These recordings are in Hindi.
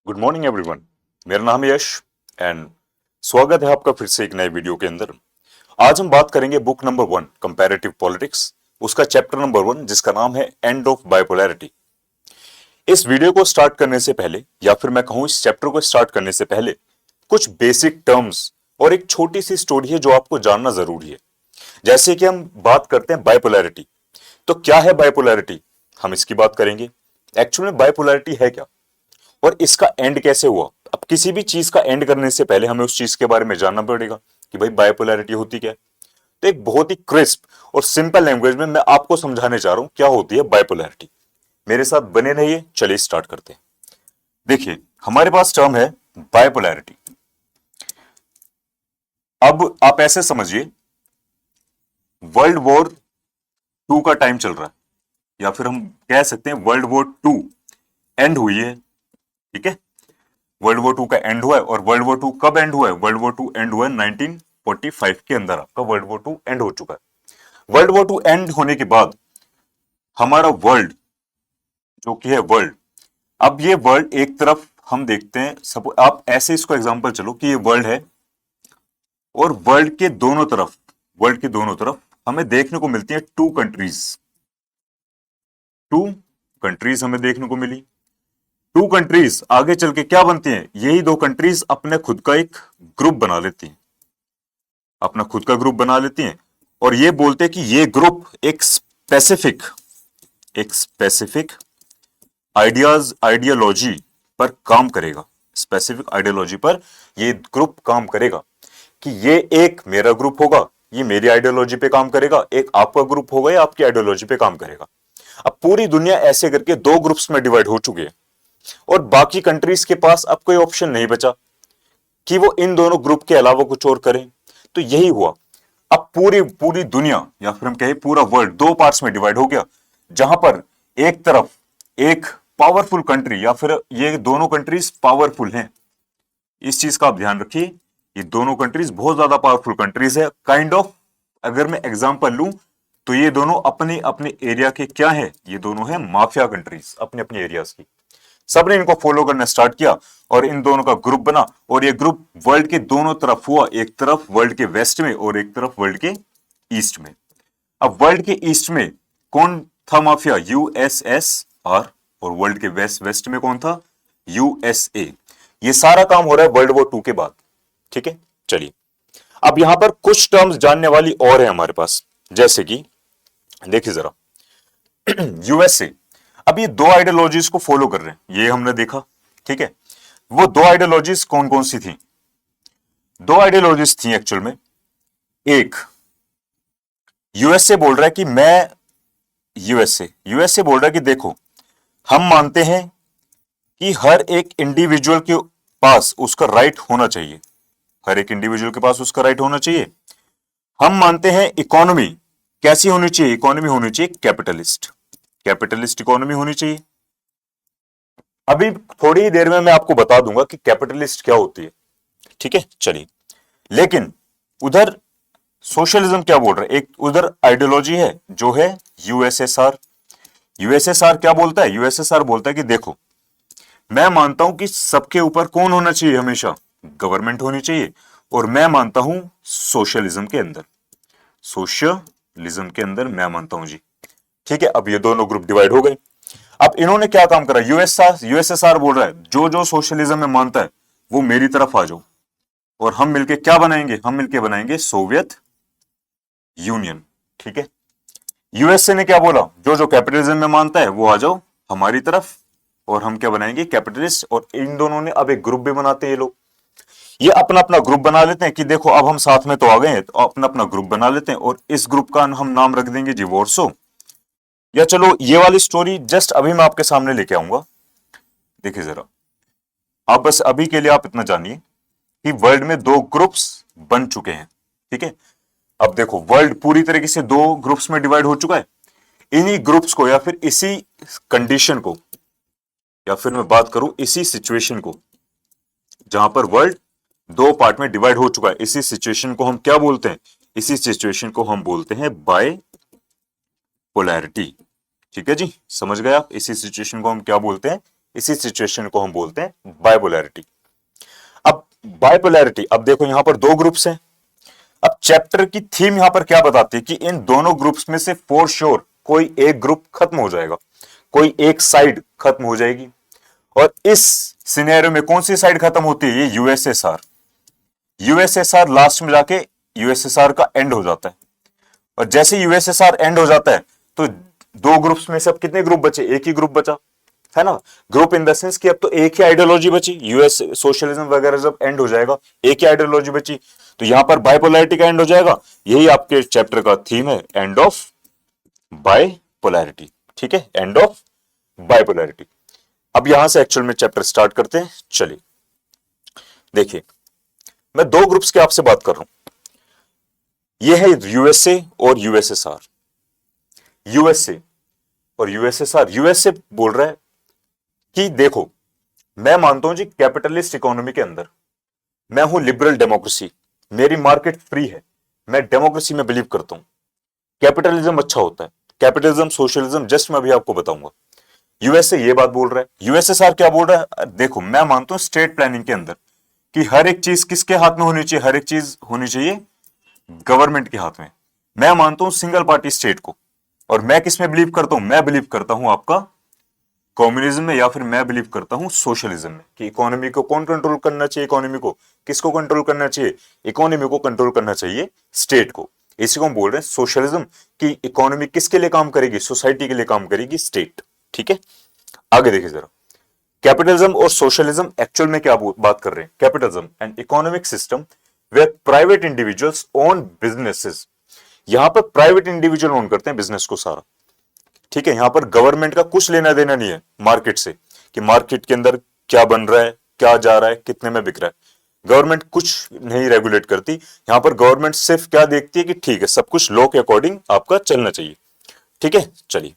Good morning everyone. मेरा नाम है यश एंड स्वागत है आपका फिर से एक नए वीडियो के अंदर। आज हम बात करेंगे बुक नंबर 1 कंपैरेटिव पॉलिटिक्स, उसका चैप्टर नंबर 1 जिसका नाम है एंड ऑफ बाइपोलैरिटी। इस वीडियो को स्टार्ट करने से पहले या फिर मैं कहूं इस चैप्टर को स्टार्ट करने से पहले कुछ बेसिक टर्म्स और एक छोटी सी स्टोरी है जो आपको जानना जरूरी है। जैसे कि हम बात करते हैं बाइपोलैरिटी, तो क्या है बाइपोलैरिटी, हम इसकी बात करेंगे। एक्चुअली बाइपोलैरिटी है क्या और इसका एंड कैसे हुआ। अब किसी भी चीज का एंड करने से पहले हमें उस चीज के बारे में जानना पड़ेगा कि भाई बाइपोलैरिटी होती क्या है। तो एक बहुत ही क्रिस्प और सिंपल लैंग्वेज में मैं आपको समझाने चाह रहा हूं क्या होती है बाइपोलैरिटी। मेरे साथ बने रहिए, चलिए स्टार्ट करते हैं। देखिए हमारे पास टर्म है बाइपोलैरिटी। अब आप ऐसे समझिए वर्ल्ड वॉर 2 का टाइम चल रहा है या फिर हम कह सकते हैं वर्ल्ड वॉर 2 एंड हुई है। ठीक है, वर्ल्ड वॉर 2 का एंड हुआ है। और वर्ल्ड वॉर 2 कब एंड हुआ है? वर्ल्ड वॉर 2 एंड हुआ है 1945 के अंदर। आपका वर्ल्ड वॉर 2 एंड हो चुका है। वर्ल्ड वॉर 2 एंड होने के बाद हमारा वर्ल्ड जो कि है वर्ल्ड, अब ये वर्ल्ड एक तरफ हम देखते हैं, सब आप ऐसे इसको एग्जांपल चलो कि ये वर्ल्ड है और वर्ल्ड के दोनों तरफ हमें देखने को मिलती है टू कंट्रीज हमें देखने को मिली। 2 कंट्रीज आगे चल के क्या बनती हैं? यही 2 कंट्रीज अपने खुद का एक ग्रुप बना लेती हैं, अपना खुद का ग्रुप बना लेती हैं और ये बोलते हैं कि ये ग्रुप एक स्पेसिफिक आइडियोलॉजी पर काम करेगा। स्पेसिफिक आइडियोलॉजी पर ये ग्रुप काम करेगा कि ये एक मेरा ग्रुप होगा, ये मेरी आइडियोलॉजी पे काम करेगा, एक आपका ग्रुप होगा या आपकी आइडियोलॉजी पे काम करेगा। अब पूरी दुनिया ऐसे करके 2 ग्रुप्स में डिवाइड हो चुकी है और बाकी कंट्रीज के पास अब कोई ऑप्शन नहीं बचा कि वो इन दोनों ग्रुप के अलावा कुछ और करें। तो यही हुआ। अब पूरी पूरी दुनिया या फिर हम कहें पूरा वर्ल्ड 2 पार्ट्स में डिवाइड हो गया, जहां पर एक तरफ एक पावरफुल कंट्री या फिर ये दोनों कंट्रीज पावरफुल हैं। इस चीज का आप ध्यान रखिए, ये दोनों कंट्रीज बहुत ज्यादा पावरफुल कंट्रीज है। काइंड ऑफ अगर मैं एग्जांपल लूं तो ये दोनों अपने अपने एरिया के क्या है? ये दोनों है माफिया कंट्रीज, अपने अपने एरियाज की। सबने इनको फॉलो करना स्टार्ट किया और इन दोनों का ग्रुप बना और ये ग्रुप वर्ल्ड के दोनों तरफ हुआ, एक तरफ वर्ल्ड के वेस्ट में और एक तरफ वर्ल्ड के ईस्ट में। अब वर्ल्ड के ईस्ट में कौन था माफिया? यूएसएसआर। और वर्ल्ड के वेस्ट में कौन था? यूएसए। ये सारा काम हो रहा है वर्ल्ड वॉर 2 के बाद। ठीक है, चलिए अब यहां पर कुछ टर्म्स जानने वाली और है हमारे पास, जैसे कि देखिए जरा यूएसए। अब ये 2 आइडियोलॉजीज को फॉलो कर रहे हैं, ये हमने देखा। ठीक है, वो 2 आइडियोलॉजीज कौन कौन सी थी? 2 आइडियोलॉजीज थी एक्चुअल में। एक, यूएसए बोल रहा है कि मैं यूएसए बोल रहा है कि देखो हम मानते हैं कि हर एक इंडिविजुअल के पास उसका राइट होना चाहिए, हर एक इंडिविजुअल के पास उसका राइट होना चाहिए। हम मानते हैं इकोनॉमी कैसी होनी चाहिए? इकोनॉमी होनी चाहिए कैपिटलिस्ट इकोनॉमी होनी चाहिए। अभी थोड़ी ही देर में मैं आपको बता दूंगा कि कैपिटलिस्ट क्या होती है। ठीक है, चलिए। लेकिन उधर सोशलिज्म क्या बोल रहा है? एक उधर आइडियोलॉजी है जो है यूएसएसआर। यूएसएसआर क्या बोलता है? यूएसएसआर बोलता है कि देखो मैं मानता हूं कि सबके ऊपर कौन होना चाहिए? हमेशा गवर्नमेंट होनी चाहिए। और मैं मानता हूं सोशलिज्म के अंदर मैं मानता हूं जी। ठीक है, अब ये दोनों ग्रुप डिवाइड हो गए। अब इन्होंने क्या काम करा? यूएसएसआर बोल रहा है जो जो सोशलिज्म में मानता है वो मेरी तरफ आ जाओ और हम मिलके क्या बनाएंगे? हम मिलके बनाएंगे सोवियत यूनियन। ठीक है, यूएसए ने क्या बोला? जो जो कैपिटलिज्म में मानता है वो आ जाओ हमारी तरफ और हम क्या बनाएंगे? कैपिटलिस्ट। और इन दोनों ने अब एक ग्रुप भी बनाते हैं ये लोग, ये अपना अपना ग्रुप बना लेते हैं कि देखो अब हम साथ में तो आ गए हैं, तो अपना अपना ग्रुप बना लेते हैं और इस ग्रुप का हम नाम रख देंगे जी वॉरसो। या चलो ये वाली स्टोरी जस्ट अभी मैं आपके सामने लेके आऊंगा। देखिए जरा, आप बस अभी के लिए आप इतना जानिए कि वर्ल्ड में 2 ग्रुप्स बन चुके हैं। ठीक है, अब देखो वर्ल्ड पूरी तरीके से 2 ग्रुप्स में डिवाइड हो चुका है। इन्हीं ग्रुप्स को या फिर इसी कंडीशन को या फिर मैं बात करूं इसी सिचुएशन को जहां पर वर्ल्ड 2 पार्ट में डिवाइड हो चुका है, इसी सिचुएशन को हम क्या बोलते हैं? इसी सिचुएशन को हम बोलते हैं बाइपोलैरिटी। ठीक है जी, समझ गए आप? इसी सिचुएशन को हम क्या बोलते हैं? इसी सिचुएशन को हम बोलते हैं बाइपोलैरिटी। अब बाइपोलैरिटी, अब देखो यहां पर दो ग्रुप्स हैं। अब चैप्टर की थीम यहां पर क्या बताती है कि इन दोनों ग्रुप्स में से फॉर श्योर कोई एक ग्रुप खत्म हो जाएगा, कोई एक साइड खत्म हो जाएगी। और इस सिनेरियो में कौन सी साइड खत्म होती है? ये यूएसएसआर। यूएसएसआर लास्ट में जाके यूएसएसआर का एंड हो जाता है। और जैसे यूएसएसआर एंड हो जाता है तो दो ग्रुप्स में से अब कितने ग्रुप बचे? एक ही ग्रुप बचा, है ना। ग्रुप इन द सेंस कि अब तो एक ही आइडियोलॉजी बची, यूएस सोशलिज्म वगैरह जब एंड हो जाएगा एक ही आइडियोलॉजी बची, तो यहां पर बाइपोलैरिटी का एंड हो जाएगा। यही आपके चैप्टर का थीम है, एंड ऑफ बाइपोलैरिटी। ठीक है, एंड ऑफ बाइपोलैरिटी। अब यहां से एक्चुअल में चैप्टर स्टार्ट करते हैं। चलिए देखिए, मैं दो ग्रुप्स के आपसे बात कर रहा हूं, यह है यूएसए और यूएसएसआर। यूएसए और यूएसएसआर। यूएसए बोल रहा है कि देखो, मैं मानता हूं जी कैपिटलिस्ट इकोनॉमी के अंदर मैं हूं लिबरल डेमोक्रेसी, मेरी मार्केट फ्री है, मैं डेमोक्रेसी में बिलीव करता हूं, कैपिटलिज्म अच्छा होता है, कैपिटलिज्म सोशलिज्म जस्ट मैं अभी आपको बताऊंगा। यूएसए ये बात बोल रहा है। यूएसएसआर क्या बोल रहा है? देखो, मैं मानता हूं स्टेट प्लानिंग के अंदर कि हर एक चीज किसके हाथ में होनी चाहिए? हर एक चीज होनी चाहिए गवर्नमेंट के हाथ में। मैं मानता हूं सिंगल पार्टी स्टेट को। और मैं किस में बिलीव करता हूं? मैं बिलीव करता हूं आपका कम्युनिज्म में, या फिर मैं बिलीव करता हूं सोशलिज्म में। कि इकोनॉमी को कौन कंट्रोल करना चाहिए? इकोनॉमी को किसको कंट्रोल करना चाहिए? इकोनॉमी को कंट्रोल करना चाहिए स्टेट को। इसी को हम बोल रहे हैं सोशलिज्म, कि इकोनॉमी किसके लिए काम करेगी? सोसाइटी के लिए काम करेगी, स्टेट। ठीक है, आगे देखिए जरा। कैपिटलिज्म और सोशलिज्म एक्चुअल में क्या बात कर रहे हैं? Capitalism and economic system where private individuals own businesses. यहां पर प्राइवेट इंडिविजुअल ओन करते हैं बिजनेस को सारा। ठीक है, यहां पर गवर्नमेंट का कुछ लेना देना नहीं है मार्केट से, कि मार्केट के अंदर क्या बन रहा है, क्या जा रहा है, कितने में बिक रहा है। गवर्नमेंट कुछ नहीं रेगुलेट करती। यहां पर गवर्नमेंट सिर्फ क्या देखती है कि ठीक है, सब कुछ लॉ के अकॉर्डिंग आपका चलना चाहिए। ठीक है, चलिए।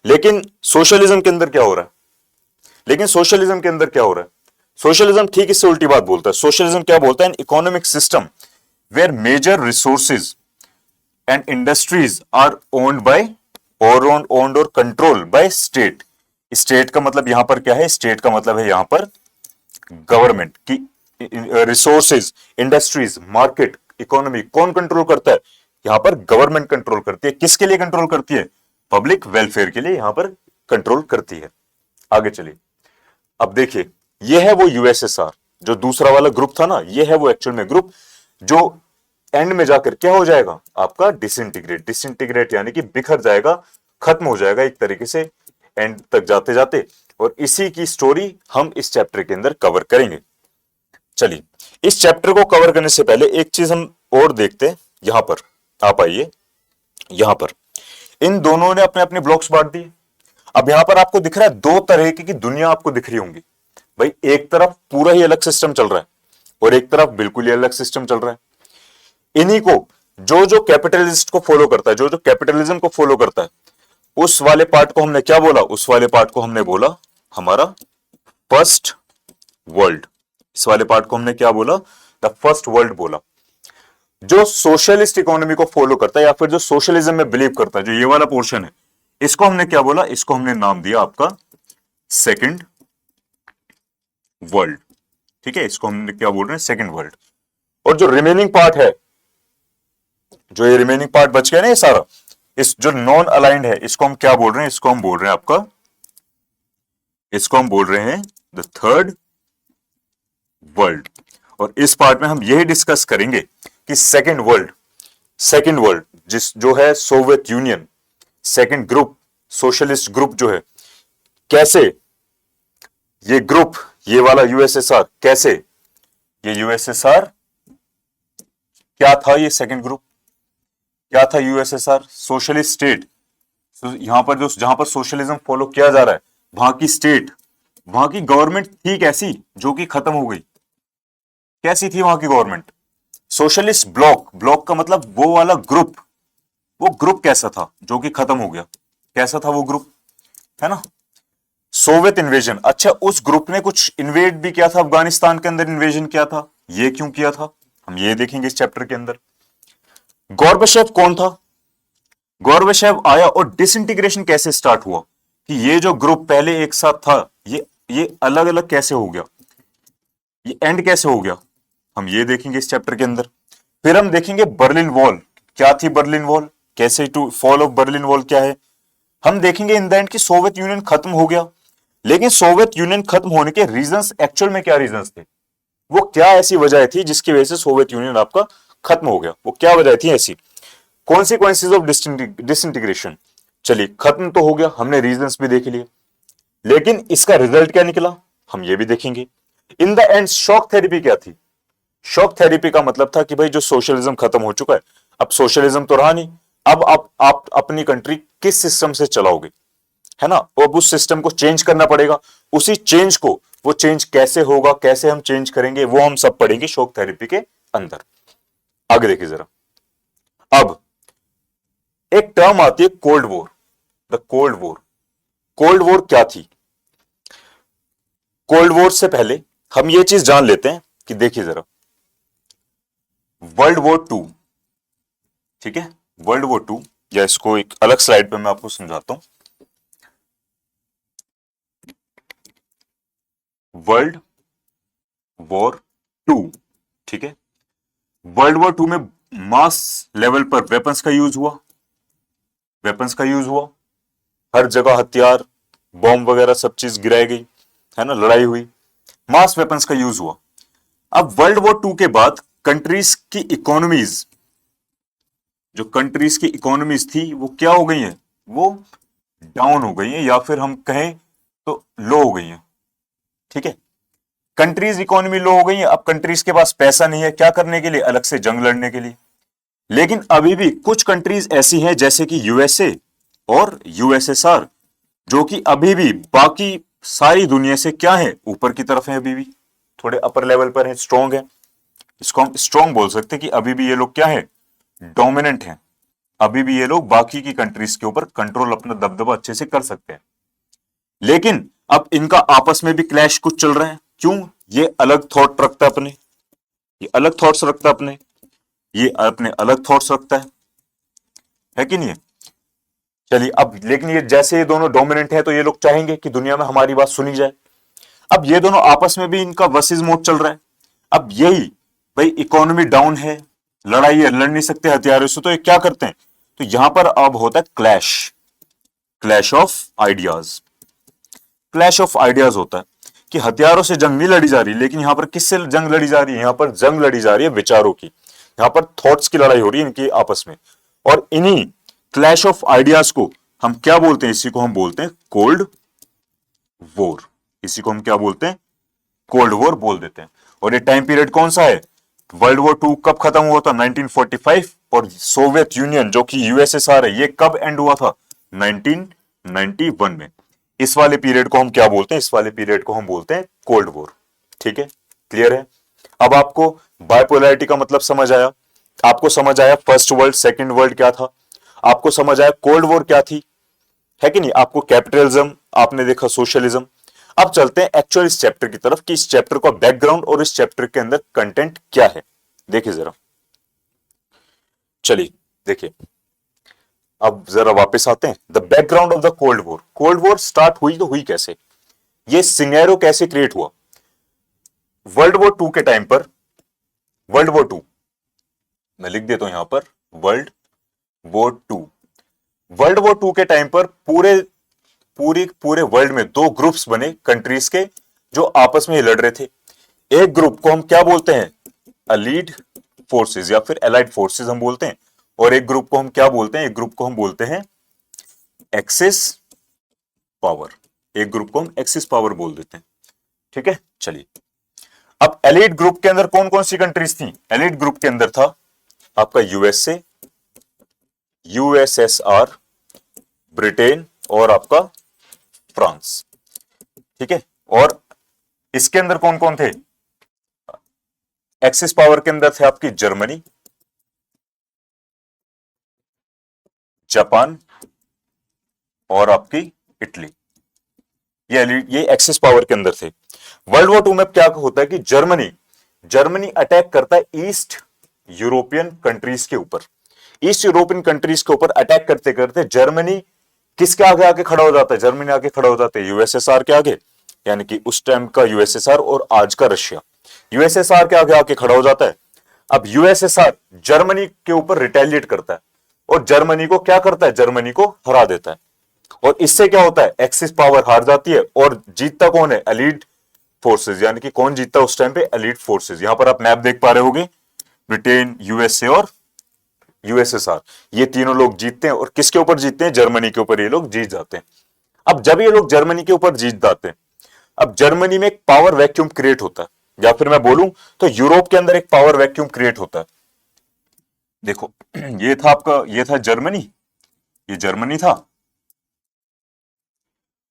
लेकिन सोशलिज्म के अंदर क्या हो रहा है? सोशलिज्म के अंदर क्या हो रहा है? सोशलिज्म ठीक इससे उल्टी बात बोलता है। सोशलिज्म क्या बोलता है? An economic system where major resources and industries are owned by owned और कंट्रोल बाय स्टेट। स्टेट का मतलब यहां पर क्या है? स्टेट का मतलब है यहां पर गवर्नमेंट की। रिसोर्सेज, इंडस्ट्रीज, मार्केट, इकोनॉमी कौन कंट्रोल करता है? यहां पर गवर्नमेंट कंट्रोल करती है। किसके लिए कंट्रोल करती है? पब्लिक वेलफेयर के लिए यहां पर कंट्रोल करती है। आगे चलिए, अब देखिए, यह है वो यूएसएसआर, जो दूसरा वाला ग्रुप था ना, यह है वो एक्चुअल में ग्रुप जो एंड में जाकर क्या हो जाएगा? आपका डिसइंटीग्रेट। डिसइंटीग्रेट यानी कि बिखर जाएगा, खत्म हो जाएगा एक तरीके से एंड तक जाते जाते। और इसी की स्टोरी हम इस चैप्टर के अंदर कवर करेंगे। चलिए, इस चैप्टर को कवर करने से पहले एक चीज हम और देखते हैं। यहां पर आप आइए, यहां पर इन दोनों ने अपने अपने ब्लॉक्स बांट दिए। अब यहां पर आपको दिख रहा है दो तरह की दुनिया आपको दिख रही होंगी भाई। एक तरफ पूरा ही अलग सिस्टम चल रहा है और एक तरफ बिल्कुल ही अलग सिस्टम चल रहा है। इन्हीं को जो जो कैपिटलिस्ट को फॉलो करता है, जो जो कैपिटलिज्म को फॉलो करता है, उस वाले पार्ट को हमने क्या बोला? उस वाले पार्ट को हमने बोला हमारा फर्स्ट वर्ल्ड। इस वाले पार्ट को हमने क्या बोला? द फर्स्ट वर्ल्ड बोला। जो सोशलिस्ट इकोनॉमी को फॉलो करता है या फिर जो सोशलिज्म में बिलीव करता है, जो ये वाला पोर्शन है, इसको हमने क्या बोला? इसको हमने नाम दिया आपका सेकंड वर्ल्ड। ठीक है, इसको हमने क्या बोल रहे हैं? Second world. और जो रिमेनिंग पार्ट है, जो ये रिमेनिंग पार्ट बच गया ना, ये सारा, इस जो नॉन अलाइंड है, इसको हम क्या बोल रहे हैं? इसको हम बोल रहे हैं आपका, इसको हम बोल रहे हैं द थर्ड वर्ल्ड। और इस पार्ट में हम यही डिस्कस करेंगे कि सेकंड वर्ल्ड जिस जो है Soviet union, second group, socialist group जो है, कैसे ये ग्रुप, ये वाला यूएसएसआर, कैसे ये यूएसएसआर क्या था? ये सेकंड ग्रुप क्या था? USSR socialist state. यहां पर जो जहां पर सोशलिज्म फॉलो किया जा रहा है, वहां की स्टेट, वहां की गवर्नमेंट थी कैसी? जो कि खत्म हो गई। कैसी थी वहां की गवर्नमेंट? सोशलिस्ट ब्लॉक, ब्लॉक का मतलब वो वाला ग्रुप, वो ग्रुप कैसा था जो कि खत्म हो गया? कैसा था वो ग्रुप, है ना? Soviet invasion. अच्छा, उस ग्रुप ने कुछ इन्वेड भी किया था अफगानिस्तान के अंदर, इन्वेजन किया था। ये क्यों किया था? हम ये देखेंगे इस चैप्टर के अंदर। गोर्बाचेव कौन था? गोर्बाचेव आया और डिसइंटीग्रेशन कैसे स्टार्ट हुआ? कि ये जो ग्रुप पहले एक साथ था, ये अलग अलग कैसे हो गया, ये एंड कैसे हो गया, हम ये देखेंगे इस चैप्टर के अंदर। फिर हम देखेंगे बर्लिन वॉल क्या थी, बर्लिन वॉल कैसे, to fall of Berlin wall क्या है। हम देखेंगे इन द एंड कि सोवियत यूनियन खत्म हो गया, लेकिन सोवियत यूनियन खत्म होने के रीजंस एक्चुअल में क्या रीजंस थे, वो क्या ऐसी वजह थी जिसकी वजह से सोवियत यूनियन आपका खत्म हो गया, वो क्या वजह थी ऐसी, कॉन्सिक्वेंसेज ऑफ डिसइंटीग्रेशन। चलिए खत्म तो हो गया, हमने रीजंस भी देख लिए, लेकिन इसका रिजल्ट क्या निकला हम ये भी देखेंगे। In the and shock therapy क्या थी, शॉक थेरेपी का मतलब था कि भाई जो सोशलिज्म खत्म हो चुका है, अब सोशलिज्म तो रहा नहीं, अब आप अपनी कंट्री किस सिस्टम से चलाओगे, है ना, अब उस सिस्टम को चेंज करना पड़ेगा। उसी चेंज को, वो चेंज कैसे होगा, कैसे हम चेंज करेंगे, वो हम सब पढ़ेंगे शॉक थेरेपी के अंदर। आगे देखिए जरा, अब एक टर्म आती है cold war, the cold war. Cold war क्या थी, कोल्ड वॉर से पहले हम ये चीज जान लेते हैं कि देखिए जरा, वर्ल्ड वॉर टू, ठीक है, वर्ल्ड वॉर टू, या इसको एक अलग स्लाइड पे मैं आपको समझाता हूं। वर्ल्ड वॉर टू, ठीक है, वर्ल्ड वॉर टू में मास लेवल पर वेपन्स का यूज हुआ, वेपन्स का यूज हुआ, हर जगह हथियार, बॉम्ब वगैरह सब चीज गिराई गई, है ना, लड़ाई हुई, मास वेपन्स का यूज हुआ। अब वर्ल्ड वॉर टू के बाद कंट्रीज की इकोनॉमीज, जो कंट्रीज की इकोनॉमीज थी वो क्या हो गई हैं, वो डाउन हो गई हैं, या फिर हम कहें तो लो हो गई हैं, ठीक है, कंट्रीज इकोनॉमी लो हो गई है। अब कंट्रीज के पास पैसा नहीं है क्या करने के लिए, अलग से जंग लड़ने के लिए। लेकिन अभी भी कुछ कंट्रीज ऐसी हैं जैसे कि यूएसए और यूएसएसआर, जो कि अभी भी बाकी सारी दुनिया से क्या है, ऊपर की तरफ है, अभी भी थोड़े अपर लेवल पर है, स्ट्रॉन्ग है, इसको हम स्ट्रॉन्ग बोल सकते हैं कि अभी भी ये लोग क्या है, डोमिनेंट हैं, अभी भी ये लोग बाकी की कंट्रीज के ऊपर कंट्रोल, अपना दबदबा अच्छे से कर सकते हैं। लेकिन अब इनका आपस में भी क्लैश कुछ चल रहा है, क्यों, ये अलग थॉट रखता है अपने, ये अलग थॉट्स रखता है अपने, ये अपने अलग थॉट्स रखता है कि नहीं है। चलिए अब, लेकिन ये जैसे ये दोनों डोमिनेंट है तो ये लोग चाहेंगे कि दुनिया में हमारी बात सुनी जाए। अब ये दोनों आपस में भी इनका वर्सेस मोड चल रहा है। अब यही भाई, इकोनॉमी डाउन है, लड़ाई है, लड़ नहीं सकते हथियारों से, तो ये क्या करते हैं, तो यहां पर अब होता है clash, clash of ideas, clash of ideas होता है कि हथियारों से जंग नहीं लड़ी जा रही, लेकिन यहां पर किससे जंग लड़ी जा रही है, यहां पर जंग लड़ी जा रही है विचारों की, यहां पर थॉट्स की लड़ाई हो रही है इनकी आपस में। और इन्हीं क्लैश ऑफ आइडियाज को हम क्या बोलते हैं, इसी को हम बोलते हैं कोल्ड वॉर, इसी को हम क्या बोलते हैं, कोल्ड वॉर बोल देते हैं। और ये टाइम पीरियड कौन सा है, वर्ल्ड वॉर टू कब खत्म हुआ था, 1945, और सोवियत यूनियन जो कि यूएसएसआर है, ये कब एंड हुआ था, 1991 में। इस वाले पीरियड को हम क्या बोलते हैं, इस वाले पीरियड को हम बोलते हैं कोल्ड वॉर, ठीक है, क्लियर है। अब आपको बाइपोलैरिटी का मतलब समझ आया, आपको समझ आया फर्स्ट वर्ल्ड सेकंड वर्ल्ड क्या था, आपको समझ आया कोल्ड वॉर क्या थी, है कि नहीं, आपको कैपिटलिज्म आपने देखा, सोशलिज्म। अब चलते हैं एक्चुअल इस चैप्टर की तरफ कि इस चैप्टर का बैकग्राउंड और इस चैप्टर के अंदर कंटेंट क्या है। देखिए जरा, चलिए देखिए, अब जरा वापस आते हैं, the background of the cold war. Cold war start हुई तो हुई कैसे, ये सिनेरियो कैसे क्रिएट हुआ। वर्ल्ड वॉर टू के टाइम पर, वर्ल्ड वॉर टू मैं लिख देता हूं यहां पर, world war two, world war two के टाइम पर पूरे वर्ल्ड में दो ग्रुप्स बने कंट्रीज के, जो आपस में लड़ रहे थे। एक ग्रुप को हम क्या बोलते हैं, अलीड फोर्सेस या फिर एलाइड फोर्सेस हम बोलते हैं, और एक ग्रुप को हम क्या बोलते हैं, एक ग्रुप को हम बोलते हैं एक्सिस पावर, एक ग्रुप को हम एक्सिस पावर बोल देते हैं, ठीक है। चलिए, अब एलिट ग्रुप के अंदर कौन कौन सी कंट्रीज थी, एलिट ग्रुप के अंदर था आपका यूएसए, यूएसएसआर, ब्रिटेन और आपका फ्रांस, ठीक है। और इसके अंदर कौन कौन थे, एक्सिस पावर के अंदर थे आपकी जर्मनी, जापान और आपकी इटली, ये एक्सिस पावर के अंदर थे। वर्ल्ड वॉर टू में क्या होता है कि जर्मनी अटैक करता है ईस्ट यूरोपियन कंट्रीज के ऊपर, ईस्ट यूरोपियन कंट्रीज के ऊपर अटैक करते करते जर्मनी किसके आगे आके खड़ा हो जाता है? जर्मनी आगे खड़ा हो जाता है यूएसएसआर के आगे, यानी कि उस टाइम का यूएसएसआर और आज का रशिया यूएसएसआर के आगे आके खड़ा हो जाता है। अब यूएसएसआर जर्मनी के ऊपर रिटेलिएट करता है और जर्मनी को क्या करता है? जर्मनी को हरा देता है। और इससे क्या होता है? एक्सिस पावर हार जाती है और जीतता कौन है? Elite forces. यानी कि कौन जीतता है उस टाइम पे? Elite forces. यहां पर आप मैप देख पा रहे होगे, ब्रिटेन, यूएसए और यूएसएसआर, ये तीनों लोग जीतते हैं। और किसके ऊपर जीतते हैं? जर्मनी के ऊपर ये लोग जीत जाते हैं। अब जब ये लोग जर्मनी के ऊपर जीत जाते हैं, अब जर्मनी में एक पावर वैक्यूम क्रिएट होता है, या फिर मैं बोलूं तो यूरोप के अंदर एक पावर वैक्यूम क्रिएट होता है। देखो ये था आपका, ये था जर्मनी, ये जर्मनी था,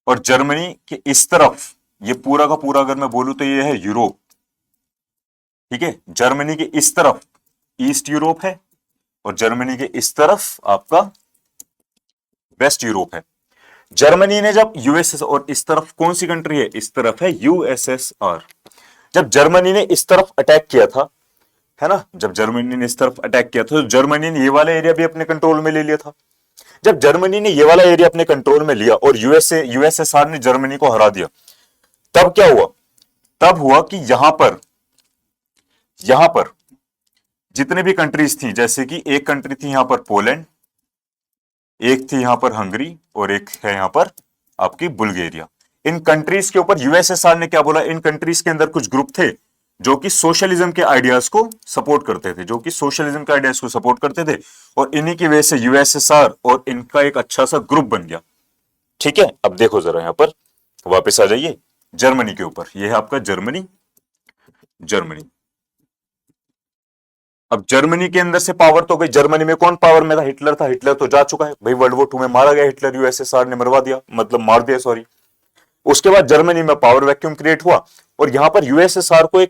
और जर्मनी के इस तरफ ये पूरा का पूरा अगर मैं बोलूं तो ये है यूरोप, ठीक है। जर्मनी के इस तरफ ईस्ट यूरोप है और जर्मनी के इस तरफ आपका वेस्ट यूरोप है। जर्मनी ने जब यूएसएस, और इस तरफ कौन सी कंट्री है? इस तरफ है यूएसएसआर। जब जर्मनी ने इस तरफ अटैक किया था, है ना, जब जर्मनी ने इस तरफ अटैक किया था तो जर्मनी ने ये वाला एरिया भी अपने कंट्रोल में ले लिया था। जब जर्मनी ने ये वाला एरिया अपने कंट्रोल में लिया और यूएसएसआर ने जर्मनी को हरा दिया, तब क्या हुआ? तब हुआ कि यहां पर जितने भी कंट्रीज थी, जैसे कि एक कंट्री थी यहां पर पोलैंड, एक थी यहां पर हंगरी, और एक है यहां पर आपकी बुल्गारिया। इन कंट्रीज के ऊपर यूएसएसआर ने क्या बोला? इन कंट्रीज के अंदर कुछ ग्रुप थे जो कि सोशलिज्म के आइडियाज को सपोर्ट करते थे, जो कि सोशलिज्म के आइडियाज को सपोर्ट करते थे, और इन्हीं की वजह से यूएसएसआर और इनका एक अच्छा सा ग्रुप बन गया, ठीक है। अब देखो जरा यहां पर वापस आ जाइए जर्मनी के ऊपर, यह है आपका जर्मनी। जर्मनी, अब जर्मनी के अंदर से पावर तो गई, जर्मनी में कौन पावर में था? हिटलर था। हिटलर तो जा चुका है भाई, वर्ल्ड वॉर 2 में मारा गया हिटलर, यूएसएसआर ने मरवा दिया, मतलब मार दिया, सॉरी। उसके बाद जर्मनी में पावर वैक्यूम क्रिएट हुआ और यहां पर यूएसएसआर को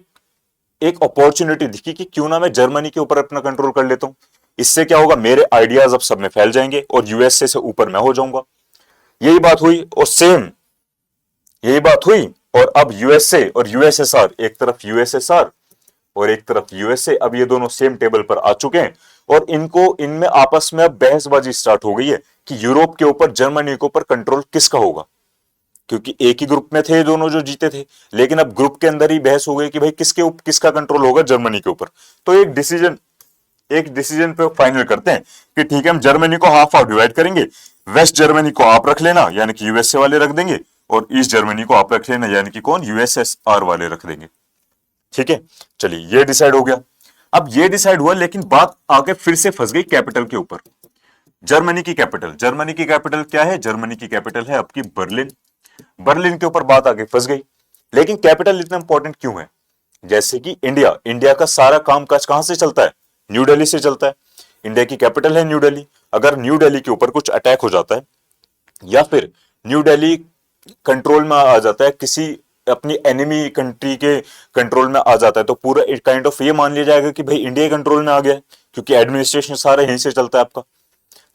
एक अपॉर्चुनिटी दिखी कि क्यों ना मैं जर्मनी के ऊपर अपना कंट्रोल कर लेता हूं। इससे क्या होगा? मेरे आइडियाज अब सब में फैल जाएंगे और यूएसए से ऊपर मैं हो जाऊंगा। यही बात हुई, और सेम यही बात हुई। और अब यूएसए और यूएसएसआर, एक तरफ यूएसएसआर और एक तरफ यूएसए, अब ये दोनों सेम टेबल पर आ चुके हैं और इनमें आपस में अब बहसबाजी स्टार्ट हो गई है कि यूरोप के ऊपर, जर्मनी के ऊपर कंट्रोल किसका होगा, क्योंकि एक ही ग्रुप में थे दोनों जो जीते थे, लेकिन अब ग्रुप के अंदर ही बहस हो गई कि भाई किसका कंट्रोल होगा? जर्मनी के ऊपर। तो एक डिसीजन पे फाइनल करते हैं कि ठीक है, हम जर्मनी को हाफ हाफ डिवाइड करेंगे, वेस्ट जर्मनी को आप रख लेना, यानी कि यूएसए वाले रख देंगे, और ईस्ट जर्मनी को आप रख लेना, यानी कि कौन? यूएसएसआर वाले रख देंगे, ठीक है। चलिए, ये डिसाइड हो गया। अब ये डिसाइड हुआ, लेकिन बात आगे फिर से फंस गई कैपिटल के ऊपर। जर्मनी की कैपिटल क्या है? जर्मनी की कैपिटल है आपकी बर्लिन। बर्लिन के ऊपर बात आगे फंस गई। लेकिन कैपिटल इतना इंपॉर्टेंट क्यों है? जैसे कि इंडिया का सारा कामकाज कहां से चलता है? न्यू दिल्ली से चलता है। इंडिया की कैपिटल है न्यू दिल्ली। अगर न्यू दिल्ली के ऊपर कुछ अटैक हो जाता है, या फिर न्यू दिल्ली कंट्रोल में आ जाता है, किसी अपनी एनिमी कंट्री के कंट्रोल में आ जाता है, तो पूरा इट काइंड ऑफ ये मान लिया जाएगा कि भाई इंडिया कंट्रोल में आ गया है, क्योंकि एडमिनिस्ट्रेशन सारा यहीं से चलता है, आपका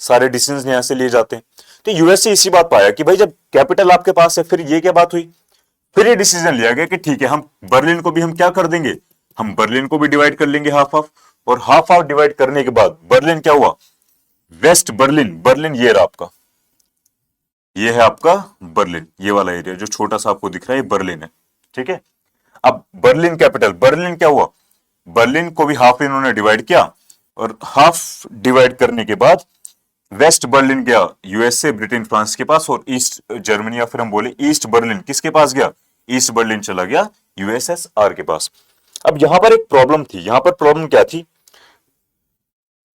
सारे डिसीजन यहां से लिए जाते हैं। तो यूएस से इसी बात पाया कि भाई जब कैपिटल आपके पास है, फिर ये क्या बात हुई? फिर ये डिसीजन लिया गया कि ठीक है, हम बर्लिन को भी हम क्या कर देंगे? हम बर्लिन को भी डिवाइड कर लेंगे हाफ हाफ, और हाफ हाफ डिवाइड करने के बाद बर्लिन क्या हुआ? वेस्ट बर्लिन ये रहा आपका, ये है आपका बर्लिन, ये वाला एरिया जो छोटा सा आपको दिख रहा है, ये बर्लिन है, ठीक है। अब बर्लिन कैपिटल, बर्लिन क्या हुआ? बर्लिन को भी हाफ इन्होंने डिवाइड किया, और हाफ डिवाइड करने के बाद वेस्ट बर्लिन गया यूएसए, ब्रिटेन, फ्रांस के पास, और ईस्ट जर्मनी, या फिर हम बोले ईस्ट बर्लिन किसके पास गया? ईस्ट बर्लिन चला गया यूएसएसआर के पास। अब यहां पर एक प्रॉब्लम थी। यहां पर प्रॉब्लम क्या थी?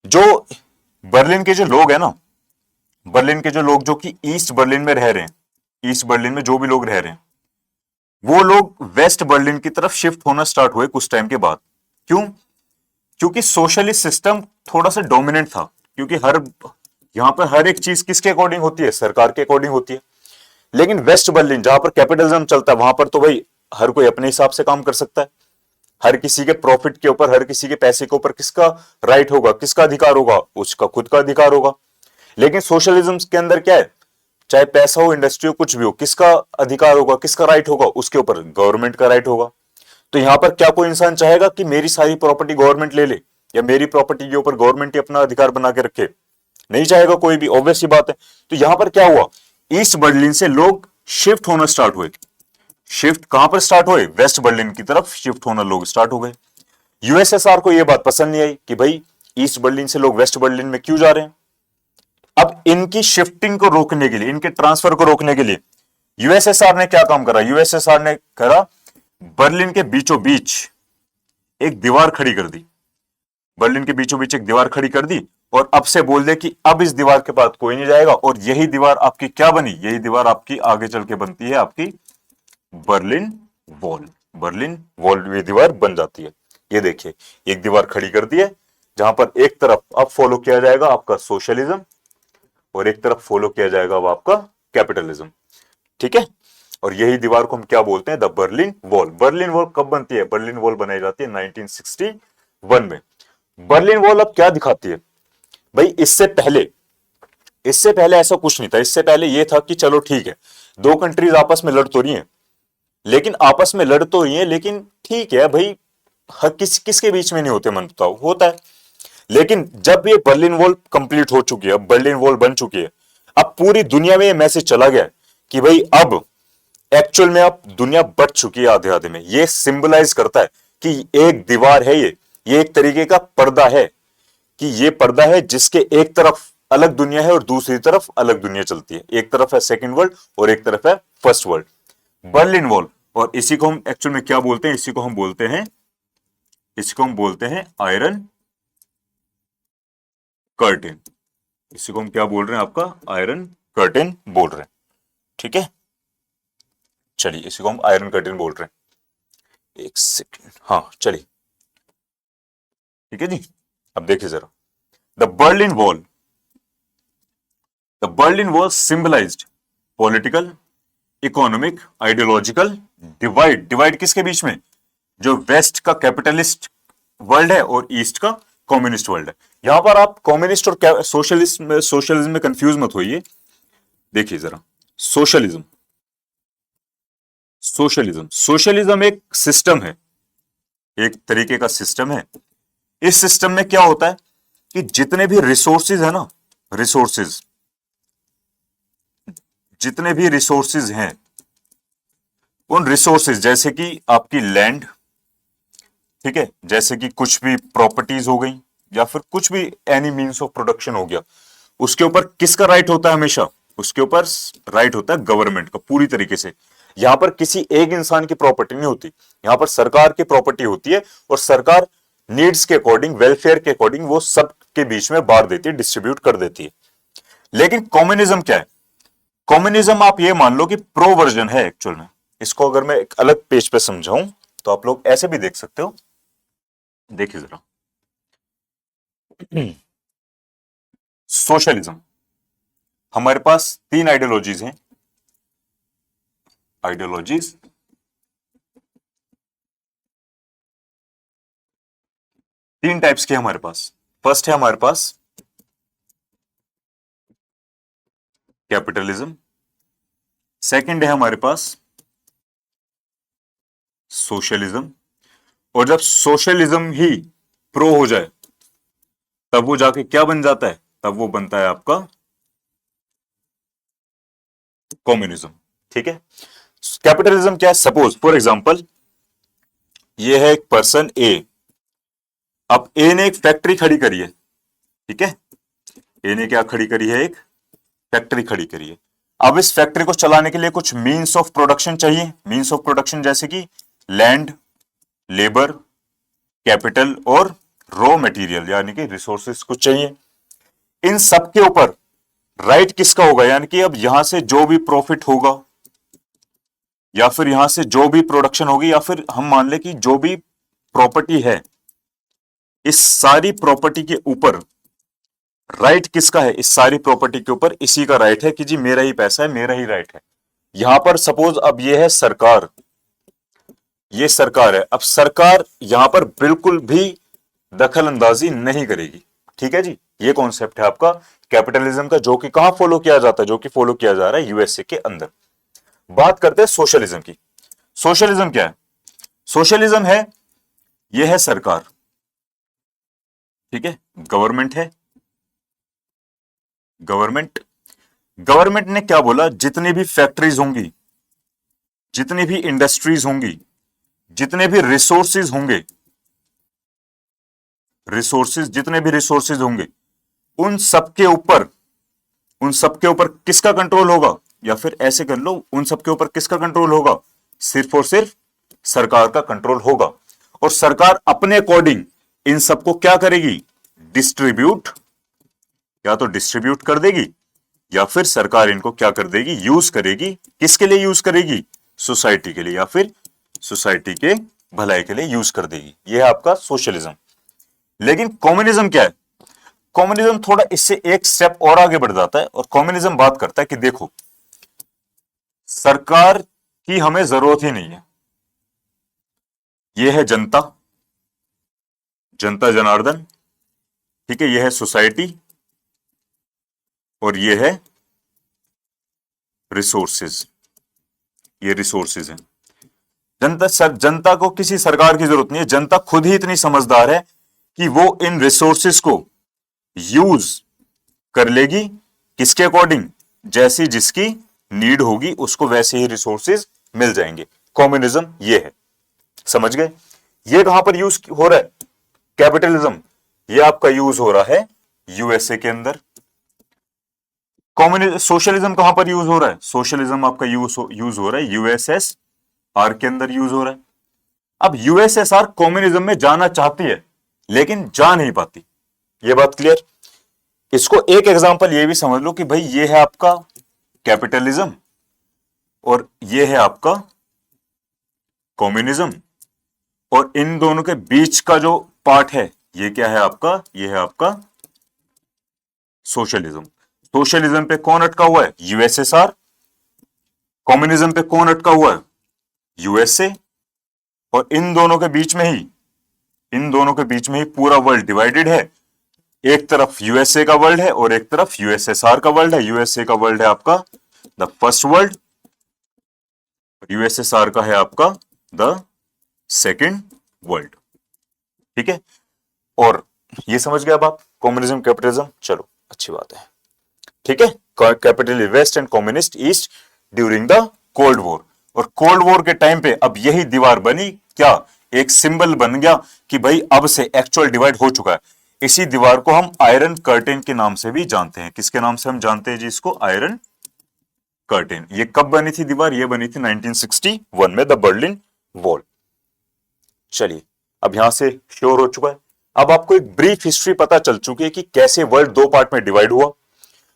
जो बर्लिन के जो लोग हैं ना, बर्लिन के जो लोग जो कि ईस्ट बर्लिन में रह रहे हैं, ईस्ट बर्लिन में जो भी लोग रह रहे हैं, वो लोग वेस्ट बर्लिन की तरफ शिफ्ट होना स्टार्ट हुए कुछ टाइम के बाद। क्यों? क्योंकि सोशलिस्ट सिस्टम थोड़ा सा डोमिनेंट था, क्योंकि यहां पर हर एक चीज किसके अकॉर्डिंग होती है? सरकार के अकॉर्डिंग होती है। लेकिन वेस्ट बर्लिन जहां पर कैपिटलिज्म चलता है, वहां पर तो भाई हर कोई अपने हिसाब से काम कर सकता है। हर किसी के प्रॉफिट के ऊपर, हर किसी के पैसे के ऊपर किसका राइट होगा, किसका अधिकार होगा? उसका खुद का अधिकार होगा। लेकिन सोशलिज्म के अंदर क्या है? चाहे पैसा हो, इंडस्ट्री हो, कुछ भी हो, किसका अधिकार होगा, किसका राइट होगा? उसके ऊपर गवर्नमेंट का राइट होगा। तो यहां पर क्या कोई इंसान चाहेगा कि मेरी सारी प्रॉपर्टी गवर्नमेंट ले ले, या मेरी प्रॉपर्टी के ऊपर गवर्नमेंट ही अपना अधिकार बना के रखे? नहीं चाहेगा कोई भी, ऑब्वियस सी बात है। तो यहां पर क्या हुआ, ईस्ट बर्लिन से लोग शिफ्ट होना स्टार्ट हुए। शिफ्ट कहां पर स्टार्ट हुए, वेस्ट बर्लिन की तरफ शिफ्ट होना लोग स्टार्ट हो गए। यूएसएसआर को यह बात पसंद नहीं आई कि भाई ईस्ट बर्लिन से लोग वेस्ट बर्लिन में क्यों जा रहे हैं। अब इनकी शिफ्टिंग को रोकने के लिए, इनके ट्रांसफर को रोकने के लिए यूएसएसआर ने क्या काम करा, यूएसएसआर ने करा बर्लिन के बीचों बीच एक दीवार खड़ी कर दी। बर्लिन के बीचों बीच एक दीवार खड़ी कर दी और अब से बोल दे कि अब इस दीवार के बाद कोई नहीं जाएगा, और यही दीवार आपकी क्या बनी, यही दीवार आपकी आगे चल के बनती है आपकी बर्लिन वॉल। बर्लिन वॉल ये दीवार बन जाती है। ये देखिए एक दीवार खड़ी कर दी है जहां पर एक तरफ अब फॉलो किया जाएगा आपका सोशलिज्म और एक तरफ फॉलो किया जाएगा अब आपका कैपिटलिज्म। ठीक है, और यही दीवार को हम क्या बोलते हैं, the Berlin wall. Berlin wall कब बनती है, बर्लिन वॉल बनाई जाती है 1961 में। बर्लिन वॉल अब क्या दिखाती है भाई, इससे पहले ऐसा कुछ नहीं था। इससे पहले यह था कि चलो ठीक है, दो कंट्रीज आपस में लड़ तो रही हैं, लेकिन ठीक है भाई, हर किसके बीच में नहीं होते मनमुटाव, होता है। लेकिन जब ये बर्लिन वॉल कंप्लीट हो चुकी है, अब बर्लिन वॉल बन चुकी है, अब पूरी दुनिया में ये मैसेज चला गया कि भाई अब एक्चुअल में अब दुनिया बट चुकी है आधे आधे में। ये सिंबलाइज करता है कि एक दीवार है, ये एक तरीके का पर्दा है, कि ये पर्दा है जिसके एक तरफ अलग दुनिया है और दूसरी तरफ अलग दुनिया चलती है। एक तरफ है सेकंड वर्ल्ड और एक तरफ है फर्स्ट वर्ल्ड, बर्लिन वॉल। और इसी को हम एक्चुअल में क्या बोलते हैं, इसी को हम बोलते हैं आयरन कर्टेन। इसी को हम क्या बोल रहे हैं, आपका आयरन कर्टेन बोल रहे हैं। ठीक है, चलिए इसी को हम आयरन कर्टेन बोल रहे हैं। एक सेकेंड, हाँ चलिए, ठीक है जी। अब देखिए जरा, the Berlin wall symbolised political, economic, ideological divide किसके बीच में, जो वेस्ट का कैपिटलिस्ट वर्ल्ड है और ईस्ट का कम्युनिस्ट वर्ल्ड है। यहां पर आप कम्युनिस्ट और सोशलिज्म में कंफ्यूज मत होइए। देखिए जरा, सोशलिज्म एक सिस्टम है, एक तरीके का सिस्टम है। इस सिस्टम में क्या होता है कि जितने भी रिसोर्सेज हैं, उन रिसोर्सेज जैसे कि आपकी लैंड, ठीक है, जैसे कि कुछ भी प्रॉपर्टीज हो गई या फिर कुछ भी एनी मीन्स ऑफ प्रोडक्शन हो गया, उसके ऊपर किसका राइट होता है, हमेशा उसके ऊपर राइट होता है गवर्नमेंट का पूरी तरीके से। यहां पर किसी एक इंसान की प्रॉपर्टी नहीं होती, यहां पर सरकार की प्रॉपर्टी होती है, और सरकार नीड्स के अकॉर्डिंग, वेलफेयर के अकॉर्डिंग वो सब के बीच में बांट देती है, डिस्ट्रीब्यूट कर देती है। लेकिन कम्युनिज्म क्या है, कम्युनिज्म आप ये मान लो कि प्रो वर्जन है एक्चुअल में। इसको अगर मैं एक अलग पेज पे समझाऊं तो आप लोग ऐसे भी देख सकते हो। देखिए जरा, सोशलिज्म, हमारे पास तीन आइडियोलॉजीज हैं। तीन टाइप्स के हमारे पास। फर्स्ट है हमारे पास कैपिटलिज्म, सेकंड है हमारे पास सोशलिज्म, और जब सोशलिज्म ही प्रो हो जाए तब वो जाके क्या बन जाता है, तब वो बनता है आपका कम्युनिज्म। ठीक है, कैपिटलिज्म क्या है, सपोज फॉर एग्जांपल ये है एक पर्सन ए। अब ए ने एक फैक्ट्री खड़ी करी है, ठीक है, ए ने क्या खड़ी करी है, एक फैक्ट्री खड़ी करी है। अब इस फैक्ट्री को चलाने के लिए कुछ मीन्स ऑफ प्रोडक्शन चाहिए, मीन्स ऑफ प्रोडक्शन जैसे कि लैंड, लेबर, कैपिटल और रॉ मटेरियल यानी कि रिसोर्सेस कुछ चाहिए। इन सब के ऊपर राइट किसका होगा, यानी कि अब यहां से जो भी प्रॉफिट होगा या फिर यहां से जो भी प्रोडक्शन होगी या फिर हम मान ले कि जो भी प्रॉपर्टी है, इस सारी प्रॉपर्टी के ऊपर राइट किसका है, इस सारी प्रॉपर्टी के ऊपर इसी का राइट है कि जी मेरा ही पैसा है, मेरा ही राइट है। यहां पर सपोज अब ये है सरकार, ये सरकार है। अब सरकार यहां पर बिल्कुल भी दखल अंदाजी नहीं करेगी। ठीक है जी, ये कॉन्सेप्ट है आपका कैपिटलिज्म का, जो कि कहां फॉलो किया जाता है, जो कि फॉलो किया जा रहा है यूएसए के अंदर। बात करते हैं सोशलिज्म की। सोशलिज्म क्या है, सोशलिज्म है, यह है सरकार, ठीक है, गवर्नमेंट है, गवर्नमेंट, गवर्नमेंट ने क्या बोला, जितनी भी फैक्ट्रीज होंगी, जितनी भी इंडस्ट्रीज होंगी, जितने भी रिसोर्सेज होंगे, रिसोर्सेज, जितने भी रिसोर्सेज होंगे, उन सबके ऊपर, उन सबके ऊपर किसका कंट्रोल होगा, या फिर ऐसे कर लो, उन सबके ऊपर किसका कंट्रोल होगा, सिर्फ और सिर्फ सरकार का कंट्रोल होगा। और सरकार अपने अकॉर्डिंग इन सबको क्या करेगी, डिस्ट्रीब्यूट, या तो डिस्ट्रीब्यूट कर देगी, या फिर सरकार इनको क्या कर देगी, यूज करेगी। किसके लिए यूज करेगी, सोसाइटी के लिए, या फिर सोसाइटी के भलाई के लिए यूज कर देगी। यह है आपका सोशलिज्म। लेकिन कम्युनिज्म क्या है, कम्युनिज्म थोड़ा इससे एक स्टेप और आगे बढ़ जाता है, और कम्युनिज्म बात करता है कि देखो, सरकार की हमें जरूरत ही नहीं है, यह है जनता, जनता जनार्दन, ठीक है, यह है सोसाइटी, और यह है रिसोर्सेज, ये रिसोर्सेज हैं। जनता को किसी सरकार की जरूरत नहीं है, जनता खुद ही इतनी समझदार है कि वो इन रिसोर्सेज को यूज कर लेगी, किसके अकॉर्डिंग, जैसी जिसकी नीड होगी उसको वैसे ही रिसोर्सेज मिल जाएंगे। कम्युनिज्म ये है, समझ गए। ये कहां पर यूज हो रहा है, कैपिटलिज्म, ये आपका यूज हो रहा है यूएसए के अंदर। कम्युनिज्म, सोशलिज्म कहां पर यूज हो रहा है, सोशलिज्म आपका यूज हो रहा है यूएसएसआर के अंदर यूज हो रहा है। अब यूएसएसआर कम्युनिज्म में जाना चाहती है लेकिन जा नहीं पाती, ये बात क्लियर। इसको एक एग्जांपल ये भी समझ लो कि भाई ये है आपका कैपिटलिज्म और ये है आपका कम्युनिज्म, और इन दोनों के बीच का जो पार्ट है ये क्या है आपका, ये है आपका सोशलिज्म। सोशलिज्म पे कौन अटका हुआ है, यूएसएसआर। कम्युनिज्म पे कौन अटका हुआ है, यूएसए। और इन दोनों के बीच में ही, इन दोनों के बीच में ही पूरा वर्ल्ड डिवाइडेड है। एक तरफ यूएसए का वर्ल्ड है और एक तरफ यूएसएसआर का वर्ल्ड है। यूएसए का वर्ल्ड है आपका द फर्स्ट वर्ल्ड, यूएसएसआर का है आपका द सेकेंड वर्ल्ड, ठीक है। और ये समझ गया अब आप, कम्युनिज्म कैपिटलिज्म, चलो अच्छी बात है, ठीक है। Capital west and communist east during the cold war. और कोल्ड वॉर के टाइम पे अब यही दीवार बनी क्या, एक सिंबल बन गया कि भाई अब से एक्चुअल डिवाइड हो चुका है। इसी दीवार को हम आयरन कर्टेन के नाम से भी जानते हैं। किसके नाम से हम जानते हैं जी इसको, आयरन कर्टेन। ये कब बनी थी दीवार, ये बनी थी 1961 में, द बर्लिन वॉल। चलिए अब यहां से श्योर हो चुका है। अब आपको एक ब्रीफ हिस्ट्री पता चल चुकी है कि कैसे वर्ल्ड दो पार्ट में डिवाइड हुआ।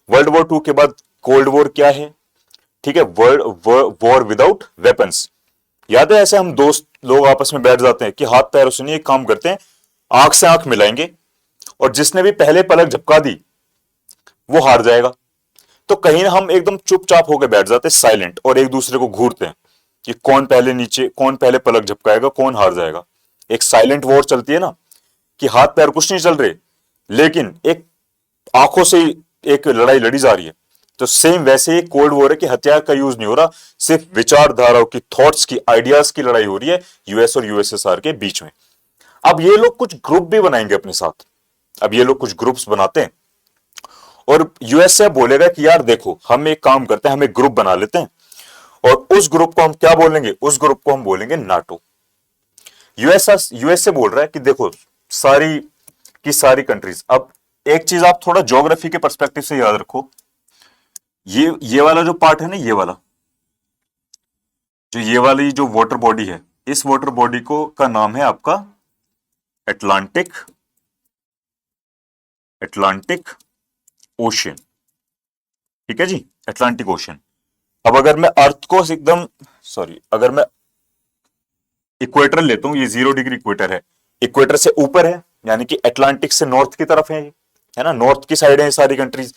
वर्ल्ड वॉर 2 के बाद कोल्ड वॉर क्या है, ठीक है, वर्ल्ड वॉर विदाउट वेपन्स। याद है, ऐसे हम दोस्त लोग आपस में बैठ जाते हैं कि हाथ पैरों से नहीं, एक काम करते हैं, आंख से आंख मिलाएंगे और जिसने भी पहले पलक झपका दी वो हार जाएगा। तो कहीं ना हम एकदम चुपचाप होकर बैठ जाते हैं, साइलेंट, और एक दूसरे को घूरते हैं कि कौन पहले नीचे, कौन पहले पलक झपकाएगा, कौन हार जाएगा। एक साइलेंट वॉर चलती है ना, कि हाथ पैर कुछ नहीं चल रहे लेकिन एक आंखों से एक लड़ाई लड़ी जा रही है। तो सेम वैसे ही कोल्ड वॉर है कि हथियार का यूज नहीं हो रहा, सिर्फ विचारधाराओं की, थॉट्स की, आइडियाज की लड़ाई हो रही है यूएस और यूएसएसआर के बीच में। अब ये लोग कुछ ग्रुप भी बनाएंगे अपने साथ। अब ये लोग कुछ ग्रुप्स बनाते हैं और यूएसए बोलेगा कि यार देखो, हम एक काम करते हैं, हम एक ग्रुप बना लेते हैं और उस ग्रुप को हम क्या बोलेंगे, उस ग्रुप को हम बोलेंगे नाटो। यूएसए बोल रहा है कि देखो सारी की सारी कंट्रीज। अब एक चीज आप थोड़ा ज्योग्राफी के पर्सपेक्टिव से याद रखो, ये वाला जो पार्ट है ना, ये वाला जो, ये वाली जो वाटर बॉडी है, इस वाटर बॉडी को का नाम है आपका अटलांटिक, अटलांटिक ओशियन, ठीक है जी, अटलांटिक ओशियन। अब अगर मैं अर्थ को एकदम, सॉरी, अगर मैं इक्वेटर लेता हूं, ये 0 डिग्री इक्वेटर है, इक्वेटर से ऊपर है, यानी कि अटलांटिक से नॉर्थ की तरफ है ना, नॉर्थ की साइड है सारी कंट्रीज।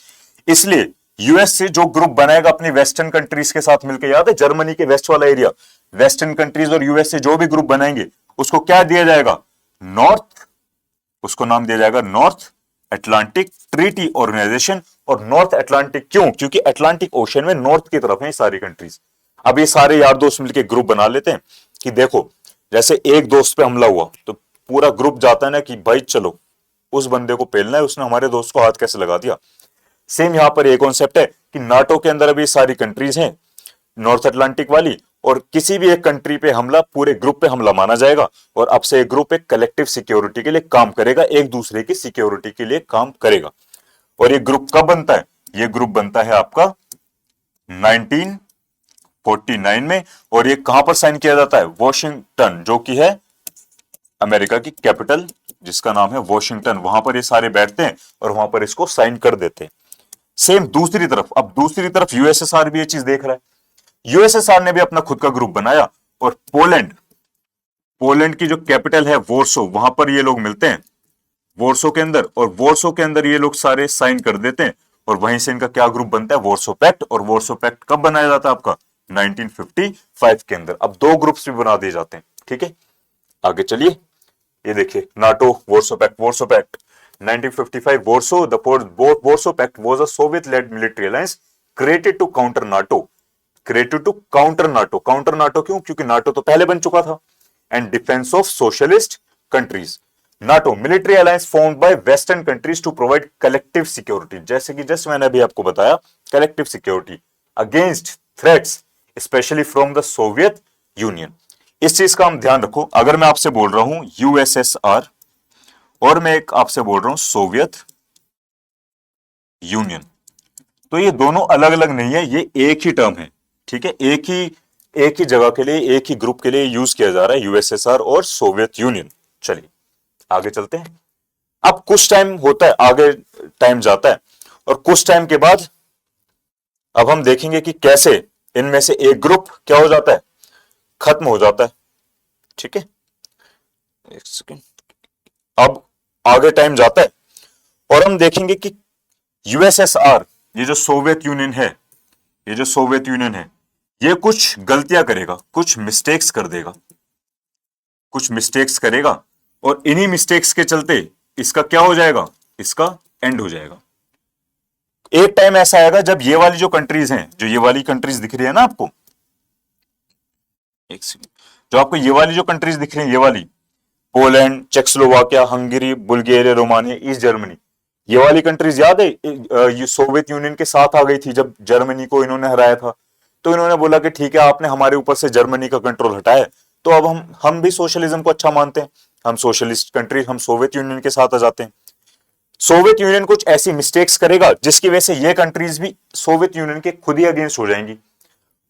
इसलिए यूएस से जो ग्रुप बनाएगा अपनी वेस्टर्न कंट्रीज के साथ मिलकर, याद है जर्मनी के वेस्ट वाला एरिया, वेस्टर्न कंट्रीज और यूएस से जो भी ग्रुप बनाएंगे उसको क्या दिया जाएगा, नॉर्थ, उसको नाम दिया जाएगा नॉर्थ अटलांटिक ट्रीटी ऑर्गेनाइजेशन। और नॉर्थ अटलांटिक क्यों, क्योंकि अटलांटिक ओशन में नॉर्थ की तरफ है सारी कंट्रीज। अब ये सारे यार दोस्त मिलकर ग्रुप बना लेते हैं कि देखो, जैसे एक दोस्त पे हमला हुआ तो पूरा ग्रुप जाता है ना कि भाई चलो उस बंदे को पेलना है, उसने हमारे दोस्त को हाथ कैसे लगा दिया। सेम यहां पर एक कॉन्सेप्ट है कि नाटो के अंदर अभी सारी कंट्रीज हैं नॉर्थ अटलांटिक वाली, और किसी भी एक कंट्री पे हमला पूरे ग्रुप पे हमला माना जाएगा, और अब से एक ग्रुप एक कलेक्टिव सिक्योरिटी के लिए काम करेगा, एक दूसरे की सिक्योरिटी के लिए काम करेगा। और ये ग्रुप कब बनता है? ये ग्रुप बनता है आपका 1949 में, और ये कहां पर साइन किया जाता है? वॉशिंगटन, जो कि है अमेरिका की कैपिटल, जिसका नाम है वॉशिंगटन, वहां पर ये सारे बैठते हैं और वहां पर इसको साइन कर देते हैं। सेम दूसरी तरफ, अब दूसरी तरफ यूएसएसआर भी ये चीज देख रहा है। यूएसएसआर ने भी अपना खुद का ग्रुप बनाया, और पोलैंड, पोलैंड की जो कैपिटल है वॉर्सो, वहां पर ये लोग मिलते हैं वॉर्सो के अंदर, और वॉर्सो के अंदर ये लोग सारे साइन कर देते हैं, और वहीं से इनका क्या ग्रुप बनता है? Warsaw pact. और वॉर्सो पैक्ट कब बनाया जाता है आपका? 1955 के अंदर। अब दो ग्रुप्स भी बना दिए जाते हैं। ठीक है, आगे चलिए, ये देखिए NATO, Warsaw pact. Warsaw pact 1955, Warsaw, the Warsaw pact was a Soviet led military alliance created to counter NATO, created to counter NATO. Counter NATO क्यों? क्योंकि नाटो तो पहले बन चुका था। And defence of socialist countries. NATO military alliance formed by western countries to provide collective security, जैसे कि जस्ट मैंने अभी आपको बताया, collective security against threats specially from the Soviet union. इस चीज का हम ध्यान रखो, अगर मैं आपसे बोल रहा हूं यूएसएसआर और मैं एक आपसे बोल रहा हूं सोवियत यूनियन, तो ये दोनों अलग अलग नहीं है, ये एक ही टर्म है। ठीक है, एक ही जगह के लिए, एक ही ग्रुप के लिए यूज किया जा रहा है, यूएसएसआर और सोवियत यूनियन। चलिए आगे चलते हैं। अब कुछ टाइम होता है, आगे टाइम जाता है, और कुछ टाइम के बाद अब हम देखेंगे कि कैसे इनमें से एक ग्रुप क्या हो जाता है? खत्म हो जाता है। ठीक है, एक सेकेंड, अब आगे टाइम जाता है और हम देखेंगे कि यूएसएसआर, ये जो सोवियत यूनियन है, ये जो सोवियत यूनियन है, ये कुछ गलतियां करेगा, कुछ मिस्टेक्स कर देगा, कुछ मिस्टेक्स करेगा, और इन्हीं मिस्टेक्स के चलते इसका क्या हो जाएगा? इसका एंड हो जाएगा। एक टाइम ऐसा आएगा जब ये वाली जो कंट्रीज हैं, जो ये वाली कंट्रीज दिख रही है ना आपको, एक सेकंड, जो आपको ये वाली जो कंट्रीज दिख रही है, ये वाली Poland, Czechoslovakia, Hungary, Bulgaria, Romania, east Germany, ये वाली कंट्रीज याद है ये सोवियत यूनियन के साथ आ गई थी जब जर्मनी को इन्होंने हराया था। तो इन्होंने बोला कि ठीक है, आपने हमारे ऊपर से जर्मनी का कंट्रोल हटाया, तो अब हम भी सोशलिज्म को अच्छा मानते हैं, हम सोशलिस्ट कंट्री, हम सोवियत यूनियन के साथ आ जाते हैं। सोवियत यूनियन कुछ ऐसी मिस्टेक्स करेगा जिसकी वजह से ये कंट्रीज भी सोवियत यूनियन के खुद ही अगेंस्ट हो जाएंगी,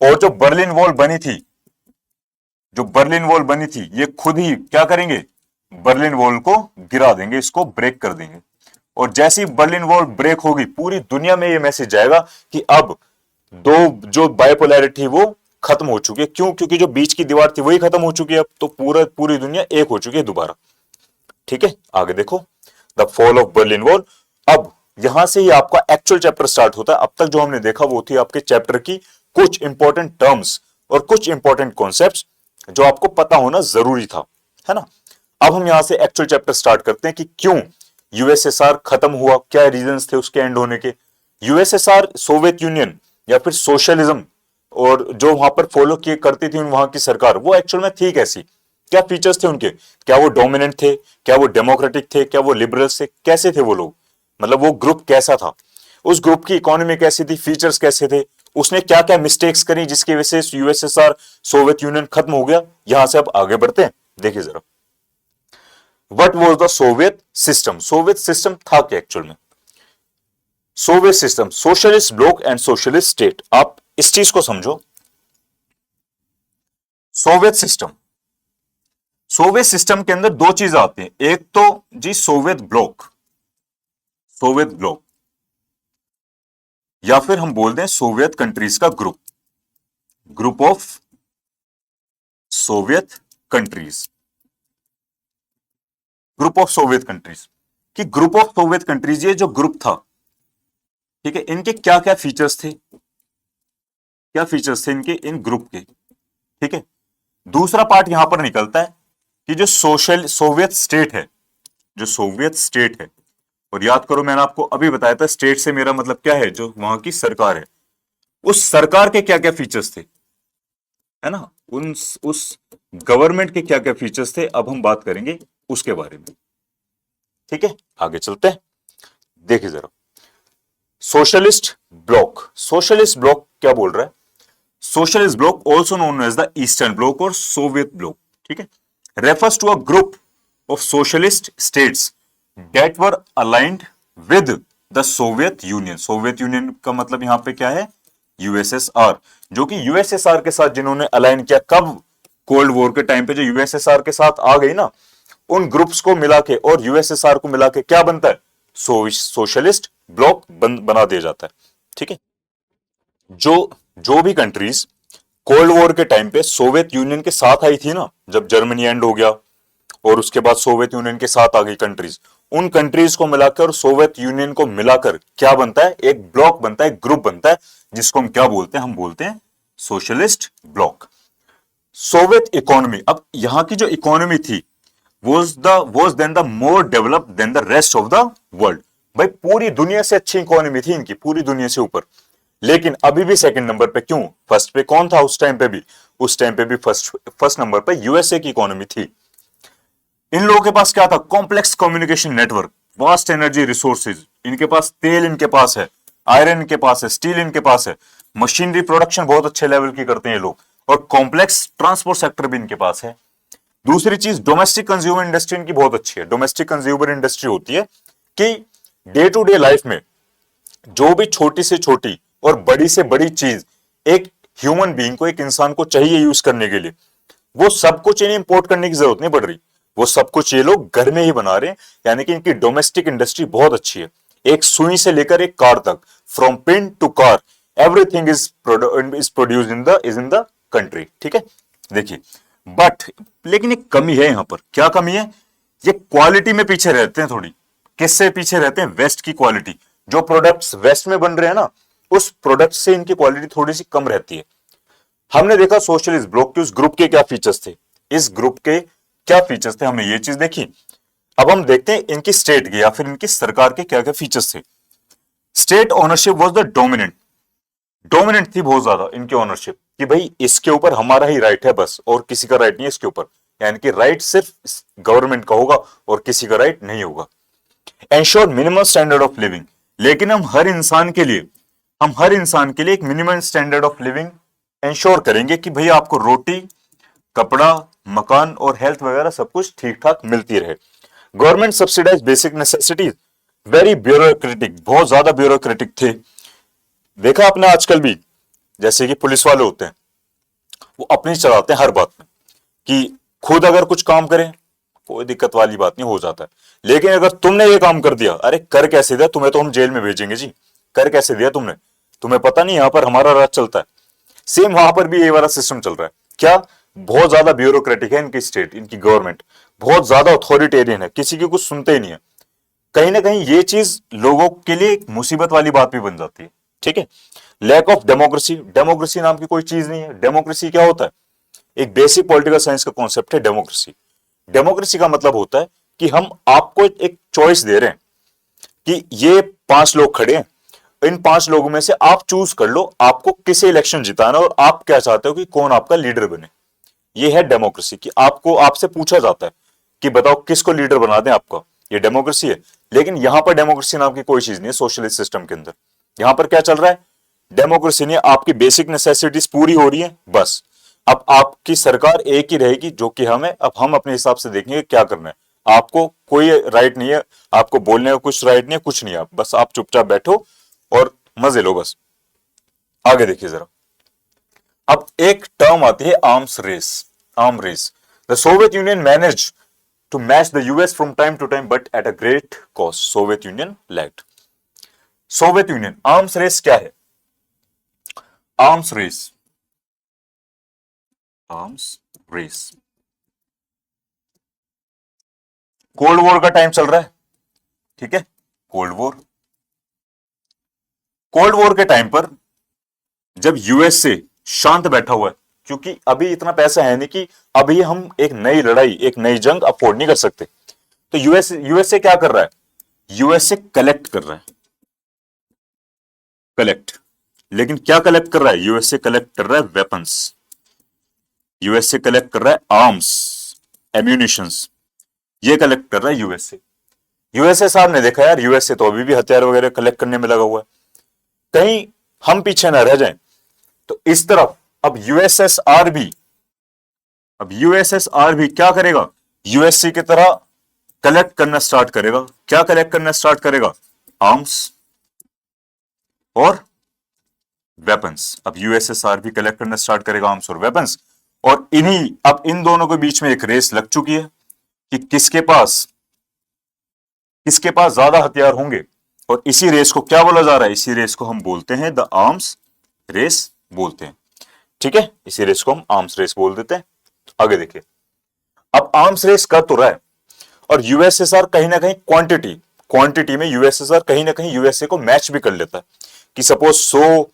और जो बर्लिन वॉल बनी थी, जो बर्लिन वॉल बनी थी, ये खुद ही क्या करेंगे? बर्लिन वॉल को गिरा देंगे, इसको ब्रेक कर देंगे। और जैसी बर्लिन वॉल ब्रेक होगी, पूरी दुनिया में ये मैसेज जाएगा कि अब दो जो बाइपोलैरिटी वो खत्म हो चुकी है। क्यों? क्योंकि जो बीच की दीवार थी वही खत्म हो चुकी है, अब तो पूरी दुनिया एक हो चुकी है दोबारा। ठीक है, आगे देखो, the fall of Berlin wall. अब यहां से ही आपका एक्चुअल चैप्टर स्टार्ट होता है। अब तक जो हमने देखा वो थी आपके चैप्टर की कुछ इंपॉर्टेंट टर्म्स और कुछ इंपॉर्टेंट कॉन्सेप्ट्स जो आपको पता होना जरूरी था, है ना। अब हम यहां से एक्चुअल चैप्टर स्टार्ट करते हैं कि क्यों यूएसएसआर खत्म हुआ, क्या रीजंस थे उसके एंड होने के। यूएसएसआर, सोवियत यूनियन या फिर सोशलिज्म, और जो वहां पर फॉलो किए करती थी वहां की सरकार, वो एक्चुअल में थी कैसी? क्या फीचर्स थे उनके? क्या वो डोमिनेंट थे? क्या वो डेमोक्रेटिक थे? क्या वो लिबरल्स थे? कैसे थे वो लोग? मतलब वो ग्रुप कैसा था? उस ग्रुप की इकोनॉमी कैसी थी? फीचर्स कैसे थे? उसने क्या क्या मिस्टेक्स करी जिसकी वजह से यूएसएसआर, सोवियत यूनियन खत्म हो गया? यहां से अब आगे बढ़ते हैं, देखिए जरा, what was the Soviet system. Soviet system था क्या एक्चुअल में? Soviet system, socialist block and socialist state. आप इस चीज को समझो, सोवियत सिस्टम, सोवियत सिस्टम के अंदर दो चीज आती हैं। एक तो जी सोवियत ब्लॉक, सोवियत ब्लॉक, या फिर हम बोल दें सोवियत कंट्रीज का group, group of Soviet countries, group of Soviet countries. कि ग्रुप ऑफ सोवियत कंट्रीज, ये जो ग्रुप था, ठीक है, इनके क्या क्या फीचर्स थे, क्या फीचर्स थे इनके, इन ग्रुप के। ठीक है, दूसरा पार्ट यहां पर निकलता है कि जो सोवियत स्टेट है, जो सोवियत स्टेट है, और याद करो मैंने आपको अभी बताया था स्टेट से मेरा मतलब क्या है, जो वहां की सरकार है, उस सरकार के क्या क्या फीचर्स थे, है ना, उस गवर्नमेंट के क्या क्या फीचर्स थे, अब हम बात करेंगे उसके बारे में। ठीक है, आगे चलते हैं, देखिए जरा, सोशलिस्ट ब्लॉक क्या बोल रहा है? Socialist bloc also known as the Eastern Bloc और सोवियत ब्लॉक, ठीक है, refers to a group of socialist states that were aligned with the Soviet Union. Soviet Union का मतलब यहां पे क्या है? यूएसएसआर, जो कि यूएसएसआर के साथ जिन्होंने अलाइन किया, कब? कोल्ड वॉर के टाइम पे जो यूएसएसआर के साथ आ गई ना, उन ग्रुप्स को मिला के और यूएसएसआर को मिला के क्या बनता है? सोशलिस्ट ब्लॉक बना दिया जाता है, ठीक है। जो जो भी कंट्रीज कोल्ड वॉर के टाइम पे सोवियत यूनियन के साथ आई थी ना, जब जर्मनी एंड हो गया और उसके बाद सोवियत यूनियन के साथ आ गई कंट्रीज, उन कंट्रीज को मिलाकर और सोवियत यूनियन को मिलाकर क्या बनता है? एक ब्लॉक बनता है, एक ग्रुप बनता है, जिसको हम क्या बोलते हैं? हम बोलते हैं सोशलिस्ट ब्लॉक। सोवियत इकोनॉमी, अब यहां की जो इकोनॉमी थी was then the more developed than the rest of the world। भाई पूरी दुनिया से अच्छी इकोनॉमी थी इनकी, पूरी दुनिया से ऊपर, लेकिन अभी भी सेकंड नंबर पे क्यों? फर्स्ट पे कौन था उस टाइम पे भी? उस टाइम पे भी फर्स्ट नंबर पे यूएसए की इकोनॉमी थी। इन लोगों के पास क्या था? Complex communication network, vast energy resources, इनके पास तेल, इनके पास है आयरन, इनके पास है स्टील, इनके पास है मशीनरी, प्रोडक्शन बहुत अच्छे लेवल की करते हैं ये लोग, और कॉम्प्लेक्स ट्रांसपोर्ट सेक्टर भी इनके पास है। दूसरी चीज, डोमेस्टिक कंज्यूमर इंडस्ट्री इनकी बहुत अच्छी है। डोमेस्टिक कंज्यूमर इंडस्ट्री होती है कि डे टू डे लाइफ में जो भी छोटी से छोटी और बड़ी से बड़ी चीज एक ह्यूमन बीइंग को, एक इंसान को चाहिए यूज करने के लिए, वो सब कुछ इन्हें इंपोर्ट करने की जरूरत नहीं पड़ रही, वो सब कुछ ये लोग घर में ही बना रहे हैं। यानी कि इनकी डोमेस्टिक इंडस्ट्री बहुत अच्छी है। एक सुई से लेकर एक कार तक, from pin to car, everything is produced in the country, ठीक है। देखिए, बट लेकिन एक कमी है यहां पर। क्या कमी है? ये क्वालिटी में पीछे रहते हैं थोड़ी। किससे पीछे रहते हैं? वेस्ट की क्वालिटी। जो प्रोडक्ट्स वेस्ट में बन रहे हैं ना, उस प्रोडक्ट से इनकी क्वालिटी थोड़ी सी कम रहती है। हमने देखा सोशलिस्ट ब्लॉक के उस ग्रुप के क्या फीचर्स थे, इस ग्रुप के क्या फीचर्स थे, हमने ये चीज देखी। अब हम देखते हैं इनकी स्टेट के या फिर इनकी सरकार के क्या क्या फीचर्स थे। State ownership was the dominant थी बहुत ज्यादा इनकी ओनरशिप, कि भाई इसके ऊपर हमारा ही राइट है बस, और किसी का राइट नहीं है इसके ऊपर। यानी कि राइट सिर्फ गवर्नमेंट का होगा और किसी का राइट नहीं होगा। Ensure minimum standard of living, लेकिन हम हर इंसान के लिए एक minimum standard of living ensure करेंगे कि भाई आपको रोटी, कपड़ा, मकान और हेल्थ वगैरह सब कुछ ठीक ठाक मिलती रहे। Government subsidise basic necessities, very bureaucratic, बहुत ज्यादा ब्यूरोक्रेटिक थे। देखा आपने आजकल भी, जैसे कि पुलिस वाले होते हैं, वो अपनी चलाते हैं हर बात में, कि खुद अगर कुछ काम करें कोई दिक्कत वाली बात नहीं, हो जाता है। लेकिन अगर तुमने ये काम कर दिया, अरे कर कैसे दिया, तुम्हें तो हम जेल में भेजेंगे जी, कर कैसे दिया तुमने, तुम्हें पता नहीं यहां पर हमारा राज चलता है। सेम वहां पर भी ये वाला सिस्टम चल रहा है। क्या? बहुत ज्यादा ब्यूरोक्रेटिक है इनकी स्टेट, इनकी गवर्नमेंट बहुत ज्यादा अथॉरिटेरियन है, किसी की कुछ सुनते ही नहीं है। कहीं ना कहीं ये चीज लोगों के लिए एक मुसीबत वाली बात भी बन जाती है, ठीक है। लैक ऑफ डेमोक्रेसी, डेमोक्रेसी नाम की कोई चीज नहीं है। डेमोक्रेसी क्या होता है? एक बेसिक पॉलिटिकल साइंस का कॉन्सेप्ट है डेमोक्रेसी। डेमोक्रेसी का मतलब होता है कि हम आपको एक चॉइस दे रहे हैं कि ये 5 लोग खड़े हैं, इन 5 लोगों में से आप चूज कर लो आपको किसे इलेक्शन जिताना और आप क्या चाहते हो कि कौन आपका लीडर बने। ये है डेमोक्रेसी, कि आपको आपसे पूछा जाता है कि बताओ किसको लीडर बना दें आपका, ये डेमोक्रेसी है। लेकिन यहां पर डेमोक्रेसी नाम की कोई चीज नहीं है सोशलिस्ट सिस्टम के अंदर। यहां पर क्या चल रहा है? डेमोक्रेसी नहीं, आपकी बेसिक नेसेसिटीज पूरी हो रही है बस, अब आपकी सरकार एक ही रहेगी जो कि हम है। अब हम अपने हिसाब से देखेंगे क्या करना है। आपको कोई राइट नहीं है, आपको बोलने का कुछ राइट नहीं है, कुछ नहीं है, बस आप चुपचाप बैठो और मजे लो बस। आगे देखिए जरा, अब एक टर्म आती है arms race. The Soviet Union manage to match the US from time to time but at a great cost. Soviet Union lagged. Soviet Union, arms race क्या है? आर्म्स रेस कोल्ड वॉर का टाइम चल रहा है, ठीक है। कोल्ड वॉर के टाइम पर जब यूएसए शांत बैठा हुआ है, क्योंकि अभी इतना पैसा है नहीं कि अभी हम एक नई लड़ाई, एक नई जंग अफोर्ड नहीं कर सकते, तो यूएसए क्या कर रहा है? यूएसए कलेक्ट कर रहा है, लेकिन क्या कलेक्ट कर रहा है? यूएसए कलेक्ट कर रहा है वेपन्स, यूएसए कलेक्ट कर रहा है आर्म्स, एम्यूनिशंस, ये कलेक्ट कर रहा है यूएसए। यूएसए साहब ने देखा यार, यूएसए तो अभी भी हथियार वगैरह कलेक्ट करने में लगा हुआ है, कहीं हम पीछे ना रह जाएं। तो इस तरफ अब यूएसएसआर भी क्या करेगा, यूएससी की तरह कलेक्ट करना स्टार्ट करेगा। क्या कलेक्ट करना स्टार्ट करेगा, आर्म्स और वेपन्स। अब यूएसएसआर भी कलेक्ट करना स्टार्ट करेगा आर्म्स और वेपन्स। और अब इन दोनों के बीच में एक रेस लग चुकी है कि किसके पास ज्यादा हथियार होंगे। और इसी रेस को क्या बोला जा रहा है, इसी रेस को हम बोलते हैं द आर्म्स रेस बोलते हैं। ठीक है, इसी रेस को हम आर्म्स रेस बोल देते हैं। आगे देखिए, अब आर्म्स रेस कर तो रहा है और यूएसएसआर कहीं ना कहीं क्वांटिटी में यूएसएसआर कहीं ना कहीं यूएसए को मैच भी कर लेता है कि सपोज 100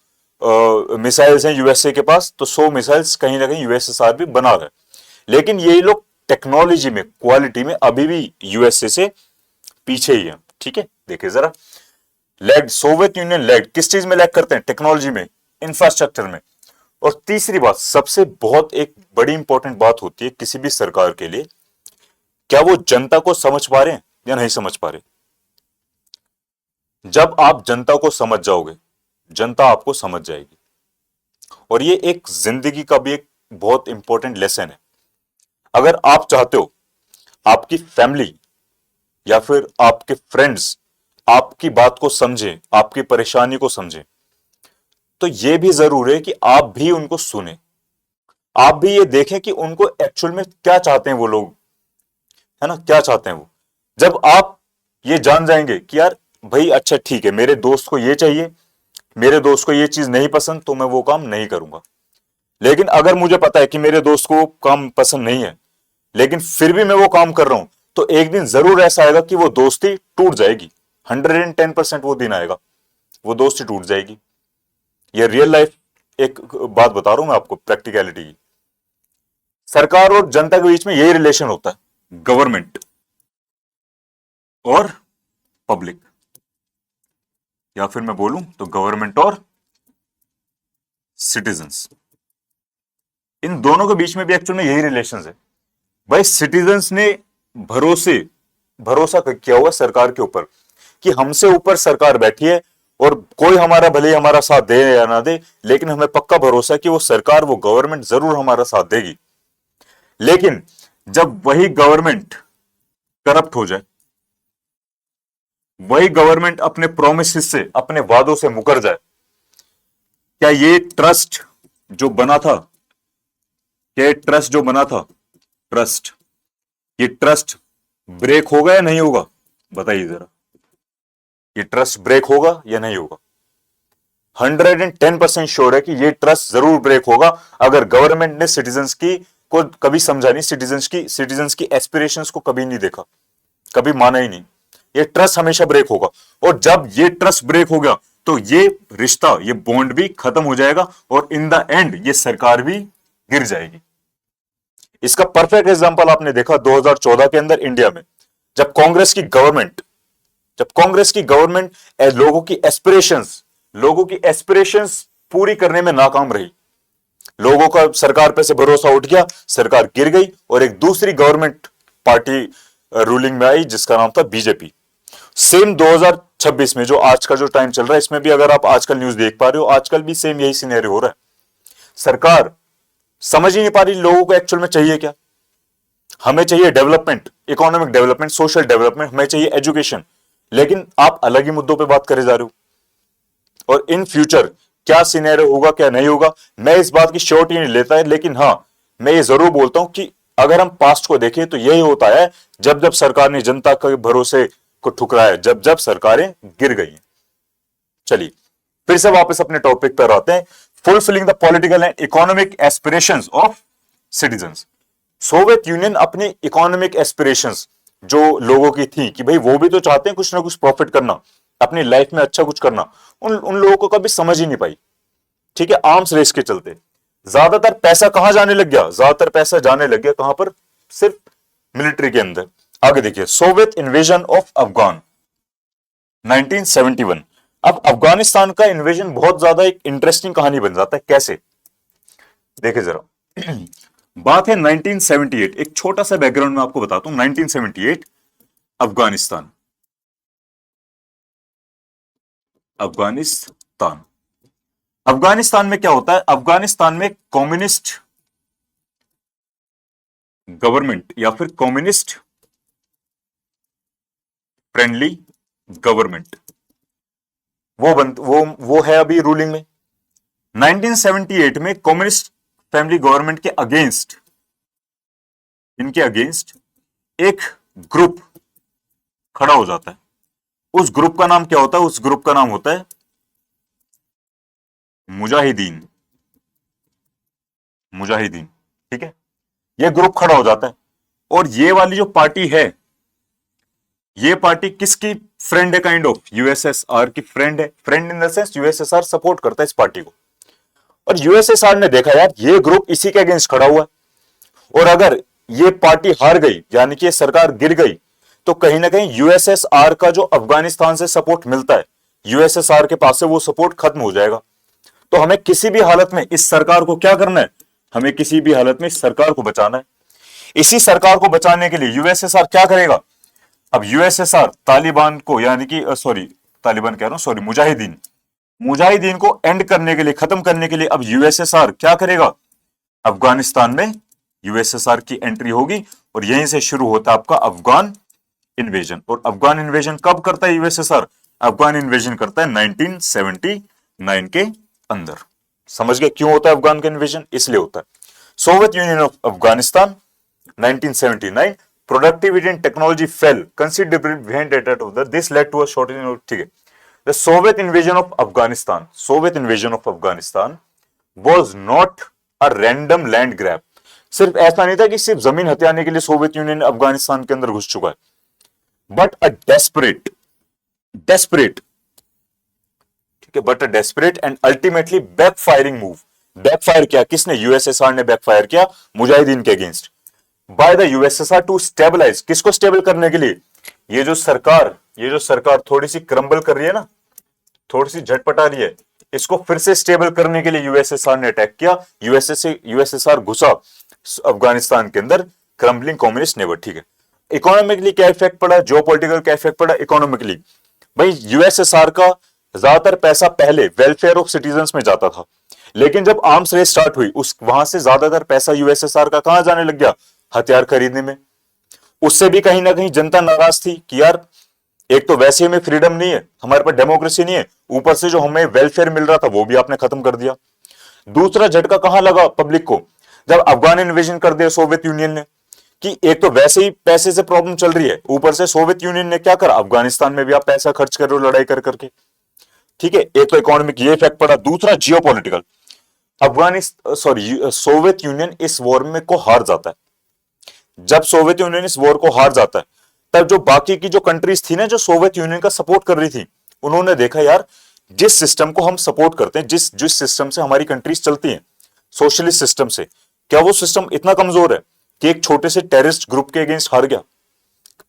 मिसाइल्स हैं यूएसए के पास, तो 100 मिसाइल्स कहीं ना कहीं यूएसएसआर भी बना रहा है। लेकिन ये लोग टेक्नोलॉजी में, क्वालिटी में अभी भी यूएसए से पीछे ही है। ठीक है, देखिए जरा, सोवियत यूनियन लैग किस चीज में लैग करते हैं, टेक्नोलॉजी में, इंफ्रास्ट्रक्चर में। और तीसरी बात, सबसे बहुत एक बड़ी इंपॉर्टेंट बात होती है किसी भी सरकार के लिए, क्या वो जनता को समझ पा रहे हैं या नहीं समझ पा रहे। जब आप जनता को समझ जाओगे, जनता आपको समझ जाएगी। और ये एक जिंदगी का भी एक बहुत इंपॉर्टेंट लेसन है। अगर आप चाहते हो आपकी फैमिली या फिर आपके फ्रेंड्स आपकी बात को समझे, आपकी परेशानी को समझे, तो यह भी जरूर है कि आप भी उनको सुने, आप भी ये देखें कि उनको एक्चुअल में क्या चाहते हैं वो लोग, है ना, क्या चाहते हैं वो। जब आप ये जान जाएंगे कि यार भाई अच्छा ठीक है, मेरे दोस्त को ये चाहिए, मेरे दोस्त को ये चीज नहीं पसंद, तो मैं वो काम नहीं करूंगा। लेकिन अगर मुझे पता है कि मेरे दोस्त को काम पसंद नहीं है, लेकिन फिर भी मैं वो काम कर रहा हूं, तो एक दिन जरूर ऐसा आएगा कि वो दोस्ती टूट जाएगी। 110% वो दिन आएगा, वो दोस्ती टूट जाएगी। ये रियल लाइफ एक बात बता रहा हूं मैं आपको, प्रैक्टिकलिटी की। सरकार और जनता के बीच में यही रिलेशन होता है, गवर्नमेंट और पब्लिक, या फिर मैं बोलूं तो गवर्नमेंट और सिटीजन्स। इन दोनों के बीच में भी एक्चुअल में यही रिलेशन है। भाई सिटीजन्स ने भरोसा किया हुआ सरकार के ऊपर कि हमसे ऊपर सरकार बैठी है और कोई हमारा भले ही हमारा साथ दे या ना दे, लेकिन हमें पक्का भरोसा है कि वो सरकार, वो गवर्नमेंट जरूर हमारा साथ देगी। लेकिन जब वही गवर्नमेंट करप्ट हो जाए, वही गवर्नमेंट अपने प्रोमिस से, अपने वादों से मुकर जाए, क्या ये ट्रस्ट जो बना था, ये ट्रस्ट ब्रेक होगा या नहीं होगा, बताइए जरा। ये ट्रस्ट ब्रेक होगा या नहीं होगा? 110% श्योर है कि ये ट्रस्ट जरूर ब्रेक होगा अगर गवर्नमेंट ने सिटीजन्स की को कभी समझा नहीं, सिटीजन्स की एस्पिरेशंस को कभी नहीं देखा, कभी माना ही नहीं। ये ट्रस्ट हमेशा ब्रेक होगा। और जब ये ट्रस्ट ब्रेक हो गया तो ये रिश्ता, ये बॉन्ड भी खत्म हो जाएगा और इन द एंड ये सरकार भी गिर जाएगी। इसका परफेक्ट एग्जांपल आपने देखा 2014 के अंदर इंडिया में, जब कांग्रेस की गवर्नमेंट लोगों की एस्पिरेशंस पूरी करने में नाकाम रही। लोगों का सरकार पे से भरोसा उठ गया, सरकार गिर गई और एक दूसरी गवर्नमेंट पार्टी रूलिंग में आई जिसका नाम था बीजेपी। सेम 2026 में जो आज का जो टाइम चल रहा है, इसमें भी अगर आप आजकल न्यूज देख पा रहे हो, आजकल भी सेम यही सिनेरियो हो रहा है। सरकार समझ ही नहीं पा रही लोगों को एक्चुअल में चाहिए क्या। हमें चाहिए development, economic development, social development, हमें चाहिए एजुकेशन, लेकिन आप अलग ही मुद्दों पे बात करे जा रहे हो। और इन फ्यूचर क्या सिनेरियो होगा, क्या नहीं होगा, मैं इस बात की श्योरिटी नहीं लेता है, लेकिन हां मैं ये जरूर बोलता हूं कि अगर हम पास्ट को देखें तो यही होता है, जब जब सरकार ने जनता के भरोसे को ठुकराया, जब जब सरकारें गिर गई। चलिए फिर से वापस अपने टॉपिक पर आते हैं, fulfilling the political and economic aspirations of citizens. Soviet union अपनी इकोनॉमिक एस्पिरेशंस जो लोगों की थी कि भाई वो भी तो चाहते हैं कुछ ना कुछ प्रॉफिट करना, अपनी लाइफ में अच्छा कुछ करना, उन लोगों को कभी समझ ही नहीं पाई। ठीक है, आर्म्स रेस के चलते ज्यादातर पैसा कहां जाने लग गया, कहां पर, सिर्फ मिलिट्री के अंदर। आगे देखिए, सोवियत इन्वेजन ऑफ अफगान 1971। अब अफगानिस्तान का इन्वेजन बहुत ज्यादा एक इंटरेस्टिंग कहानी बन जाता है। कैसे, देखिए जरा। बात है 1978, एक छोटा सा बैकग्राउंड में आपको बताता हूं। 1978 अफगानिस्तान अफगानिस्तान। अफगानिस्तान में क्या होता है? अफगानिस्तान में कम्युनिस्ट गवर्नमेंट या फिर कम्युनिस्ट फ्रेंडली गवर्नमेंट वो है अभी रूलिंग में। 1978 में कम्युनिस्ट फैमिली गवर्नमेंट के अगेंस्ट, इनके अगेंस्ट एक ग्रुप खड़ा हो जाता है। उस ग्रुप का नाम क्या होता है? उस ग्रुप का नाम होता है मुजाहिदीन। मुजाहिदीन, ठीक है। यह ग्रुप खड़ा हो जाता है और ये वाली जो पार्टी है, ये पार्टी किसकी फ्रेंड है? काइंड ऑफ यूएसएसआर की फ्रेंड है। Friend in the sense USSR support करता है इस पार्टी को। और यूएसएसआर ने देखा यार ये ग्रुप इसी के अगेंस्ट खड़ा हुआ है और अगर ये पार्टी हार गई, यानी कि सरकार गिर गई, तो कहीं ना कहीं यूएसएसआर का जो अफगानिस्तान से सपोर्ट मिलता है, यूएसएसआर के पास से वो सपोर्ट खत्म हो जाएगा। तो हमें किसी भी हालत में इस सरकार को क्या करना है? हमें किसी भी हालत में इस सरकार को बचाना है। इसी सरकार को बचाने के लिए यूएसएसआर क्या करेगा? अब यूएसएसआर तालिबान को, यानी कि तालिबान कह रहा हूं, मुजाहिदीन को एंड करने के लिए, खत्म करने के लिए अब यूएसएसआर क्या करेगा? अफगानिस्तान में यूएसएसआर की एंट्री होगी और यहीं से शुरू होता है आपका अफगान इन्वेजन। और अफगान इन्वेजन कब करता है यूएसएसआर? अफगान इन्वेजन करता है 1979 के अंदर। समझ गए क्यों होता है अफगान का इन्वेजन? इसलिए होता है। Soviet Union of Afghanistan 1979, productivity and technology fell considerably behind that of the, this led to a shortage of, ठीक है। The Soviet invasion of Afghanistan, Soviet invasion of Afghanistan was not a random land grab. सिर्फ ऐसा नहीं था कि सिर्फ जमीन हथियाने के लिए सोवियत यूनियन अफगानिस्तान के अंदर घुस चुका है, बट अ डेस्परेट, ठीक है, but a desperate and ultimately backfiring move. Backfire किया किसने? यूएसएसआर ने बैकफायर किया मुजाहिदीन के against by the USSR to stabilise. किसको स्टेबल करने के लिए? ये जो सरकार थोड़ी सी क्रम्बल कर रही है ना, थोड़ी सी झटपटा रही है, इसको फिर से स्टेबल करने के लिए यूएसएसआर ने अटैक किया। यूएसएसआर घुसा अफगानिस्तान के अंदर, क्रम्बलिंग कम्युनिस्ट नेबर, ठीक है। इकोनॉमिकली क्या इफेक्ट पड़ा? जियोपॉलिटिकल क्या इफेक्ट पड़ा? इकोनॉमिकली भाई यूएसएसआर का ज्यादातर पैसा पहले वेलफेयर ऑफ सिटीजन्स में जाता था, लेकिन जब आर्म्स रेस स्टार्ट हुई, उस वहां से ज्यादातर पैसा यूएसएसआर का कहां जाने लग गया? हथियार खरीदने में। उससे भी कहीं ना कहीं जनता नाराज थी कि यार एक तो वैसे हमें फ्रीडम नहीं है, हमारे पास डेमोक्रेसी नहीं है, ऊपर से जो हमें वेलफेयर मिल रहा था वो भी आपने खत्म कर दिया। दूसरा झटका कहां लगा पब्लिक को? जब अफगान इन्वेजन कर दिया सोवियत यूनियन ने, कि एक तो वैसे ही पैसे से प्रॉब्लम चल रही है, ऊपर से सोवियत यूनियन ने क्या करा? अफगानिस्तान में भी आप पैसा खर्च कर रहे हो लड़ाई कर करके, ठीक है। एक तो इकोनॉमिक ये इफेक्ट पड़ा, दूसरा जियोपॉलिटिकल। सोवियत यूनियन इस वॉर में को हार जाता है। जब सोवियत यूनियन इस वॉर को हार जाता है, तब जो बाकी की जो कंट्रीज थी ना, जो सोवियत यूनियन का सपोर्ट कर रही थी, उन्होंने देखा यार जिस सिस्टम को हम सपोर्ट करते हैं, जिस सिस्टम से हमारी कंट्रीज चलती हैं, सोशलिस्ट सिस्टम से, क्या वो सिस्टम इतना कमजोर है कि एक छोटे से टेररिस्ट ग्रुप के अगेंस्ट हार गया?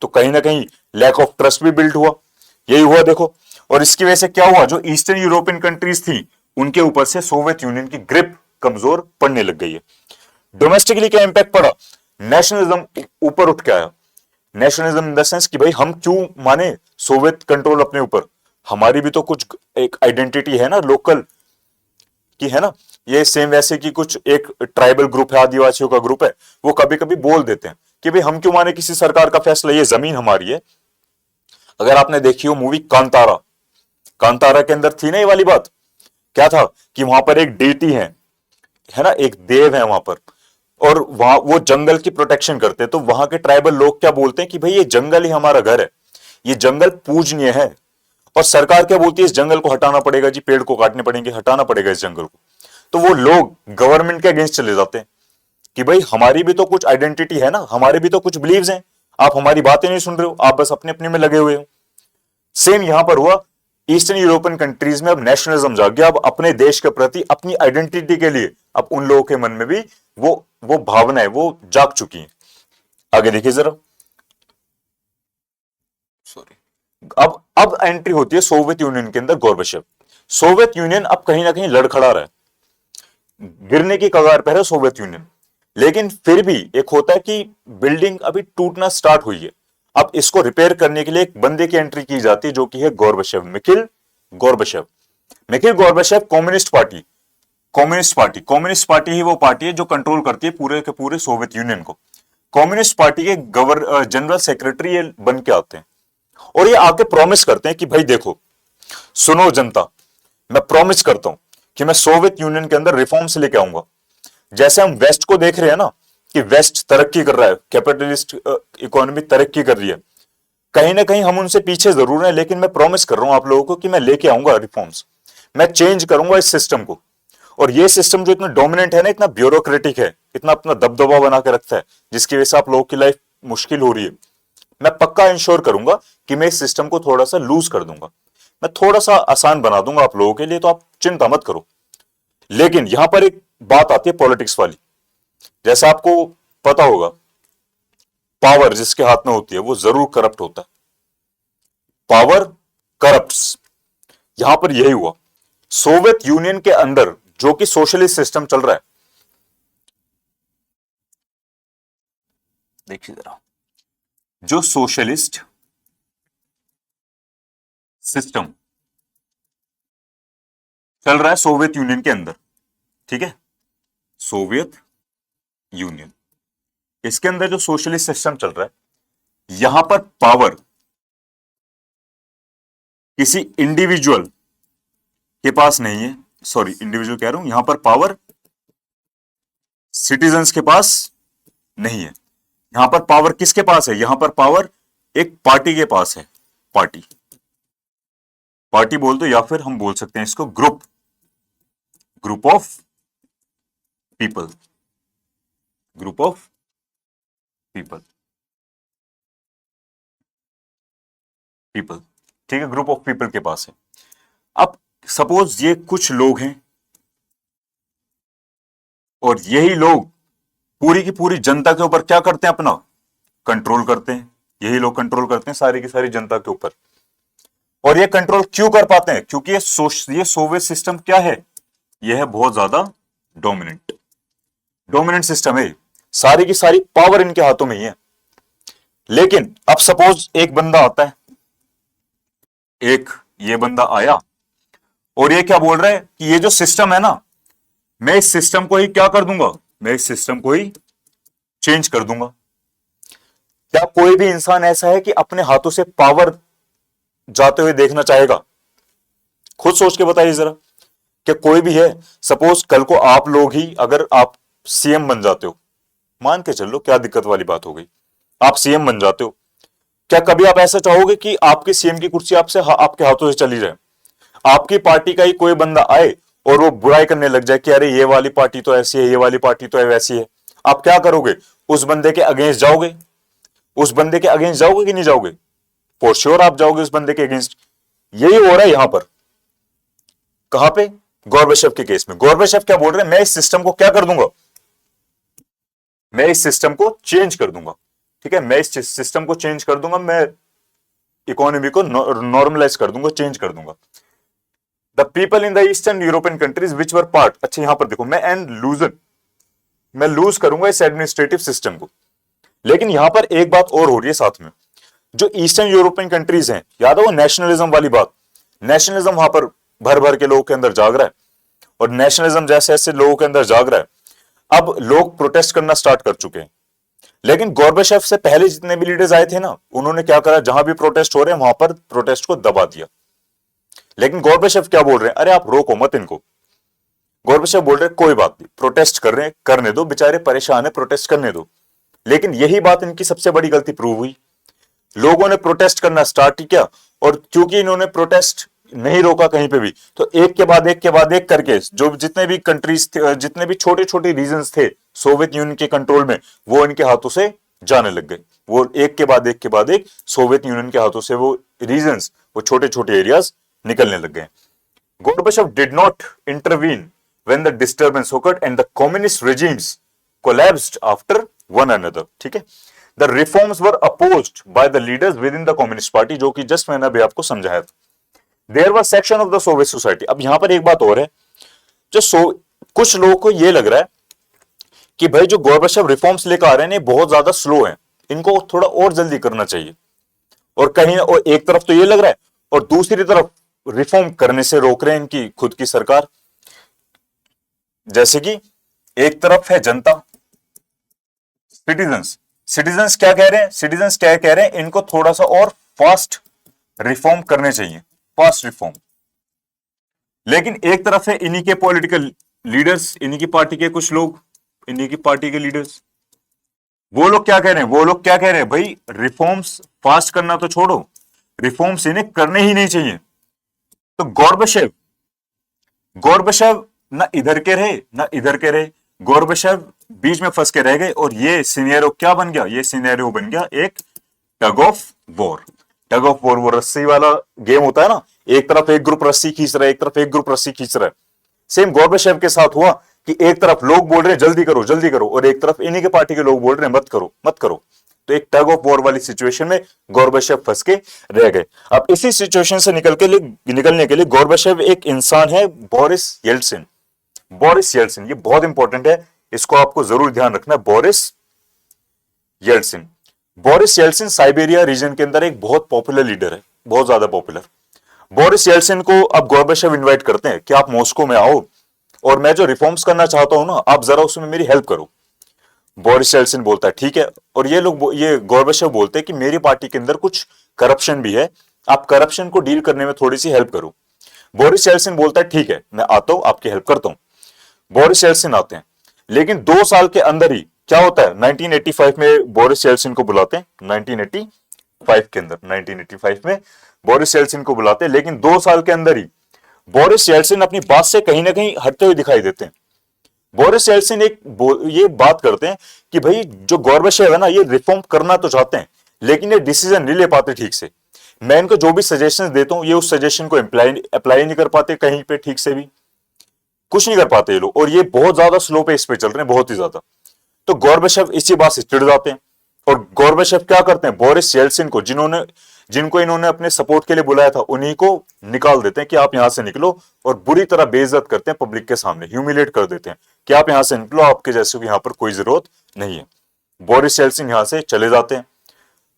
तो कहीं ना कहीं लैक ऑफ ट्रस्ट भी बिल्ड हुआ। यही हुआ देखो। और इसकी वजह से क्या हुआ? जो ईस्टर्न यूरोपियन कंट्रीज थी, उनके ऊपर से सोवियत यूनियन की ग्रिप कमजोर पड़ने लग गई है। डोमेस्टिकली क्या इंपैक्ट पड़ा? नेशनलिज्म ऊपर उठ के आया। नेशनलिज्म इन द सेंस कि भाई हम क्यों माने सोवियत कंट्रोल अपने ऊपर, हमारी भी तो कुछ एक आइडेंटिटी है ना, लोकल की है ना। ये सेम वैसे कि कुछ एक ट्राइबल ग्रुप है, आदिवासियों का ग्रुप है, वो कभी कभी बोल देते हैं कि भाई हम क्यों माने किसी सरकार का फैसला, ये जमीन हमारी है। अगर आपने देखी हो मूवी कांतारा, कांतारा के अंदर थी ना ये वाली बात। क्या था कि वहां पर एक डेटी है ना, एक देव है वहां पर, और वहां वो जंगल की प्रोटेक्शन करते हैं। तो वहां के ट्राइबल लोग क्या बोलते हैं कि भाई ये जंगल ही हमारा घर है, ये जंगल पूजनीय है। और सरकार क्या बोलती है? इस जंगल को हटाना पड़ेगा जी, पेड़ को काटने पड़ेंगे, हटाना पड़ेगा इस जंगल को। तो वो लोग गवर्नमेंट के अगेंस्ट चले जाते हैं कि भाई हमारी भी तो कुछ आइडेंटिटी है ना, हमारे भी तो कुछ बिलीव्स हैं, आप हमारी बातें नहीं सुन रहे हो, आप बस अपने अपने में लगे हुए हो। सेम यहां पर हुआ ईस्टर्न यूरोपियन कंट्रीज में। अब नेशनलिज्म जाग गया, अब अपने देश के प्रति, अपनी आइडेंटिटी के लिए अब उन लोगों के मन में भी वो भावनाएं वो जाग चुकी हैं। आगे देखिए जरा, सॉरी, अब एंट्री होती है सोवियत यूनियन के अंदर गोर्बाचेव। सोवियत यूनियन अब कहीं ना कहीं लड़खड़ा रहा है, गिरने की कगार पर है सोवियत यूनियन। लेकिन फिर भी एक होता है कि बिल्डिंग अभी टूटना स्टार्ट हुई है। अब इसको रिपेयर करने के लिए एक बंदे की एंट्री की जाती है, जो कि है Gorbachev, Mikhail Gorbachev. Mikhail Gorbachev communist party ही वो पार्टी है जो कंट्रोल करती है पूरे के पूरे सोवियत यूनियन को। कम्युनिस्ट पार्टी के जनरल सेक्रेटरी ये बन के आते हैं और ये आके प्रॉमिस करते हैं कि भाई देखो, सुनो जनता, मैं प्रॉमिस करता हूं कि मैं सोवियत यूनियन के अंदर रिफॉर्म्स लेके आऊंगा। जैसे हम वेस्ट को देख रहे हैं ना कि वेस्ट तरक्की कर रहा है, कैपिटलिस्ट इकोनॉमी तरक्की कर रही है, कहीं ना कहीं हम उनसे पीछे जरूर हैं, लेकिन मैं प्रॉमिस कर रहा हूं आप लोगों को कि मैं लेके आऊंगा रिफॉर्म्स, मैं चेंज करूंगा इस सिस्टम को। और ये सिस्टम जो इतना डोमिनेंट है ना, इतना ब्यूरोक्रेटिक है, इतना अपना दबदबा बना के रखता है, जिसकी वजह से आप लोगों की लाइफ मुश्किल हो रही है, मैं पक्का इंश्योर करूंगा कि मैं इस सिस्टम को थोड़ा सा लूज कर दूंगा, मैं थोड़ा सा आसान बना दूंगा आप लोगों के लिए, तो आप चिंता मत करो। लेकिन यहां पर एक बात आती है पॉलिटिक्स वाली। जैसा आपको पता होगा, पावर जिसके हाथ में होती है वो जरूर करप्ट होता है, पावर करप्ट्स। यहां पर यही हुआ सोवियत यूनियन के अंदर, जो कि सोशलिस्ट सिस्टम चल रहा है। देखिए जरा, जो सोशलिस्ट सिस्टम चल रहा है सोवियत यूनियन के अंदर, ठीक है, सोवियत यूनियन, इसके अंदर जो सोशलिस्ट सिस्टम चल रहा है, यहां पर पावर किसी इंडिविजुअल के पास नहीं है, सॉरी इंडिविजुअल कह रहा हूं, यहां पर पावर सिटीजन्स के पास नहीं है। यहां पर पावर किसके पास है? यहां पर पावर एक पार्टी के पास है। पार्टी, पार्टी बोल दो, या फिर हम बोल सकते हैं इसको group of people, group of people, ठीक है, ग्रुप ऑफ पीपल के पास है। अब सपोज ये कुछ लोग हैं और यही लोग पूरी की पूरी जनता के ऊपर क्या करते हैं? अपना कंट्रोल करते हैं। यही लोग कंट्रोल करते हैं सारी की सारी जनता के ऊपर। और ये कंट्रोल क्यों कर पाते हैं? क्योंकि ये सोवियत सिस्टम क्या है? यह है बहुत ज्यादा डोमिनेंट सिस्टम है, सारी की सारी पावर इनके हाथों में ही है। लेकिन अब सपोज एक बंदा आता है, एक ये बंदा आया और ये क्या बोल रहा है कि ये जो सिस्टम है ना, मैं इस सिस्टम को ही क्या कर दूंगा, मैं इस सिस्टम को ही चेंज कर दूंगा। क्या कोई भी इंसान ऐसा है कि अपने हाथों से पावर जाते हुए देखना चाहेगा? खुद सोच के बताइए जरा, क्या कोई भी है? सपोज कल को आप लोग ही अगर आप सीएम बन जाते हो, मान के चलो, क्या दिक्कत वाली बात हो गई, आप सीएम बन जाते हो, क्या कभी आप ऐसा चाहोगे कि आपकी सीएम की कुर्सी आपके हाथों से चली जाए? आपकी पार्टी का ही कोई बंदा आए और वो बुराई करने लग जाए कि अरे ये वाली पार्टी तो ऐसी है, ये वाली पार्टी तो वैसी है, आप क्या करोगे? उस बंदे के अगेंस्ट जाओगे? उस बंदे के अगेंस्ट जाओगे कि नहीं जाओगे? फॉर श्योर आप जाओगे उस बंदे के अगेंस्ट। यही हो रहा है यहां पर। कहां पे? गोर्बाचेव के केस में। गोर्बाचेव क्या बोल रहे हैं? मैं इस सिस्टम को क्या कर दूंगा, मैं इस सिस्टम को चेंज कर दूंगा। ठीक है, मैं इस सिस्टम को चेंज कर दूंगा, मैं इकोनॉमी को नॉर्मलाइज कर दूंगा, चेंज कर दूंगा। The people in the eastern European countries which were part, अच्छा यहां पर देखो, मैं लूज करूंगा इस एडमिनिस्ट्रेटिव सिस्टम को। लेकिन यहां पर एक बात और हो रही है साथ में, जो ईस्टर्न यूरोपियन कंट्रीज हैं, याद है वो नेशनलिज्म वाली बात, नेशनलिज्म वहां पर भर भर के लोगों के अंदर जाग रहा है। और नेशनलिज्म जैसे ऐसे लोगों के अंदर जाग रहा है, अब लोग प्रोटेस्ट करना स्टार्ट कर चुके हैं। लेकिन गोर्बाचेव से पहले जितने भी लीडर्स आए थे ना, उन्होंने क्या करा, जहां भी प्रोटेस्ट हो रहे हैं वहां पर प्रोटेस्ट को दबा दिया। लेकिन गोर्बाचेव क्या बोल रहे हैं? अरे आप रोको मत इनको। गोर्बाचेव बोल रहे हैं कोई बात नहीं, प्रोटेस्ट कर रहे हैं, करने दो, बेचारे परेशान है, प्रोटेस्ट करने दो। लेकिन यही बात इनकी सबसे बड़ी गलती प्रूव हुई। लोगों ने प्रोटेस्ट करना स्टार्ट किया, और क्योंकि इन्होंने प्रोटेस्ट नहीं रोका कहीं पे भी, तो एक के बाद एक के बाद एक करके जो जितने भी कंट्रीज थे, जितने भी छोटे छोटे रीजन्स थे सोवियत यूनियन के कंट्रोल में, वो इनके हाथों से जाने लग गए। वो एक के बाद एक के बाद एक सोवियत यूनियन के हाथों से वो रीजन्स, वो छोटे छोटे एरियाज निकलने लग गए। Gorbachev did not intervene when the disturbance occurred and the communist regimes collapsed after one another. ठीक है, the reforms were opposed by the leaders within the communist party, जो कि जस्ट मैंने अभी आपको समझाया था। There was section of the Soviet society. अब यहां पर एक बात और है, जो कुछ लोगों को यह लग रहा है कि भाई जो गोर्बाचेव रिफॉर्म्स लेकर आ रहे हैं बहुत ज्यादा स्लो है, इनको थोड़ा और जल्दी करना चाहिए। और कहीं और एक तरफ तो ये लग रहा है, और दूसरी तरफ रिफॉर्म करने से रोक रहे हैं इनकी खुद की सरकार। जैसे कि एक तरफ है जनता, सिटीजन्स, सिटीजन्स क्या कह रहे हैं, सिटीजन्स क्या कह रहे हैं, इनको थोड़ा सा और फास्ट रिफॉर्म करने चाहिए, फास्ट रिफॉर्म। लेकिन एक तरफ है इन्हीं के पॉलिटिकल लीडर्स, इन्हीं की पार्टी के कुछ लोग, इन्हीं की पार्टी के लीडर्स, वो लोग क्या कह रहे हैं, वो लोग क्या कह रहे हैं, भाई रिफॉर्म्स फास्ट करना तो छोड़ो, रिफॉर्म्स इन्हें करने ही नहीं चाहिए। तो गोर्बाचेव, गोर्बाचेव ना इधर के रहे ना इधर के रहे, गोर्बाचेव बीच में फंस के रह गए, और ये सिनेरियो क्या बन गया, ये सिनेरियो बन गया एक tug of war. Tug of war वो रस्सी वाला गेम होता है ना, एक तरफ एक ग्रुप रस्सी खींच रहा है, एक तरफ एक ग्रुप रस्सी खींच रहा है। सेम गोर्बाचेव के साथ हुआ कि एक तरफ लोग बोल रहे हैं जल्दी करो जल्दी करो, और एक तरफ इन्हीं के पार्टी के लोग बोल रहे हैं मत करो मत करो। तो एक टग ऑफ वॉर वाली सिचुएशन में गोर्बाचेव फंस के रह गए। अब इसी सिचुएशन से निकलने के लिए गोर्बाचेव एक इंसान है, बोरिस येल्टसिन। बोरिस येल्टसिन, ये बहुत इंपॉर्टेंट है, इसको आपको जरूर ध्यान रखना है। Boris Yeltsin, Boris येल्टसिन Siberia reason के अंदर एक बहुत पॉपुलर लीडर है, बहुत ज्यादा पॉपुलर। बोरिस येल्टसिन को अब गोर्बाचेव इनवाइट करते हैं कि आप मॉस्को में आओ, और मैं जो रिफॉर्म्स करना चाहता हूं ना, आप जरा उसमें मेरी हेल्प करो। बोरिस येल्टसिन बोलता है ठीक है, और ये गोर्बाचेव बोलते हैं कि मेरी पार्टी के अंदर कुछ करप्शन भी है, आप करप्शन को डील करने में थोड़ी सी हेल्प करो। बोरिस येल्टसिन बोलता है ठीक है, मैं आता हूं, आपकी हेल्प करता हूं। बोरिस येल्टसिन आते हैं, लेकिन 2 साल के अंदर ही क्या होता है, 1985 में बोरिस येल्टसिन को बुलाते हैं, 1985 के अंदर, 1985 में बोरिस येल्टसिन को बुलाते हैं, लेकिन 2 साल के अंदर ही बोरिस येल्टसिन अपनी बात से कहीं ना कहीं हटते हुए दिखाई देते हैं। बोरिस येल्टसिन ये बात करते हैं कि भाई जो गोर्बाचेव है ना, ये रिफॉर्म करना तो चाहते हैं, लेकिन ये डिसीजन नहीं ले पाते ठीक से। मैं इनको जो भी सजेशंस देता हूं, ये उस सजेशन को अप्लाई नहीं कर पाते कहीं पे, ठीक से भी कुछ नहीं कर पाते ये लोग, और ये बहुत ज्यादा स्लो पेस पे चल रहे हैं, बहुत ही ज्यादा। तो गोर्बाचेव इसी बात से चिढ़ जाते हैं, और गोर्बाचेव क्या करते हैं, बोरिस येल्टसिन को जिनको इन्होंने अपने सपोर्ट के लिए बुलाया था, उन्हीं को निकाल देते हैं कि आप यहां से निकलो, और बुरी तरह बेइज्जत करते हैं पब्लिक के सामने, ह्यूमिलेट कर देते हैं कि आप यहां से निकलो, आपके जैसे को यहां पर कोई जरूरत नहीं है। बोरिस येल्टसिन यहां से चले जाते हैं,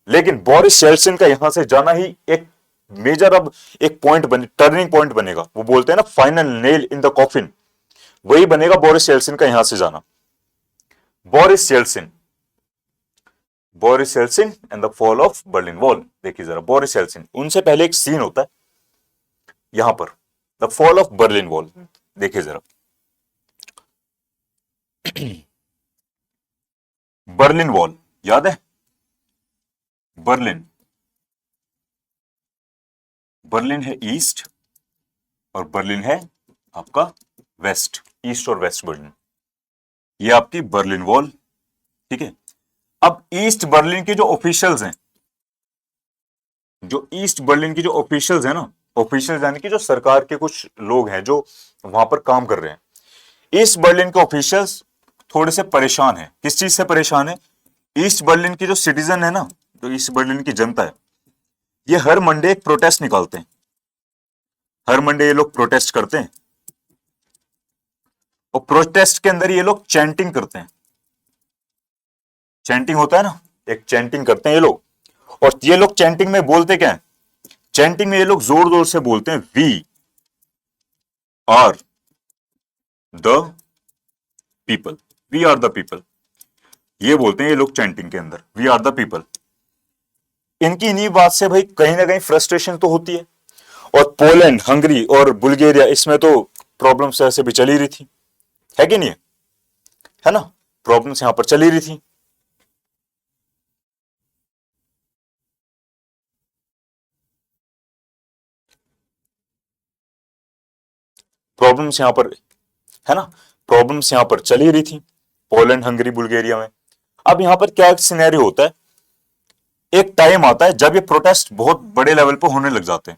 लेकिन बोरिस येल्टसिन का यहां से जाना ही एक मेजर, अब एक पॉइंट बने, टर्निंग पॉइंट बनेगा। वो बोलते हैं ना final nail in the coffin, वही बनेगा बोरिस येल्टसिन का यहां से जाना। Boris Yeltsin, Boris Yeltsin and the fall of Berlin wall. देखिए जरा बोरिस येल्टसिन, उनसे पहले एक सीन होता है यहां पर, the fall of Berlin wall. देखिए जरा, बर्लिन वॉल याद है, बर्लिन, बर्लिन है ईस्ट और बर्लिन है आपका वेस्ट, ईस्ट और वेस्ट बर्लिन, ये आपकी बर्लिन वॉल, ठीक है। अब ईस्ट बर्लिन के जो ऑफिशियल्स हैं, जो ईस्ट बर्लिन की जो ऑफिशियल्स हैं ना, ऑफिशियल्स यानी कि जो सरकार के कुछ लोग हैं जो वहां पर काम कर रहे हैं, ईस्ट बर्लिन के ऑफिशियल्स थोड़े से परेशान हैं। किस चीज से परेशान है, ईस्ट बर्लिन की जो सिटीजन है ना, जो ईस्ट बर्लिन की जनता है, ये हर मंडे एक प्रोटेस्ट निकालते हैं, हर मंडे ये लोग प्रोटेस्ट करते हैं, और प्रोटेस्ट के अंदर ये लोग चैंटिंग करते हैं, चैंटिंग होता है ना, एक चैंटिंग करते हैं ये लोग। और ये लोग चैंटिंग में बोलते क्या है, चैंटिंग में ये लोग जोर जोर से बोलते हैं we are the people, we are the people, ये बोलते हैं ये लोग चैंटिंग के अंदर, वी आर द पीपल। इनकी इन्हीं बात से भाई कहीं ना कहीं फ्रस्ट्रेशन तो होती है, और पोलैंड, हंगरी और बुल्गारिया, इसमें तो प्रॉब्लम्स ऐसे भी चली रही थी, है कि नहीं है ना, प्रॉब्लम्स यहां पर चली रही थी। प्रॉब्लम्स यहां पर, है ना, प्रॉब्लम्स यहां पर चली रही थी पोलैंड, हंगरी, बुल्गारिया में। अब यहां पर क्या सिनेरियो होता है, एक टाइम आता है जब ये प्रोटेस्ट बहुत बड़े लेवल पर होने लग जाते हैं,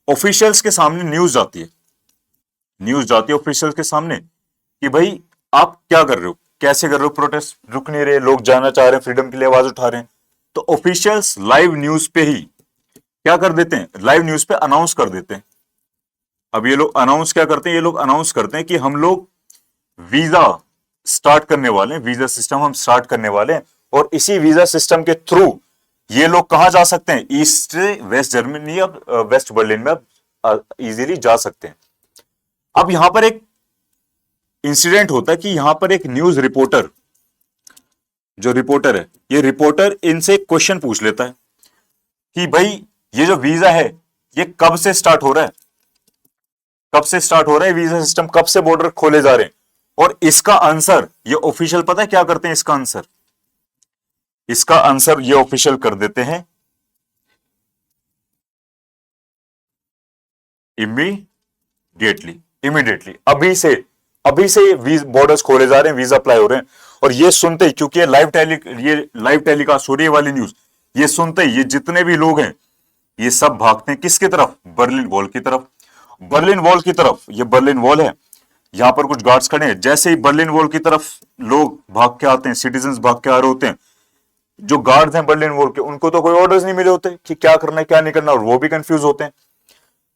ऑफिशियल्स के सामने न्यूज जाती है, न्यूज जाती है ऑफिशियल्स के सामने कि भाई आप क्या कर रहे हो, कैसे कर रहे हो प्रोटेस्ट, रुक नहीं रहे, लोग जाना चाह रहे हैं, फ्रीडम के लिए आवाज उठा रहे हैं। तो ऑफिशियल्स लाइव न्यूज पे ही क्या कर देते हैं, लाइव न्यूज पे अनाउंस कर देते हैं। अब ये लोग अनाउंस क्या करते हैं, ये लोग अनाउंस करते हैं कि हम लोग वीजा स्टार्ट करने वाले हैं, वीजा सिस्टम हम स्टार्ट करने वाले हैं, और इसी वीजा सिस्टम के थ्रू ये लोग कहां जा सकते हैं, ईस्ट से वेस्ट जर्मनी, अब वेस्ट बर्लिन में अब इजीली जा सकते हैं। अब यहां पर एक इंसिडेंट होता है कि यहां पर एक न्यूज रिपोर्टर, जो रिपोर्टर है, ये रिपोर्टर इनसे क्वेश्चन पूछ लेता है कि भाई ये जो वीजा है ये कब से स्टार्ट हो रहा है, कब से स्टार्ट हो रहा है वीजा सिस्टम, कब से बॉर्डर खोले जा रहे हैं। और इसका आंसर ये ऑफिशियल पता है क्या करते हैं, इसका आंसर ये ऑफिशियल कर देते हैं इमीडिएटली अभी से बॉर्डर्स खोले जा रहे हैं, वीजा अप्लाई हो रहे हैं। और ये सुनते ही, क्योंकि ये लाइव टेलीकास्ट हो रही है वाली न्यूज, ये सुनते ही ये जितने भी लोग हैं ये सब भागते हैं किसकी तरफ, बर्लिन वॉल की तरफ। बर्लिन वॉल की तरफ, ये बर्लिन वॉल है, यहां पर कुछ गार्ड्स खड़े हैं। जैसे ही बर्लिन वॉल की तरफ लोग भाग के आते हैं, सिटीजन्स भाग के आ रहे होते हैं, जो गार्ड्स हैं बर्लिन वॉल के, उनको तो कोई ऑर्डर्स नहीं मिले होते कि क्या करना है क्या नहीं करना, और वो भी कंफ्यूज होते हैं,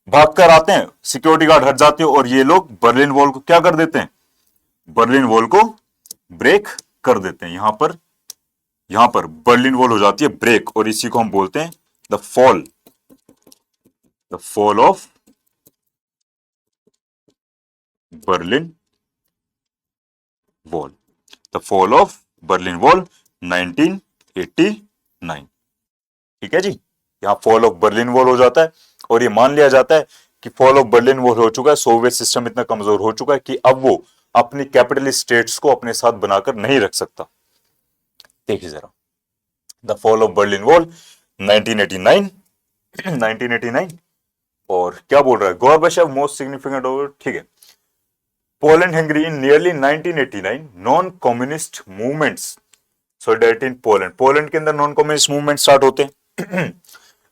भागकर आते हैं, सिक्योरिटी गार्ड हट जाते हैं और ये लोग बर्लिन वॉल को क्या कर देते हैं, बर्लिन वॉल को ब्रेक कर देते हैं। यहां पर बर्लिन वॉल हो जाती है ब्रेक, और इसी को हम बोलते हैं the fall of Berlin wall, the fall of Berlin wall 1989। ठीक है जी, यहां फॉल ऑफ बर्लिन वॉल हो जाता है और ये मान लिया जाता है कि फॉल ऑफ बर्लिन वॉल हो चुका है, सोवियत सिस्टम इतना कमजोर हो चुका है कि अब वो अपनी कैपिटल स्टेट्स को अपने साथ बनाकर नहीं रख सकता। देखिए जरा, the fall of Berlin wall 1989 और क्या बोल रहा है, गोर्बाचेव मोस्ट सिग्निफिकेंट ओवर, ठीक है। Poland Hungary in nearly 1989 non communist movements Solidarity in Poland के अंदर नॉन कम्युनिस्ट मूवमेंट स्टार्ट होते हैं।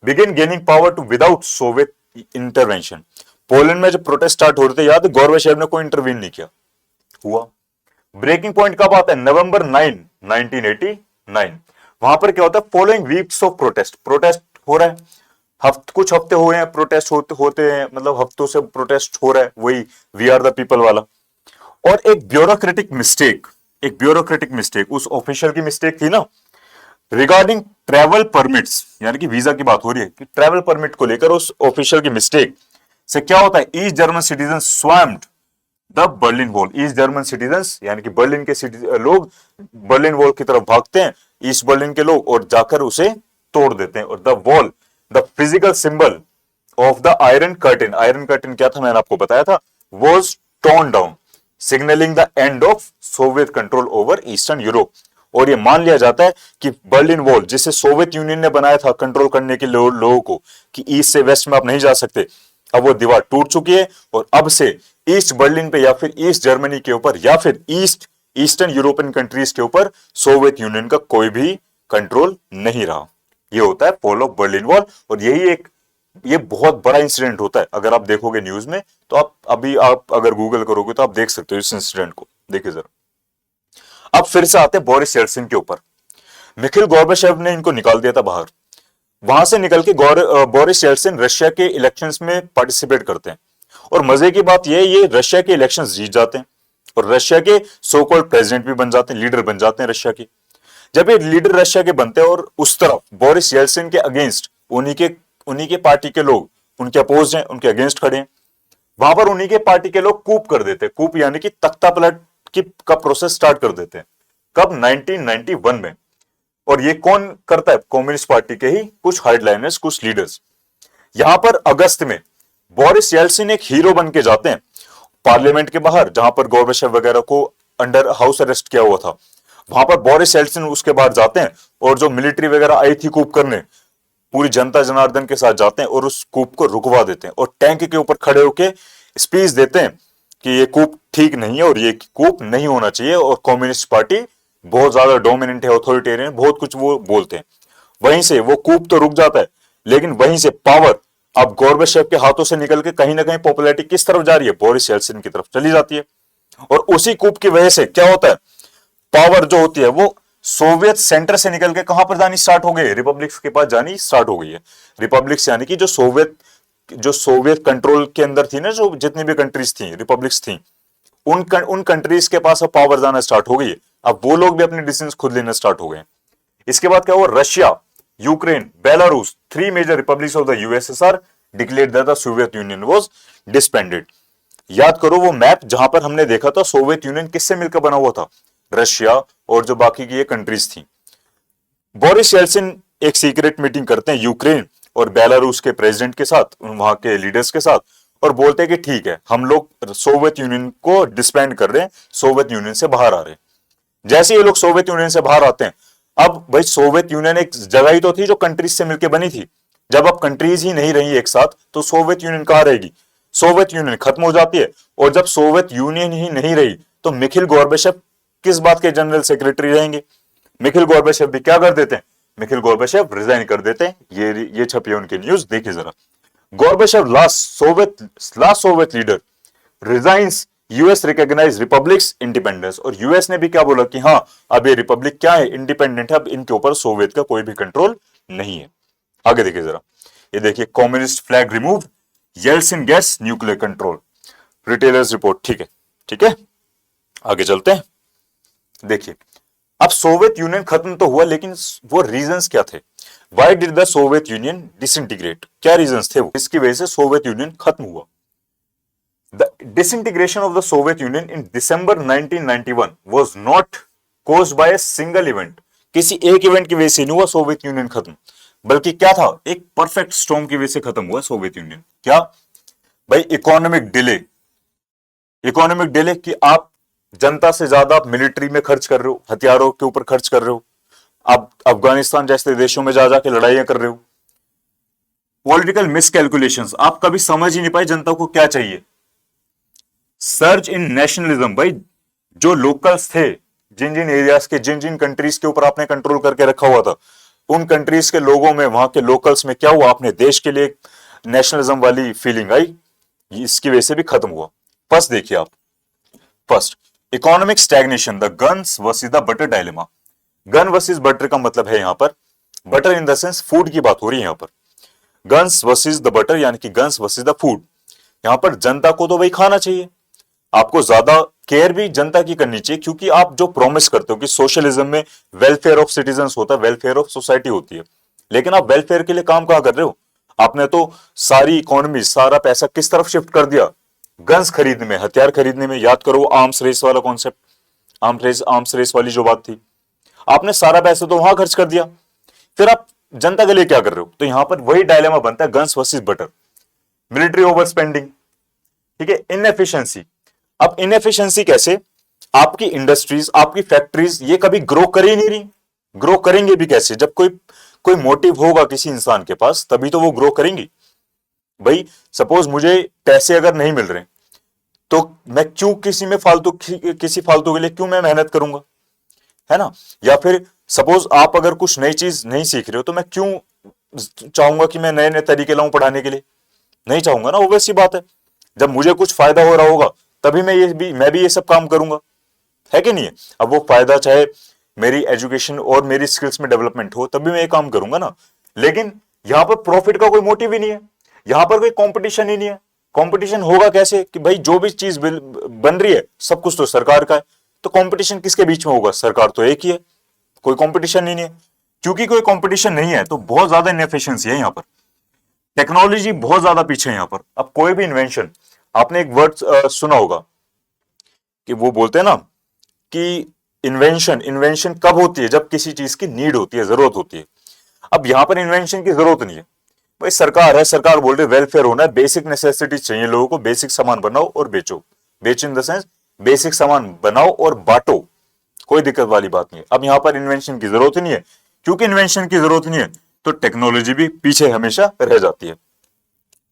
Begin gaining power to without Soviet intervention. Poland में जब प्रोटेस्ट स्टार्ट हो रहे थे, याद, गोर्बाचेव ने कोई इंटरवीन नहीं किया, हुआ। ब्रेकिंग पॉइंट कब आता है, नवंबर 9 1989। वहां पर क्या होता है, फॉलोइंग वीक्स ऑफ प्रोटेस्ट हो रहा है, कुछ हफ्ते हुए हैं प्रोटेस्ट होते हैं, मतलब हफ्तों से प्रोटेस्ट हो रहा है, वही वी आर द पीपल वाला। और एक ब्यूरोक्रेटिक मिस्टेक उस ऑफिशियल की मिस्टेक थी ना, रिगार्डिंग ट्रैवल परमिट्स, यानी कि वीजा की बात हो रही है कि ट्रैवल परमिट को लेकर उस ऑफिशियल की मिस्टेक से क्या होता है, East German citizen swamped the Berlin wall. East German citizens यानी कि बर्लिन के लोग बर्लिन वॉल की तरफ भागते हैं, ईस्ट बर्लिन के लोग, और जाकर उसे तोड़ देते हैं। और the wall, the physical symbol of the iron curtain क्या था, मैंने आपको बताया था, was torn down, signalling the end of Soviet control over eastern Europe. और ये मान लिया जाता है कि बर्लिन वॉल, जिसे सोवियत यूनियन ने बनाया था कंट्रोल करने के लिए लोगों को कि ईस्ट से वेस्ट में आप नहीं जा सकते, अब वो दीवार टूट चुकी है और अब से ईस्ट बर्लिन पे या फिर ईस्ट जर्मनी के ऊपर या फिर ईस्टर्न यूरोपियन कंट्रीज के ऊपर सोवियत यूनियन का कोई भी कंट्रोल नहीं रहा। ये होता है फॉल ऑफ बर्लिन वॉल, और ये बहुत बड़ा इंसिडेंट होता है। अगर आप देखोगे न्यूज में तो आप अगर गूगल करोगे तो आप देख सकते हो इस इंसिडेंट को। देखिए जरा, अब फिर से आते हैं बोरिस येल्सिन के ऊपर। मिखाइल गोर्बाचेव ने इनको निकाल दिया था बाहर, वहां से निकल के बोरिस येल्सिन रशिया के इलेक्शंस में पार्टिसिपेट करते हैं। और मजे की बात यह है, ये रशिया के इलेक्शंस जीत जाते हैं और रशिया के सो कॉल्ड प्रेसिडेंट भी बन जाते हैं, लीडर बन जाते हैं रशिया के। जब ये लीडर रशिया के बनते हैं और उस तरफ बोरिस येल्सिन के अगेंस्ट उन्हीं के पार्टी के लोग उनके अपोज हैं, उनके अगेंस्ट खड़े हैं, वहां पर उन्हीं के पार्टी के लोग कूप कर देते हैं। कूप यानी कि तख्ता पलट का प्रोसेस स्टार्ट कर देते हैं। कब, 1991 में। और ये कौन करता है, कम्युनिस्ट पार्टी के ही कुछ हार्डलाइनर्स, कुछ लीडर्स। यहां पर अगस्त में बोरिस येल्सिन एक हीरो बन के जाते हैं पार्लियामेंट के बाहर, जहां पर गोर्बाचेव वगैरह को अंडर हाउस अरेस्ट किया हुआ था। वहां पर बोरिस येल्सिन उसके बाद जाते हैं और जो मिलिट्री वगैरह आई थी कूप करने, पूरी जनता जनार्दन के साथ जाते हैं और उस कूप को रुकवा देते हैं और टैंक के ऊपर खड़े होकर स्पीच देते हैं कि ये कूप ठीक नहीं है और ये कूप नहीं होना चाहिए, और कम्युनिस्ट पार्टी बहुत ज्यादा डोमिनेंट है, ऑथोरिटेरियन, बहुत कुछ वो बोलते हैं। वहीं से वो कूप तो रुक जाता है, लेकिन वहीं से पावर अब गोर्बाचेव के हाथों से निकल के कहीं ना कहीं पॉपुलैरिटी किस तरफ जा रही है, बोरिस येल्सिन की तरफ चली जाती है। और उसी कूप की वजह से क्या होता है, पावर जो होती है वो सोवियत सेंटर से निकल के कहां पर जानी स्टार्ट हो गई, रिपब्लिक्स के पास जानी स्टार्ट हो गई है। रिपब्लिक्स यानी कि जो सोवियत कंट्रोल के अंदर थी ना, जो जितनी भी कंट्रीज थी, रिपब्लिक्स थी, उन कंट्रीज के पास अब पावर जाना स्टार्ट हो गई है। अब वो लोग भी अपने डिसीजन खुद लेना स्टार्ट हो गए। इसके बाद क्या हुआ, Russia, Ukraine, Belarus, 3 major republics of the USSR declared that the Soviet Union was disbanded. याद करो वो मैप जहां पर हमने देखा था सोवियत यूनियन किससे मिलकर बना हुआ था, रशिया और जो बाकी की ये कंट्रीज थी। बोरिस येल्सिन एक सीक्रेट मीटिंग करते हैं यूक्रेन और बेलारूस के प्रेसिडेंट के साथ, वहां के लीडर्स के साथ, और बोलते हैं कि ठीक है हम लोग सोवियत यूनियन को डिसबैंड कर रहे हैं, सोवियत यूनियन से बाहर आ रहे हैं। जैसे ये लोग सोवियत यूनियन से बाहर आते हैं, अब भाई सोवियत यूनियन एक जगह ही तो थी जो कंट्रीज से मिलकर बनी थी। जब अब कंट्रीज ही नहीं रही एक साथ तो सोवियत यूनियन कहां रहेगी? सोवियत यूनियन खत्म हो जाती है। और जब सोवियत यूनियन ही नहीं रही तो मिखिल गोर्बाचेव किस बात के जनरल सेक्रेटरी रहेंगे? मिखिल गोर्बाचेव भी क्या कर देते हैं? मिखिल गोर्बाचेव रिजाइन कर देते हैं। ये छपी है उनकी न्यूज, देखिए जरा। Gorbachev last Soviet leader resigns, US recognise republics independence. और यूएस ने भी क्या बोला कि हाँ अब ये रिपब्लिक क्या है, इंडिपेंडेंट है, अब इनके ऊपर सोवियत का कोई भी कंट्रोल नहीं है। आगे देखिए जरा, ये देखिए communist flag remove, Yeltsin gets nuclear control, retailers report. ठीक है, आगे चलते हैं। देखिए अब सोवियत यूनियन खत्म तो हुआ, लेकिन वो रीजंस क्या थे? Why did the Soviet union disintegrate? क्या रीजंस थे वो इसकी वजह से सोवियत यूनियन खत्म हुआ? The disintegration of the Soviet union in December 1991 was not caused by a single event। किसी एक इवेंट की वजह से नहीं हुआ सोवियत यूनियन खत्म, बल्कि क्या था, एक परफेक्ट स्टॉर्म की वजह से खत्म हुआ सोवियत यूनियन। क्या भाई? इकोनॉमिक डिले कि आप जनता से ज्यादा आप मिलिट्री में खर्च कर रहे हो, हथियारों के ऊपर खर्च कर रहे हो, आप अफगानिस्तान जैसे देशों में जा जाके लड़ाइयां कर रहे हो। पॉलिटिकल मिसकैलकुलेशंस, आप कभी समझ ही नहीं पाए जनता को क्या चाहिए। सर्च इन नेशनलिज्म, भाई जो लोकल्स थे, जिन जिन एरियाज के, जिन जिन कंट्रीज के ऊपर आपने कंट्रोल करके रखा हुआ था, उन कंट्रीज के लोगों में, वहां के लोकल्स में क्या हुआ? आपने देश के लिए नेशनलिज्म वाली फीलिंग आई, इसकी वजह से भी खत्म हुआ। फर्स्ट देखिए आप, first economic stagnation, the guns versus the butter dilemma. Gun versus butter का मतलब है यहां पर butter in the sense food की बात हो रही है यहां पर। गन्स वर्सेस द बटर यानी कि गन्स वर्सेस द फूड। यहां पर जनता को तो भाई खाना चाहिए, आपको ज्यादा केयर भी जनता की करनी चाहिए, क्योंकि आप जो प्रॉमिस करते हो कि सोशलिज्म में वेलफेयर ऑफ सिटीजंस होता है, वेलफेयर ऑफ सोसाइटी होती है, लेकिन आप वेलफेयर के लिए काम कहां कर रहे हो? आपने तो सारी इकोनॉमी, सारा पैसा किस तरफ शिफ्ट कर दिया? गन्स खरीदने में, हथियार खरीदने में। याद करो आर्म्स रेस वाला कॉन्सेप्ट, आर्म्स रेस वाली जो बात थी, आपने सारा पैसा तो वहां खर्च कर दिया, फिर आप जनता के लिए क्या कर रहे हो? तो यहां पर वही डायलेमा बनता है, guns versus butter, military over spending, ठीक है, इनएफिशिएंसी। अब इनएफिशिएंसी कैसे? आपकी इंडस्ट्रीज, आपकी फैक्ट्रीज ये कभी ग्रो कर ही नहीं रही, ग्रो करेंगे भी कैसे? जब कोई मोटिव होगा किसी इंसान के पास तभी तो वो ग्रो करेंगी। भाई सपोज मुझे पैसे अगर नहीं मिल रहे तो मैं क्यों किसी फालतू के लिए क्यों मैं मेहनत करूंगा, है ना? या फिर सपोज आप अगर कुछ नई चीज नहीं सीख रहे हो तो मैं क्यों चाहूंगा कि मैं नए नए तरीके लाऊं पढ़ाने के लिए? नहीं चाहूंगा ना, ऑब्वियस सी बात है। जब मुझे कुछ फायदा हो रहा होगा तभी मैं भी ये सब काम करूंगा, है कि नहीं है? अब वो फायदा चाहे मेरी एजुकेशन और मेरी स्किल्स में डेवलपमेंट हो तभी मैं ये काम करूंगा ना। लेकिन यहां पर प्रॉफिट का कोई मोटिव ही नहीं है, यहां पर कोई कंपटीशन ही नहीं है। कंपटीशन होगा कैसे कि भाई जो भी चीज बन रही है सब कुछ तो सरकार का है, तो कंपटीशन किसके बीच में होगा? सरकार तो एक ही है, कोई कंपटीशन ही नहीं है। क्योंकि कोई कंपटीशन नहीं है तो बहुत ज्यादा इनएफिशिएंसी है यहां पर, टेक्नोलॉजी बहुत ज्यादा पीछे है यहां पर। अब कोई भी इन्वेंशन, आपने एक वर्ड सुना होगा कि वो बोलते हैं ना कि इन्वेंशन कब होती है? जब किसी चीज की नीड होती है, जरूरत होती है। अब यहां पर इन्वेंशन की जरूरत नहीं है, भाई सरकार है, सरकार बोल रही वेलफेयर होना है, बेसिक नेसेसिटीज चाहिए लोगों को, बेसिक सामान बनाओ और बेचो, बेचो इन द सेंस बेसिक सामान बनाओ और बांटो, कोई दिक्कत वाली बात नहीं है। अब यहां पर इन्वेंशन की जरूरत ही नहीं है, क्योंकि इन्वेंशन की जरूरत नहीं है तो टेक्नोलॉजी भी पीछे हमेशा रह जाती है।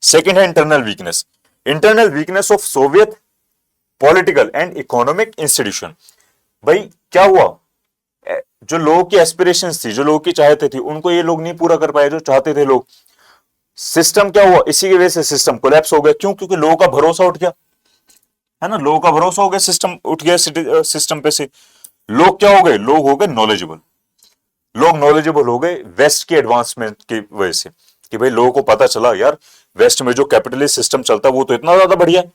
सेकेंड है internal weakness of Soviet political and economic institution. भाई क्या हुआ? जो लोगों की एस्पिरेशंस थी, जो लोगों की चाहते थी, उनको ये लोग नहीं पूरा कर पाए जो चाहते थे लोग। सिस्टम क्या हुआ? इसी की वजह से सिस्टम कोलैप्स हो गया। क्यों? क्योंकि लोगों का भरोसा उठ गया, है ना? लोगों का भरोसा हो गया, सिस्टम उठ गया, सिस्टम पे से लोग क्या हो गए? लोग हो गए नॉलेजेबल, लोग नॉलेजेबल हो गए वेस्ट की एडवांसमेंट की वजह से, कि भाई लोगों को पता चला यार वेस्ट में जो कैपिटलिस्ट सिस्टम चलता है वो तो इतना ज्यादा बढ़िया है,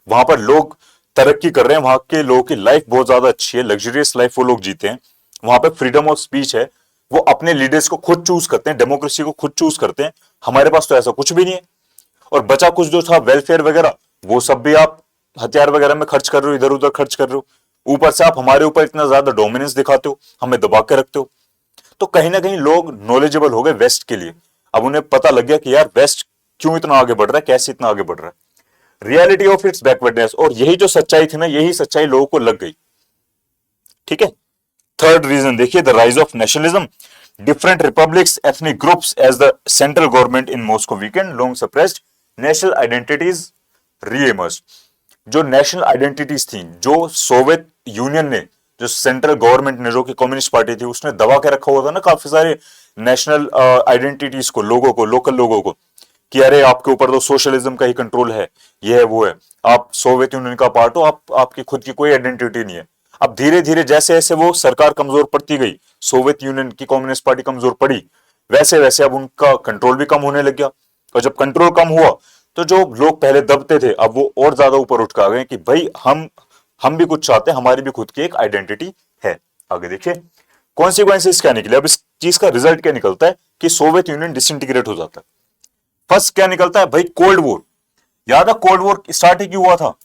वहां पर लोग तरक्की कर रहे हैं, वहां के लोगों की लाइफ बहुत ज्यादा अच्छी है, लग्जरियस लाइफ वो लोग जीते हैं, वहां पे फ्रीडम ऑफ स्पीच है, वो अपने लीडर्स को खुद चूज करते हैं, डेमोक्रेसी को खुद चूज करते हैं। हमारे पास तो ऐसा कुछ भी नहीं है, और बचा कुछ जो था वेलफेयर वगैरह, वो सब भी आप हथियार वगैरह में खर्च कर रहे हो, इधर उधर खर्च कर रहे हो। ऊपर से आप हमारे ऊपर इतना ज्यादा डोमिनेंस दिखाते हो, हमें दबा के रखते हो। तो कहीं ना कहीं लोग नॉलेजेबल हो गए वेस्ट के लिए। अब उन्हें पता लग गया कि यार वेस्ट क्यों इतना आगे बढ़ रहा है, कैसे इतना आगे बढ़ रहा है, रियलिटी ऑफ इट्स बैकवर्डनेस। और यही जो सच्चाई थी ना, यही सच्चाई लोगों को लग गई। ठीक है। थर्ड रीजन देखिए, the rise of nationalism, different republics, ethnic groups as the central government in Moscow weakened long suppressed national identities reemerge. जो नेशनल आइडेंटिटीज थी, जो सोवियत यूनियन ने, जो सेंट्रल गवर्नमेंट ने, जो कि कम्युनिस्ट पार्टी थी, उसने दबा के रखा हुआ था ना काफी सारे नेशनल आइडेंटिटीज को, लोगों को, लोकल लोगों को, कि अरे आपके ऊपर तो सोशलिज्म का ही कंट्रोल है, ये है वो है, आप सोवियत यूनियन का पार्ट हो, आप आपकी खुद की कोई आइडेंटिटी नहीं है। अब धीरे धीरे जैसे जैसे वो सरकार कमजोर पड़ती गई, सोवियत यूनियन की कम्युनिस्ट पार्टी कमजोर पड़ी, वैसे वैसे अब उनका कंट्रोल भी कम होने लग गया। और जब कंट्रोल कम हुआ तो जो लोग पहले दबते थे, अब वो और ज्यादा ऊपर उठ के आ गए कि भाई हम भी कुछ चाहते हैं, हमारी भी खुद की एक आइडेंटिटी है। आगे देखिए कॉन्सिक्वेंसेस क्या निकले। अब इस चीज का रिजल्ट क्या निकलता है कि सोवियत यूनियन डिसइंटीग्रेट हो जाता है। फर्स्ट क्या निकलता है भाई, कोल्ड वॉर। याद है कोल्ड वॉर स्टार्ट ही क्यों हुआ था?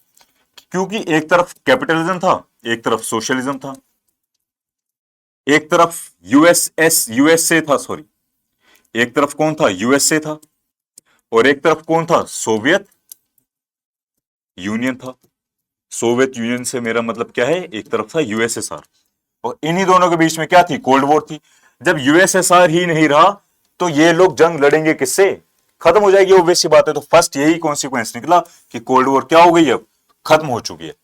क्योंकि एक तरफ कैपिटलिज्म था, एक तरफ सोशलिज्म था, एक तरफ यूएसए था, सॉरी, एक तरफ कौन था, यूएसए था, और एक तरफ कौन था, सोवियत यूनियन था। सोवियत यूनियन से मेरा मतलब क्या है, एक तरफ था यूएसएसआर, और इन्हीं दोनों के बीच में क्या थी, कोल्ड वॉर थी। जब यूएसएसआर ही नहीं रहा तो ये लोग जंग लड़ेंगे किससे, खत्म हो जाएगी, ऑब्वियस सी बात है। तो फर्स्ट यही कॉन्सिक्वेंस निकला कि कोल्ड वॉर क्या हो गई, अब खत्म हो चुकी है।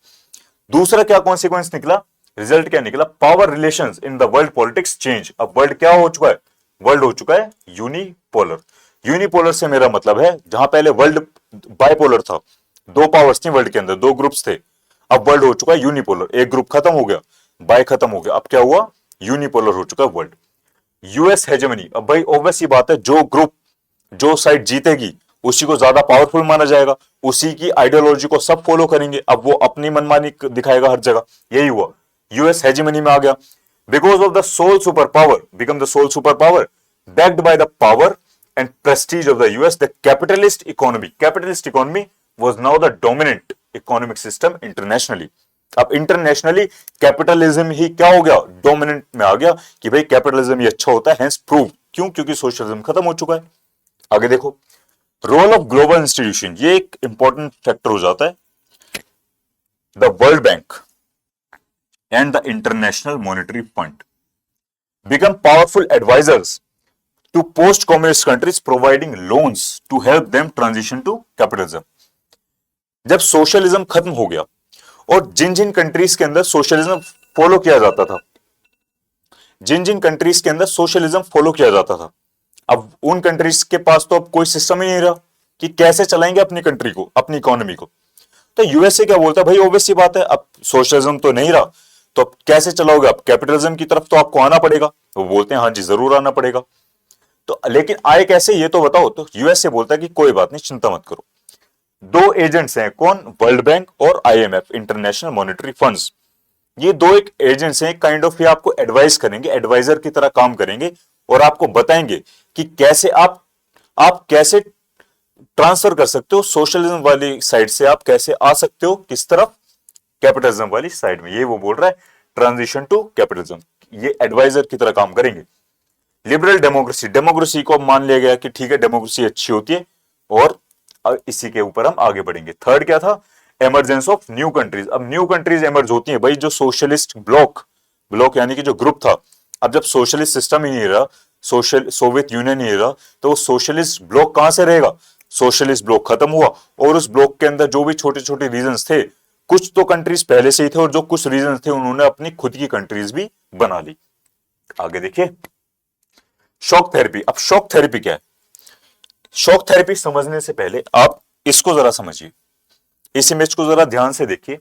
दूसरा क्या कॉन्सिक्वेंस निकला, रिजल्ट क्या निकला, power relations in the world politics change. अब वर्ल्ड क्या हो चुका है, वर्ल्ड हो चुका है यूनिपोलर। यूनिपोलर से मेरा मतलब है, जहां पहले वर्ल्ड बाइपोलर था, दो पावर्स थी वर्ल्ड के अंदर, दो ग्रुप्स थे, अब वर्ल्ड हो चुका है यूनिपोलर। एक ग्रुप खत्म हो गया, बाय खत्म हो गया, अब क्या हुआ, यूनिपोलर हो चुका है वर्ल्ड। यूएस हेजेमनी, अब भाई ऑब्वियस ही बात है, जो ग्रुप, जो साइड जीतेगी उसी को ज्यादा पावरफुल माना जाएगा, उसी की आइडियोलॉजी को सब फॉलो करेंगे। अब वो अपनी मनमानी दिखाएगा हर जगह, यही हुआ, यूएस हेजेमनी में आ गया। Because of the sole superpower become the sole superpower backed by the power and prestige of the US, the capitalist economy was now the dominant economic system internationally. अब इंटरनेशनली कैपिटलिज्म ही क्या हो गया, डोमिनेंट में आ गया, कि भाई कैपिटलिज्म ही अच्छा होता है, हेंस प्रूव, क्यों, क्योंकि सोशलिज्म खत्म हो चुका है। आगे देखो, रोल ऑफ ग्लोबल इंस्टीट्यूशन, ये एक इंपॉर्टेंट फैक्टर हो जाता है। The world Bank and the international monetary fund become powerful advisors to post-communist countries, providing loans to help them transition to capitalism. जब सोशलिज्म खत्म हो गया और जिन जिन कंट्रीज के अंदर सोशलिज्म फॉलो किया जाता था, जिन जिन कंट्रीज के अंदर सोशलिज्म फॉलो किया जाता था, अब उन कंट्रीज के पास तो अब कोई सिस्टम ही नहीं रहा कि कैसे चलाएंगे अपनी कंट्री को, अपनी इकोनॉमी को। तो यूएसए क्या बोलता है, भाई ऑब्वियस सी बात है, अब सोशलिज्म तो नहीं रहा, तो अब कैसे चलाओगे, अब कैपिटलिज्म की तरफ तो आपको आना पड़ेगा। वो बोलते हैं हाँ जी जरूर आना पड़ेगा। तो लेकिन आए कैसे ये तो बताओ। तो यूएसए बोलता है कि कोई बात नहीं, चिंता मत करो। दो एजेंट्स हैं, कौन, वर्ल्ड बैंक और आईएमएफ, इंटरनेशनल मॉनेटरी फंड्स। ये दो एक एजेंट्स हैं, काइंड ऑफ ये आपको एडवाइस करेंगे, एडवाइजर की तरह काम करेंगे, और आपको बताएंगे कि कैसे आप कैसे ट्रांसफर कर सकते हो सोशलिज्म वाली साइड से, आप कैसे आ सकते हो किस तरफ, कैपिटलिज्म वाली साइड में। ये वो बोल रहा है, ट्रांजिशन टू कैपिटलिज्म, ये एडवाइजर की तरह काम करेंगे। लिबरल डेमोक्रेसी, डेमोक्रेसी को मान लिया गया कि ठीक है डेमोक्रेसी अच्छी होती है, और इसी के ऊपर हम आगे बढ़ेंगे। थर्ड क्या था, एमरजेंस ऑफ न्यू कंट्रीज। अब न्यू कंट्रीज एमर्ज होती हैं भाई, जो सोशलिस्ट ब्लॉक यानी कि जो ग्रुप था, अब जब सोशलिस्ट सिस्टम ही नहीं रहा, सोवियत यूनियन नहीं रहा, तो वो सोशलिस्ट ब्लॉक कहां से रहेगा, सोशलिस्ट ब्लॉक खत्म हुआ, और उस ब्लॉक के अंदर जो भी छोटे छोटे रीजन्स थे, कुछ तो कंट्रीज पहले से ही थे, और जो कुछ रीजन्स थे उन्होंने अपनी खुद की कंट्रीज भी बना ली। आगे देखिए, शॉक थेरेपी। अब शॉक थेरेपी क्या है, शॉक थेरेपी समझने से पहले आप इसको जरा समझिए, इस इमेज को जरा ध्यान से देखिए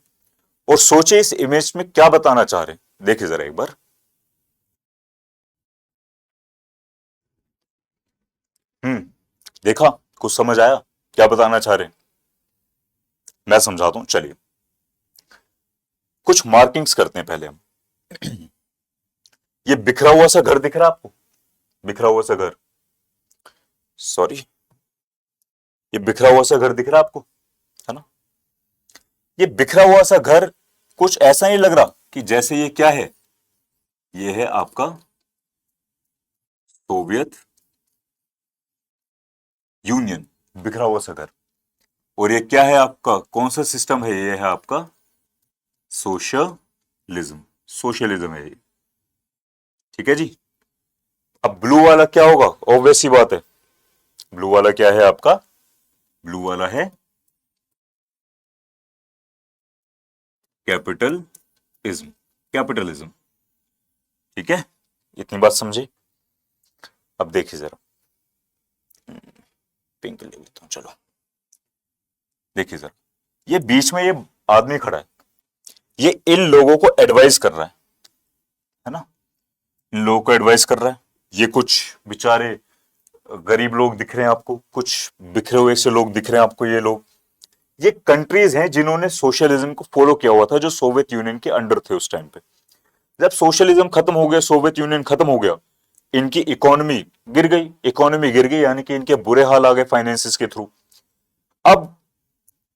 और सोचिए इस इमेज में क्या बताना चाह रहे हैं। देखिए जरा एक बार, देखा, कुछ समझ आया क्या बताना चाह रहे हैं? मैं समझाता हूं, चलिए कुछ मार्किंग्स करते हैं पहले हम। ये बिखरा हुआ सा घर दिख रहा है आपको, बिखरा हुआ सा घर, सॉरी, ये बिखरा हुआ सा घर दिख रहा है आपको, है ना? ये बिखरा हुआ सा घर कुछ ऐसा नहीं लग रहा कि जैसे ये क्या है, ये है आपका सोवियत यूनियन, बिखरा हुआ सा घर। और ये क्या है आपका, कौन सा सिस्टम है, ये है आपका सोशलिज्म, सोशलिज्म है ये, ठीक है जी। अब ब्लू वाला क्या होगा, ऑब्वियस सी बात है, ब्लू वाला क्या है आपका, ब्लू वाला है कैपिटलिज्म, कैपिटलिज्म, ठीक है। इतनी बात समझे। अब देखिए जरा, पिंक ले लेता हूं, चलो देखिए जरा, ये बीच में ये आदमी खड़ा है, ये इन लोगों को एडवाइस कर रहा है ना, इन लोगों को एडवाइस कर रहा है। ये कुछ बेचारे गरीब लोग दिख रहे हैं आपको, कुछ बिखरे हुए से लोग दिख रहे हैं आपको, ये लोग, ये कंट्रीज हैं जिन्होंने सोशलिज्म को फॉलो किया हुआ था, जो सोवियत यूनियन के अंडर थे उस टाइम पे। जब सोशलिज्म खत्म हो गया, सोवियत यूनियन खत्म हो गया, इनकी इकोनॉमी गिर गई, इकोनॉमी गिर गई यानी कि इनके बुरे हाल आ गए फाइनेंसिस के थ्रू। अब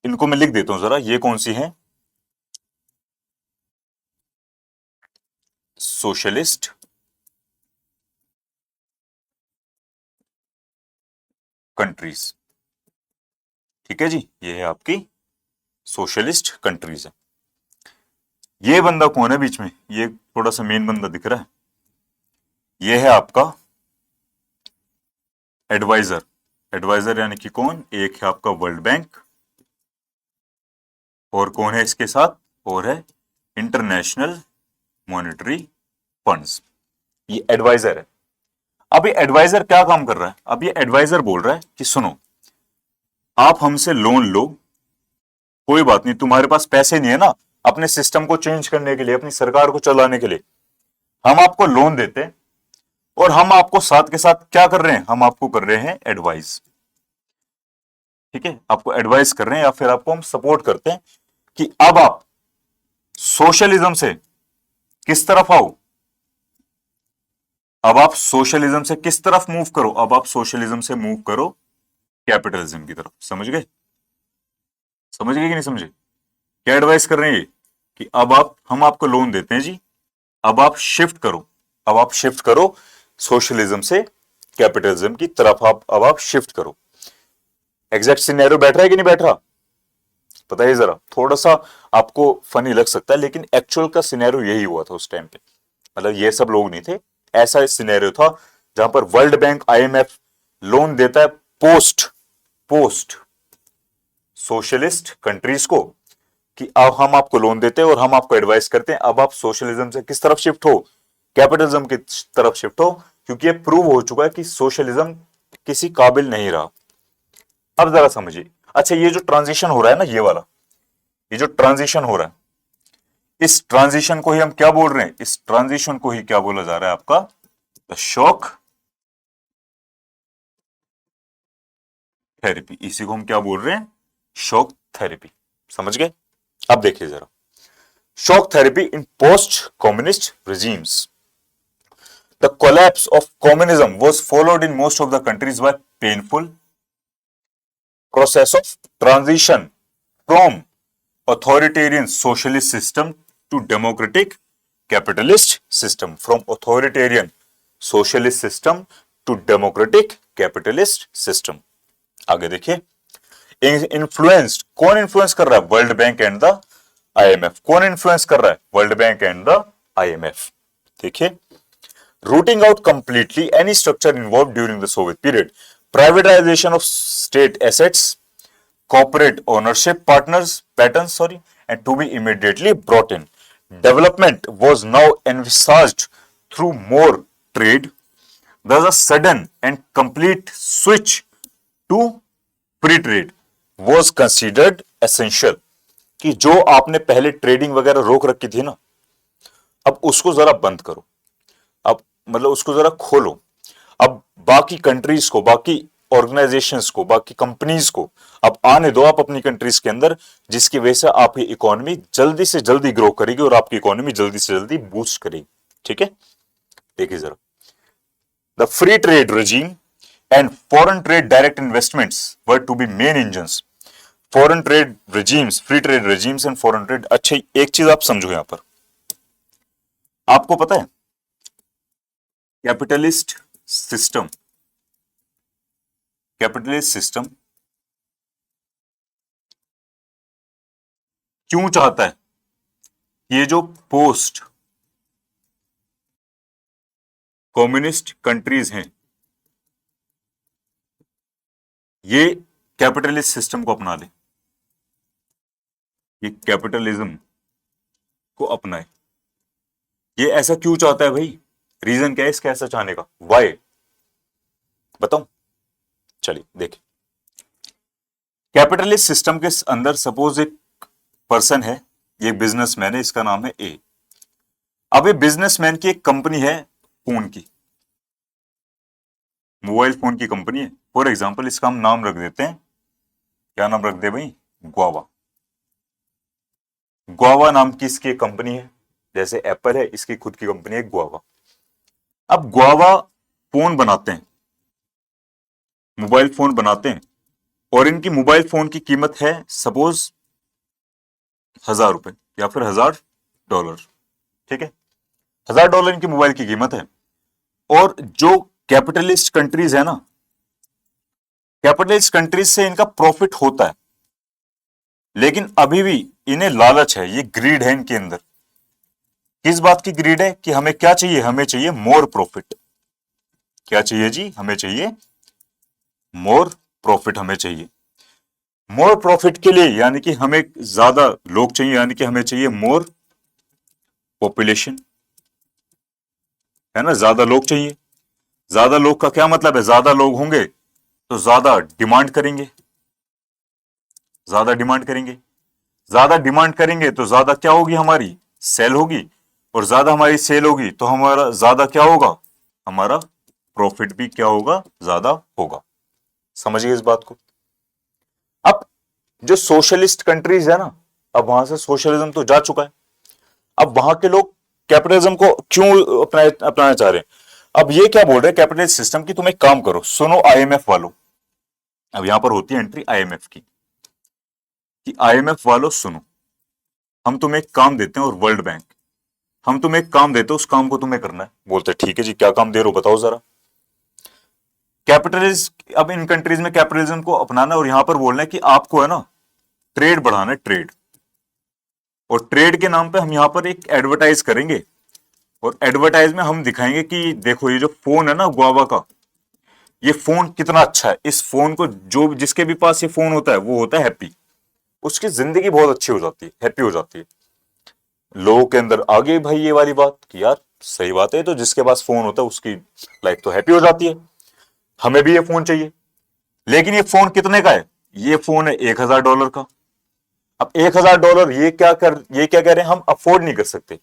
इनको मैं लिख देता हूं जरा, ये कौन सी है, सोशलिस्ट कंट्रीज, ठीक है जी, ये है आपकी सोशलिस्ट कंट्रीज है। ये बंदा कौन है बीच में, ये थोड़ा सा मेन बंदा दिख रहा है, ये है आपका एडवाइजर, एडवाइजर यानी कि कौन, एक है आपका वर्ल्ड बैंक, और कौन है इसके साथ, और है इंटरनेशनल मॉनेटरी फंड्स, ये एडवाइजर है। अब ये एडवाइजर क्या काम कर रहा है, अब ये एडवाइजर बोल रहा है कि सुनो, आप हमसे लोन लो, कोई बात नहीं, तुम्हारे पास पैसे नहीं है ना अपने सिस्टम को चेंज करने के लिए, अपनी सरकार को चलाने के लिए, हम आपको लोन देते हैं, और हम आपको साथ के साथ क्या कर रहे हैं, हम आपको कर रहे हैं एडवाइस, ठीक है, आपको एडवाइस कर रहे हैं या फिर आपको हम सपोर्ट करते हैं कि अब आप सोशलिज्म से किस तरफ आओ, अब आप सोशलिज्म से किस तरफ मूव करो, अब आप सोशलिज्म से मूव करो कैपिटलिज्म की तरफ। समझ गए, समझ गए कि नहीं समझे, क्या एडवाइस कर रहे हैं ये, कि अब आप, हम आपको लोन देते हैं जी, अब आप शिफ्ट करो, अब आप शिफ्ट करो सोशलिज्म से कैपिटलिज्म की तरफ, आप अब आप शिफ्ट करो। एग्जैक्ट सिनेरियो बैठ रहा है कि नहीं बैठ रहा, बताइए जरा, थोड़ा सा आपको फनी लग सकता है लेकिन एक्चुअल का सिनेरियो यही हुआ था उस टाइम पे, मतलब ये सब लोग नहीं थे, ऐसा सिनेरियो था जहां पर वर्ल्ड बैंक, आईएमएफ लोन देता है पोस्ट पोस्ट सोशलिस्ट कंट्रीज को, कि अब हम आपको लोन देते हैं और हम आपको एडवाइस करते हैं अब आप सोशलिज्म से किस तरफ शिफ्ट हो, कैपिटलिज्म की तरफ शिफ्ट हो, क्योंकि ये प्रूव हो चुका है कि सोशलिज्म किसी काबिल नहीं रहा। अब जरा समझिए, अच्छा ये जो ट्रांजिशन हो रहा है ना, ये वाला, ये जो ट्रांजिशन हो रहा है, इस ट्रांजिशन को ही हम क्या बोल रहे हैं, इस ट्रांजिशन को ही क्या बोला जा रहा है आपका, द शॉक थेरेपी, इसी को हम क्या बोल रहे हैं, शॉक थेरेपी। समझ गए। अब देखिए जरा, shock therapy in post communist regimes. The collapse of communism was followed in most of the countries by painful process of transition from authoritarian socialist system to democratic capitalist system, from authoritarian socialist system to democratic capitalist system. आगे देखिए, इन्फ्लुएंस्ड, कौन इन्फ्लुएंस कर रहा है, World Bank and the IMF, कौन इन्फ्लुएंस कर रहा है, World Bank and the IMF. देखिए, rooting out completely any structure involve during the Soviet period, privatisation of state assets, corporate ownership patterns, and to be immediately brought in. Development was now envisaged through more trade. Thus, a sudden and complete switch to free trade was considered essential. कि जो आपने पहले ट्रेडिंग वगैरह रोक रखी थी ना, अब उसको जरा बंद करो, अब मतलब उसको जरा खोलो, अब बाकी कंट्रीज को, बाकी ऑर्गेनाइजेशंस को, बाकी कंपनीज को अब आने दो आप अपनी कंट्रीज के अंदर, जिसकी वजह से आपकी इकोनॉमी जल्दी से जल्दी ग्रो करेगी और आपकी इकोनॉमी जल्दी से जल्दी बूस्ट करेगी। ठीक है, देखिए जरा, the free trade regime and foreign trade direct investments were to be main engines. Foreign trade regimes, free trade regimes and foreign trade. अच्छा, एक चीज आप समझो यहां पर, आपको पता है कैपिटलिस्ट सिस्टम, कैपिटलिस्ट सिस्टम क्यों चाहता है ये जो पोस्ट कम्युनिस्ट कंट्रीज हैं ये कैपिटलिस्ट सिस्टम को अपना ले, ये कैपिटलिज्म को अपनाए? ये ऐसा क्यों चाहता है भाई? रीजन क्या है इसका ऐसा चाहने का? वाई बताऊं? चलिए देखिए, कैपिटलिस्ट सिस्टम के अंदर सपोज एक पर्सन है, ये बिजनेसमैन है, इसका नाम है ए। अब ये बिजनेसमैन की एक कंपनी है, फोन की, मोबाइल फोन की कंपनी है। फॉर एग्जाम्पल इसका हम नाम रख देते हैं, क्या नाम रख दे भाई? ग्वावा। ग्वावा नाम की इसकी एक कंपनी है, जैसे एप्पल है इसकी खुद की कंपनी है ग्वावा। अब ग्वावा फोन बनाते हैं, मोबाइल फोन बनाते हैं, और इनकी मोबाइल फोन की कीमत है सपोज $1000 या फिर $1000, ठीक है? $1000 इनकी मोबाइल की कीमत है। और जो कैपिटलिस्ट कंट्रीज है ना, कैपिटलिस्ट कंट्रीज से इनका प्रॉफिट होता है, लेकिन अभी भी इन्हें लालच है, ये ग्रीड है इनके अंदर। किस बात की ग्रीड है? कि हमें क्या चाहिए? हमें चाहिए मोर प्रॉफिट। क्या चाहिए जी? हमें चाहिए मोर प्रॉफिट, हमें चाहिए मोर प्रॉफिट के लिए, यानी कि हमें ज्यादा लोग चाहिए, यानी कि हमें चाहिए मोर पॉपुलेशन, है ना? ज्यादा लोग चाहिए। ज्यादा लोग का क्या मतलब है? ज्यादा लोग होंगे तो ज्यादा डिमांड करेंगे, ज्यादा डिमांड करेंगे, ज्यादा डिमांड करेंगे तो ज्यादा क्या होगी? हमारी सेल होगी, और ज्यादा हमारी सेल होगी तो हमारा ज्यादा क्या होगा? हमारा प्रॉफिट भी क्या होगा? ज्यादा होगा। समझिए इस बात को। अब जो सोशलिस्ट कंट्रीज है ना, अब वहां से सोशलिज्म तो जा चुका है, अब वहां के लोग कैपिटलिज्म को क्यों अपनाना चाह रहे हैं? अब ये क्या बोल रहे हैं कैपिटलिस्ट सिस्टम की, तुम एक काम करो, सुनो आईएमएफ वालों। अब यहां पर होती है एंट्री आईएमएफ की, कि आईएमएफ वालों सुनो, हम तुम्हें एक काम देते हैं, और वर्ल्ड बैंक, हम तुम्हें एक काम देते हैं, उस काम को तुम्हें करना है। बोलते ठीक है जी, क्या काम दे रहे हो बताओ जरा। कैपिटलिज्म, अब इन कंट्रीज में कैपिटलिज्म को अपनाना, और यहां पर बोलना है कि आपको है ना ट्रेड बढ़ाना है, ट्रेड। और ट्रेड के नाम पे हम यहां पर एक एडवर्टाइज करेंगे, और एडवर्टाइज में हम दिखाएंगे कि देखो ये जो फोन है ना ग्वावा का, ये फोन कितना अच्छा है। इस फोन को जो जिसके भी पास ये फोन होता है वो होता है हैप्पी, उसकी जिंदगी बहुत अच्छी हो जाती है, हैप्पी हो जाती है। लोगों के अंदर आ गई भाई ये वाली बात कि यार सही बात है, तो जिसके पास फोन होता है उसकी लाइफ तो हैप्पी हो जाती है, हमें भी ये फोन चाहिए। लेकिन ये फोन कितने का है? ये फोन है $1000 का। अब $1000 ये क्या कह रहे हैं? हम अफोर्ड नहीं कर सकते।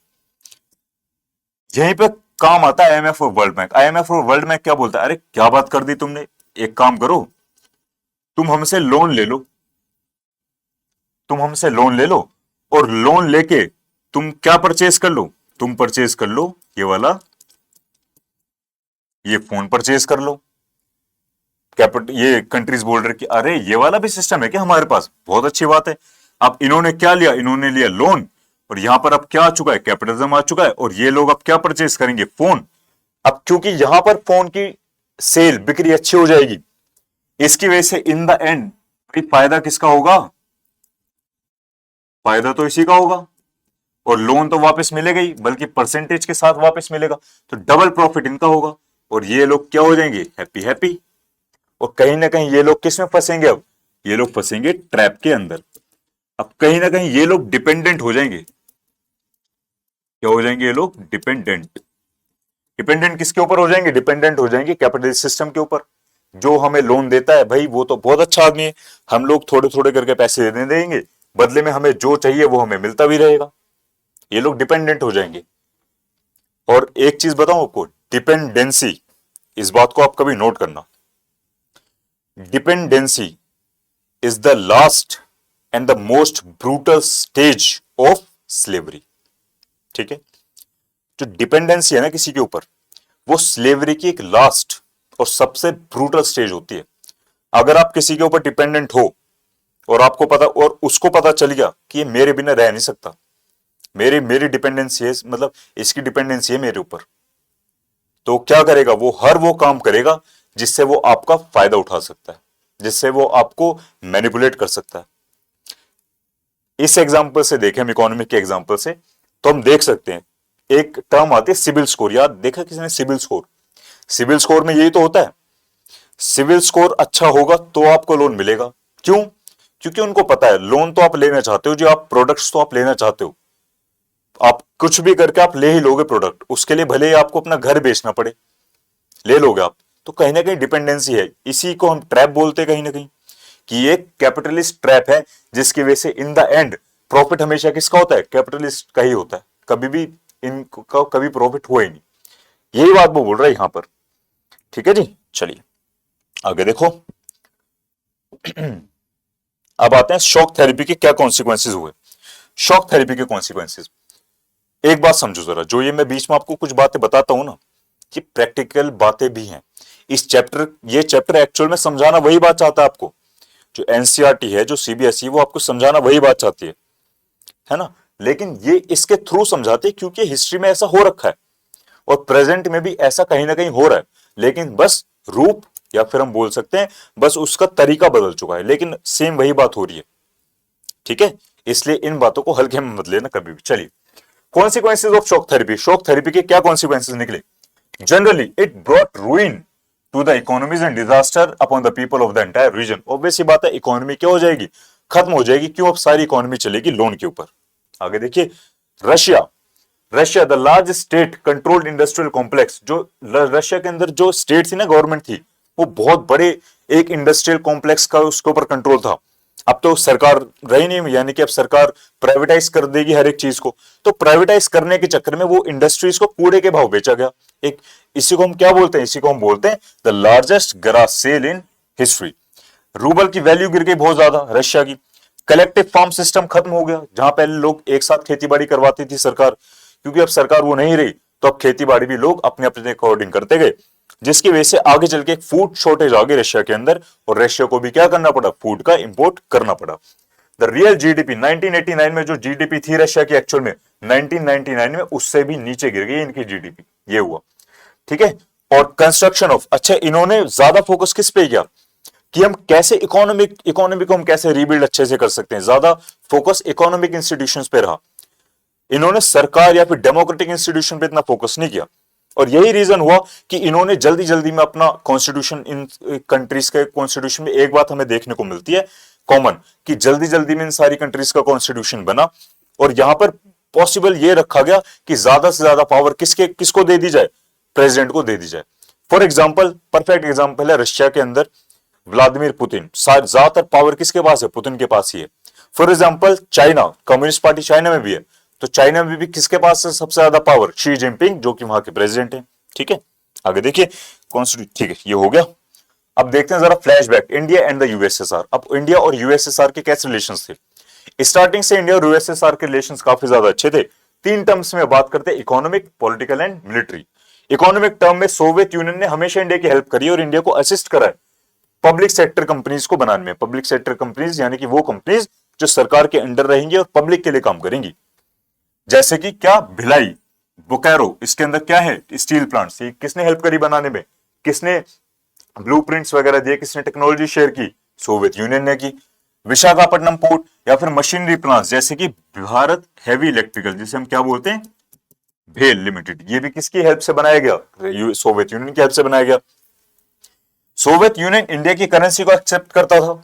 यहीं पे काम आता है आईएमएफ और वर्ल्ड बैंक। आईएमएफ और वर्ल्ड बैंक क्या बोलता है? अरे क्या बात कर दी तुमने, एक काम करो, तुम हमसे लोन ले लो, तुम हमसे लोन ले लो, और लोन लेके तुम क्या परचेज कर लो? तुम परचेज कर लो ये वाला, ये फोन परचेज कर लो। ये कंट्रीज बोल रहे कि अरे ये वाला भी सिस्टम है क्या हमारे पास? बहुत अच्छी बात है। अब इन्होंने क्या लिया? इन्होंने लिया लोन, और यहां पर अब क्या आ चुका है? कैपिटलिज्म आ चुका है, और ये लोग अब क्या परचेज करेंगे? फोन। अब क्योंकि यहां पर फोन की सेल, बिक्री अच्छी हो जाएगी, इसकी वजह से इन द एंड फायदा किसका होगा? फायदा तो इसी का होगा, और लोन तो वापस मिलेगा ही, बल्कि परसेंटेज के साथ वापस मिलेगा, तो डबल प्रॉफिट इनका होगा, और ये लोग क्या हो जाएंगे? Happy happy. और कहीं ना कहीं ये लोग किस में फंसेंगे? अब ये लोग फंसेंगे ट्रैप के अंदर। अब कहीं ना कहीं ये लोग डिपेंडेंट हो जाएंगे। क्या हो जाएंगे ये लोग? डिपेंडेंट। डिपेंडेंट किसके ऊपर हो जाएंगे? डिपेंडेंट हो जाएंगे कैपिटलिस्ट सिस्टम के ऊपर। जो हमें लोन देता है भाई वो तो बहुत अच्छा आदमी है, हम लोग थोड़े थोड़े करके पैसे देने देंगे, बदले में हमें जो चाहिए वो हमें मिलता भी रहेगा। ये लोग डिपेंडेंट हो जाएंगे। और एक चीज बताऊं आपको, डिपेंडेंसी, इस बात को आप कभी नोट करना, dependency is the last and the most brutal stage of slavery. ठीक है? जो डिपेंडेंसी है ना किसी के ऊपर, वो स्लेवरी की एक लास्ट और सबसे ब्रूटल स्टेज होती है। अगर आप किसी के ऊपर डिपेंडेंट हो और आपको पता और उसको पता चल गया कि ये मेरे बिना रह नहीं सकता, मेरी मेरी डिपेंडेंसी है, मतलब इसकी डिपेंडेंसी है मेरे ऊपर, तो क्या करेगा वो? हर वो काम करेगा जिससे वो आपका फायदा उठा सकता है, जिससे वो आपको मैनिपुलेट कर सकता है। इस एग्जांपल से देखें, हम इकोनॉमिक के एग्जांपल से, तो हम देख सकते हैं एक टर्म आती है सिबिल स्कोर। याद देखा किसी ने सिबिल स्कोर? सिबिल स्कोर में यही तो होता है, सिविल स्कोर अच्छा होगा तो आपको लोन मिलेगा। क्यों? क्योंकि उनको पता है लोन तो आप लेना चाहते हो, जो आप प्रोडक्ट्स तो आप लेना चाहते हो, आप कुछ भी करके आप ले ही लोगे प्रोडक्ट, उसके लिए भले ही आपको अपना घर बेचना पड़े, ले लोगे आप। तो कहीं ना कहीं डिपेंडेंसी है, इसी को हम ट्रैप बोलते हैं कहीं ना कहीं, कि ये कैपिटलिस्ट ट्रैप है, जिसकी वजह से इन द एंड प्रॉफिट हमेशा किसका होता है? कैपिटलिस्ट का ही होता है, कभी भी इनका कभी प्रॉफिट हुआ ही नहीं। यही बात वो बोल रहा है यहां पर। ठीक है जी, चलिए आगे देखो। अब आते हैं शॉक थेरेपी के क्या कॉन्सिक्वेंसेज हुए। शॉक थेरेपी के कॉन्सिक्वेंसेज, एक बात समझो जरा, जो ये मैं बीच में आपको कुछ बातें बताता हूं ना, कि प्रैक्टिकल बातें भी हैं इस चैप्टर। ये चैप्टर एक्चुअल में समझाना वही बात चाहता है आपको, जो एनसीईआरटी है, जो सीबीएसई, वो आपको समझाना वही बात चाहती है ना। लेकिन ये इसके थ्रू समझाते हैं क्योंकि हिस्ट्री में ऐसा हो रखा है और प्रेजेंट में भी ऐसा कहीं ना कहीं हो रहा है, लेकिन बस रूप, या फिर हम बोल सकते हैं बस उसका तरीका बदल चुका है, लेकिन सेम वही बात हो रही है। ठीक है, इसलिए इन बातों को हल्के में मत लेना कभी भी। चलिए, consequences of shock therapy. Shock therapy के क्या कॉन्सिक्वेंसेज निकले? Generally it brought ruin to the economies and disaster upon the people of the entire region. Obvious बात है, इकोनॉमी क्या हो जाएगी? खत्म हो जाएगी। क्यों? अब सारी इकोनॉमी चलेगी लोन के ऊपर। आगे देखिए, Russia, Russia the large state controlled industrial complex. जो रशिया के अंदर जो स्टेट थी ना, गवर्नमेंट थी, वो बहुत बड़े एक इंडस्ट्रियल कॉम्प्लेक्स का उसके ऊपर कंट्रोल था। अब तो सरकार रही नहीं, यानी कि अब सरकार प्राइवेटाइज कर देगी हर एक चीज को। तो प्राइवेटाइज करने के चक्कर में वो इंडस्ट्रीज को कूड़े के भाव बेचा गया। एक इसी को हम क्या बोलते हैं? इसी को हम बोलते हैं the largest garage sale in history. Rouble की वैल्यू गिर गई बहुत ज्यादा रशिया की। कलेक्टिव फार्म सिस्टम खत्म हो गया, जहां पहले लोग एक साथ खेती बाड़ी करवाती थी सरकार, क्योंकि अब सरकार वो नहीं रही, तो अब खेती बाड़ी भी लोग अपने अपने अकॉर्डिंग करते गए, जिसकी वजह से आगे चल के फूड शॉर्टेज आ गई रशिया के अंदर, और रशिया को भी क्या करना पड़ा? फूड का इंपोर्ट करना पड़ा। द रियल जीडीपी 1989 में जो जीडीपी थी रशिया की एक्चुअल में 1999 में उससे भी नीचे गिर गई इनकी जीडीपी। ये हुआ। ठीक है, और कंस्ट्रक्शन ऑफ, अच्छा इन्होंने ज्यादा फोकस किस पे किया? कि हम कैसे इकोनॉमी को हम कैसे रीबिल्ड अच्छे से कर सकते हैं, ज्यादा फोकस इकोनॉमिक इंस्टीट्यूशंस पे रहा। इन्होंने सरकार या फिर डेमोक्रेटिक इंस्टीट्यूशन पे इतना फोकस नहीं किया, और यही रीजन हुआ कि इन्होंने जल्दी जल्दी में अपना कॉन्स्टिट्यूशन, इन कंट्रीज के कॉन्स्टिट्यूशन में एक बात हमें देखने को मिलती है कॉमन, कि जल्दी जल्दी में इन सारी कंट्रीज का कॉन्स्टिट्यूशन बना, और यहां पर पॉसिबल ये रखा गया कि ज्यादा से ज्यादा पावर किसको दे दी जाए? प्रेसिडेंट को दे दी जाए। फॉर एग्जाम्पल, परफेक्ट एग्जाम्पल है रशिया के अंदर व्लादिमीर पुतिन। ज्यादातर पावर किसके पास है? पुतिन के पास ही है। For example China, communist party China में भी है, तो चाइना में भी किसके पास है सबसे ज्यादा पावर? शी जिनपिंग, जो कि वहां के प्रेसिडेंट है। ठीक है, आगे देखिए कॉन्स्टिट्यूशन। ठीक है, ये हो गया। अब देखते हैं जरा flashback, India and the USSR. अब इंडिया और यूएसएसआर के कैसे रिलेशंस थे? स्टार्टिंग से इंडिया और यूएसएसआर के रिलेशंस काफी ज्यादा अच्छे थे। तीन टर्म्स में बात करते हैं, economic, political and military. Economic term में सोवियत यूनियन ने हमेशा इंडिया की हेल्प करी और इंडिया को असिस्ट करा है पब्लिक सेक्टर कंपनीज को बनाने में। पब्लिक सेक्टर कंपनीज यानी कि वो कंपनीज जो सरकार के अंडर रहेंगी और पब्लिक के लिए काम करेंगी, जैसे कि क्या? भिलाई, बोकारो, इसके अंदर क्या है? Steel plants. ये किसने हेल्प करी बनाने में? किसने ब्लूप्रिंट्स वगैरह दिए? किसने टेक्नोलॉजी शेयर की? सोवियत यूनियन ने की। विशाखापट्टनम पोर्ट या फिर मशीनरी प्लांट्स जैसे कि भारत हेवी इलेक्ट्रिकल, जिसे हम क्या बोलते हैं? भेल लिमिटेड, ये भी किसकी हेल्प से बनाया गया? सोवियत यूनियन की हेल्प से बनाया गया। सोवियत यूनियन इंडिया की करेंसी को एक्सेप्ट करता था।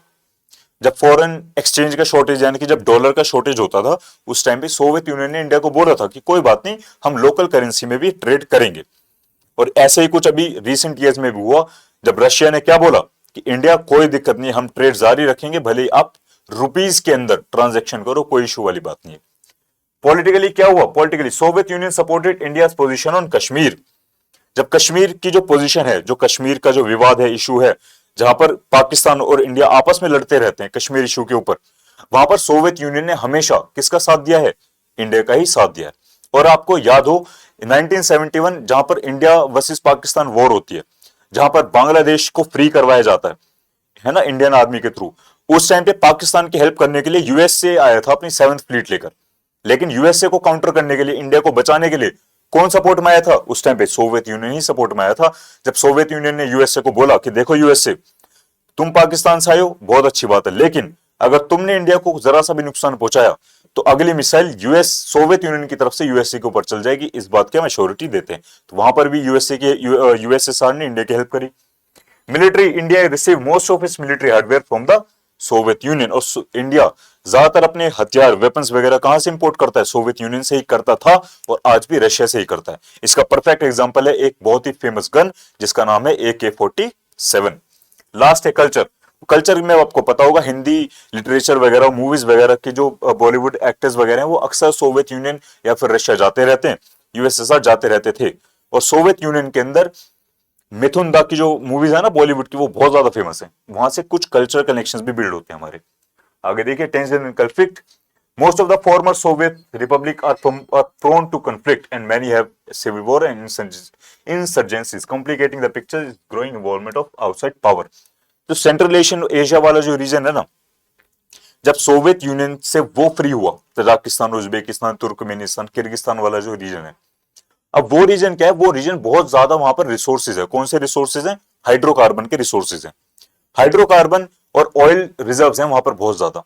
जब फॉरेन एक्सचेंज का शॉर्टेज, यानी कि जब डॉलर का शॉर्टेज होता था, उस टाइम पे सोवियत यूनियन ने इंडिया को बोला था कि कोई बात नहीं, हम लोकल करेंसी में भी ट्रेड करेंगे। और ऐसे ही कुछ अभी रिसेंट ईयर्स में भी हुआ, जब रशिया ने क्या बोला कि इंडिया कोई दिक्कत नहीं, हम ट्रेड जारी रखेंगे, भले ही आप रुपीज के अंदर ट्रांजेक्शन करो, कोई इशू वाली बात नहीं है। पॉलिटिकली क्या हुआ? Politically Soviet union supported India position on Kashmir. जब कश्मीर की जो पोजीशन है, जो कश्मीर का जो विवाद है, इशू है, जहां पर पाकिस्तान और इंडिया आपस में लड़ते रहते हैं कश्मीर इशू के ऊपर, वहां पर सोवियत यूनियन ने हमेशा किसका साथ दिया है? इंडिया का ही साथ दिया है। और आपको याद हो 1971 जहां पर इंडिया वर्सेस पाकिस्तान वॉर होती है, जहां पर बांग्लादेश को फ्री करवाया जाता है ना, इंडियन आर्मी के थ्रू। उस टाइम पे पाकिस्तान की हेल्प करने के लिए यूएसए आया था अपनी 7th फ्लीट लेकर, लेकिन यूएसए को काउंटर करने के लिए, इंडिया को बचाने के लिए कौन सपोर्ट में आया था उस टाइम पे? सोवियत यूनियन ही सपोर्ट में आया था। जब सोवियत यूनियन ने यूएसए को बोला कि देखो यूएसए, तुम पाकिस्तान से आए हो, बहुत अच्छी बात है, लेकिन अगर तुमने इंडिया को जरा सा भी नुकसान पहुंचाया तो अगली मिसाइल यूएस सोवियत यूनियन की तरफ से यूएसए के ऊपर चल जाएगी, इस बात की हम श्योरिटी देते हैं। तो वहां पर भी यूएसएसआर ने इंडिया की हेल्प करी। Military, India receive most of its military hardware from the Soviet union. और इंडिया ज्यादातर अपने हथियार, वेपन्स वगैरह कहां से इंपोर्ट करता है? सोवियत यूनियन से ही करता था और आज भी रशिया से ही करता है। इसका परफेक्ट एग्जांपल है एक बहुत ही फेमस गन जिसका नाम है AK-47। लास्ट है कल्चर। कल्चर में आपको पता होगा, हिंदी लिटरेचर वगैरह, मूवीज वगैरह के जो बॉलीवुड एक्टर्स वगैरह हैं वो अक्सर सोवियत यूनियन या फिर रशिया जाते रहते हैं, यूएसएसआर जाते रहते थे। और सोवियत यूनियन के अंदर मिथुन दा की जो मूवीज है ना बॉलीवुड की, वो बहुत ज्यादा फेमस है। वहां से कुछ कल्चर कनेक्शंस भी बिल्ड होते हैं हमारे। आगे देखिए, tension and conflict. Most of the former Soviet republic are prone to conflict and many have civil war and insurgencies complicating the picture is growing involvement of outside power. तो सेंट्रल एशिया वाला जो रीजन है ना, जब सोवियत यूनियन से वो फ्री हुआ, तजाकिस्तान, उज्बेकिस्तान, तुर्कमेनिस्तान, किर्गिस्तान वाला जो रीजन है, अब वो रीजन क्या है? वो रीजन बहुत ज्यादा वहां पर रिसोर्सेज है। कौन से रिसोर्सेज हैं? हाइड्रोकार्बन के रिसोर्सेज हैं। हाइड्रोकार्बन और ऑयल रिजर्व्स हैं वहां पर बहुत ज्यादा।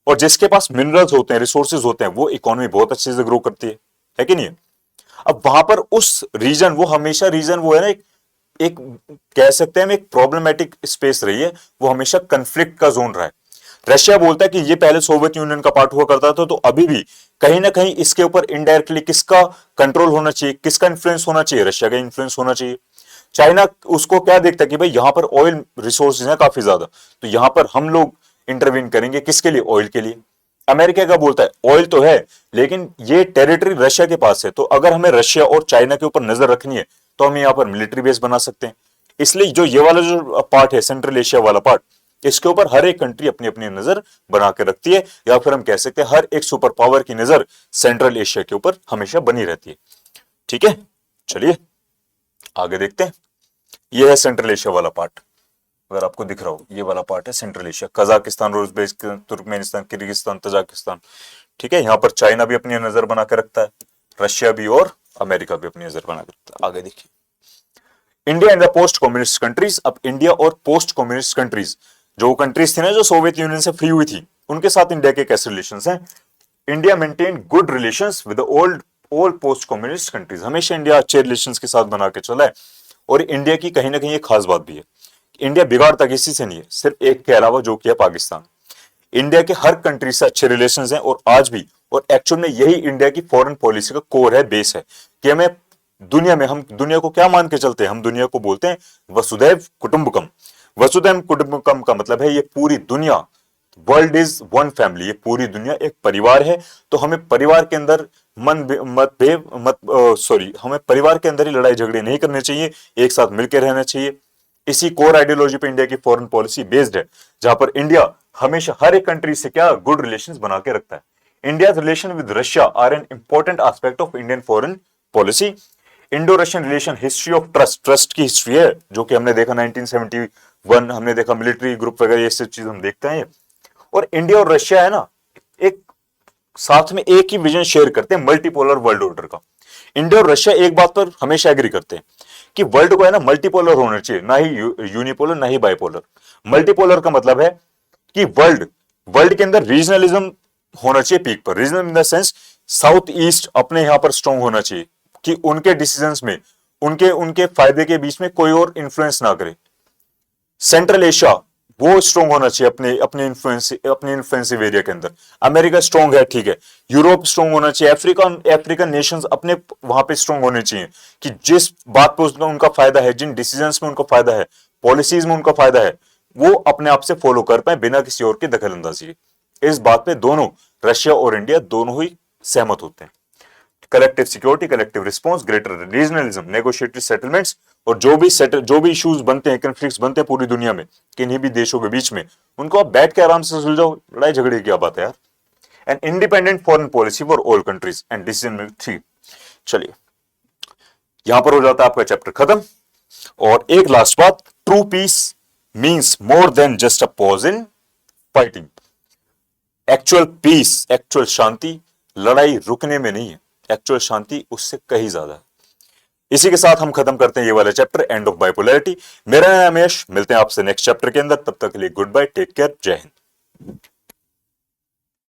और जिसके पास मिनरल्स होते हैं, रिसोर्सेज होते हैं, वो इकोनॉमी बहुत अच्छे से ग्रो करती है कि नहीं? अब वहां पर उस रीजन, वो हमेशा रीजन वो है ना, एक कह सकते हैं एक प्रॉब्लमेटिक स्पेस रही है, वो हमेशा कंफ्लिक्ट का जोन रहा है। रशिया बोलता है कि ये पहले सोवियत यूनियन का पार्ट हुआ करता था, तो अभी भी कहीं ना कहीं इसके ऊपर इनडायरेक्टली किसका कंट्रोल होना चाहिए, किसका इन्फ्लुएंस होना चाहिए? रशिया का इन्फ्लुएंस होना चाहिए। चाइना उसको क्या देखता है कि भाई यहां पर ऑयल रिसोर्सेज हैं काफी ज्यादा, तो यहां पर हम लोग इंटरवीन करेंगे, किसके लिए? ऑयल के लिए। अमेरिका का बोलता है ऑयल तो है लेकिन ये टेरिटरी रशिया के पास है, तो अगर हमें रशिया और चाइना के ऊपर नजर रखनी है तो हम यहाँ पर मिलिट्री बेस बना सकते हैं। इसलिए जो ये वाला जो पार्ट है, सेंट्रल एशिया वाला पार्ट, इसके ऊपर हर एक कंट्री अपनी अपनी नजर बना के रखती है, या फिर हम कह सकते हैं हर एक सुपर पावर की नजर सेंट्रल एशिया के ऊपर हमेशा बनी रहती है। ठीक है, चलिए आगे देखते हैं। यह है सेंट्रल एशिया वाला पार्ट। अगर आपको दिख रहा हो, ये वाला पार्ट है central Asia, Kazakhstan, Uzbekistan, Turkmenistan, Kyrgyzstan, Tajikistan. ठीक है, यहां पर चाइना भी अपनी नजर बना के रखता है, रशिया भी और अमेरिका भी अपनी नजर बना के रखता है। आगे देखिए, India and the post communist countries. अब इंडिया और पोस्ट कम्युनिस्ट कंट्रीज, जो कंट्रीज थी ना जो सोवियत यूनियन से फ्री हुई थी, उनके साथ इंडिया के कैसे रिलेशंस हैं? India maintain good relations with old post communist countries. हमेशा इंडिया अच्छे रिलेशंस के साथ बना के चला है। और इंडिया की कहीं ना कहीं एक खास बात भी है, इंडिया बिगाड़ता किसी से नहीं है, सिर्फ एक के अलावा, जो किया पाकिस्तान। इंडिया के हर कंट्री से अच्छे रिलेशंस हैं और आज भी, और एक्चुअल में यही इंडिया की फॉरेन पॉलिसी का कोर है, बेस है, कि हमें दुनिया में, हम दुनिया को क्या मान के चलते हैं? हम दुनिया को बोलते हैं वसुधैव कुटुंबकम। वसुधैव कुटुंबकम का मतलब है ये पूरी दुनिया, वर्ल्ड इज वन फैमिली, ये पूरी दुनिया एक परिवार है। तो हमें परिवार के अंदर हमें परिवार के अंदर ही लड़ाई झगड़े नहीं करने चाहिए, एक साथ मिलकर रहना चाहिए। इसी कोर आइडियोलॉजी पे इंडिया की फॉरेन पॉलिसी बेस्ड है, जहां पर इंडिया हमेशा हर एक कंट्री से क्या गुड रिलेशंस बना के रखता है। India relation with Russia are an important aspect of Indian foreign policy. Indo Russian relation, history of trust की हिस्ट्री है, जो कि हमने देखा 1971, हमने देखा मिलिट्री ग्रुप वगैरह, ये सब चीज हम देखते हैं। और इंडिया और रशिया है ना, एक साथ में एक ही विजन शेयर करते हैं, मल्टीपोलर वर्ल्ड ऑर्डर का। इंडिया और रशिया एक बात पर हमेशा एग्री करते हैं कि वर्ल्ड को है ना मल्टीपोलर होना चाहिए, ना ही यूनिपोलर ना ही बाइपोलर। मल्टीपोलर का मतलब है कि वर्ल्ड वर्ल्ड के अंदर रीजनलिज्म होना चाहिए पीक पर। Regional in the sense south east अपने यहां पर स्ट्रांग होना चाहिए कि उनके डिसीजंस में, उनके उनके फायदे के बीच में कोई और इन्फ्लुएंस ना करे। सेंट्रल एशिया वो स्ट्रांग होना चाहिए अपने इन्फ्लुएंसिव एरिया के अंदर। अमेरिका स्ट्रांग है, ठीक है, यूरोप स्ट्रांग होना चाहिए, अफ्रीकन नेशंस अपने वहां पे स्ट्रांग होने चाहिए कि जिस बात पर उनका फायदा है, जिन डिसीजंस में उनका फायदा है, पॉलिसीज में उनका फायदा है, वो अपने आप से फॉलो कर पाए बिना किसी और की दखल अंदाजी के। इस बात पे दोनों, रशिया और इंडिया दोनों ही सहमत होते हैं। Collective security, collective response, greater regionalism, negotiated settlements, और जो भी इश्यूज बनते हैं, कन्फ्लिक्ट्स बनते हैं पूरी दुनिया में किन्हीं भी देशों के बीच में, उनको आप बैठ के आराम से सुलझाओ, लड़ाई झगड़े की क्या बात है यार। An independent foreign policy for all countries and decision 3। चलिए, यहां पर हो जाता है आपका चैप्टर खत्म। और एक लास्ट बात, true peace means more than just a pause in fighting. Actual peace, actual शांति लड़ाई रुकने में नहीं है, एक्चुअल शांति उससे कहीं ज्यादा है। इसी के साथ हम खत्म करते हैं ये वाला चैप्टर, एंड ऑफ बाइपोलैरिटी। मेरा नाम है यश, मिलते हैं आपसे नेक्स्ट चैप्टर के अंदर, तब तक के लिए गुड बाय, टेक केयर, जय हिंद।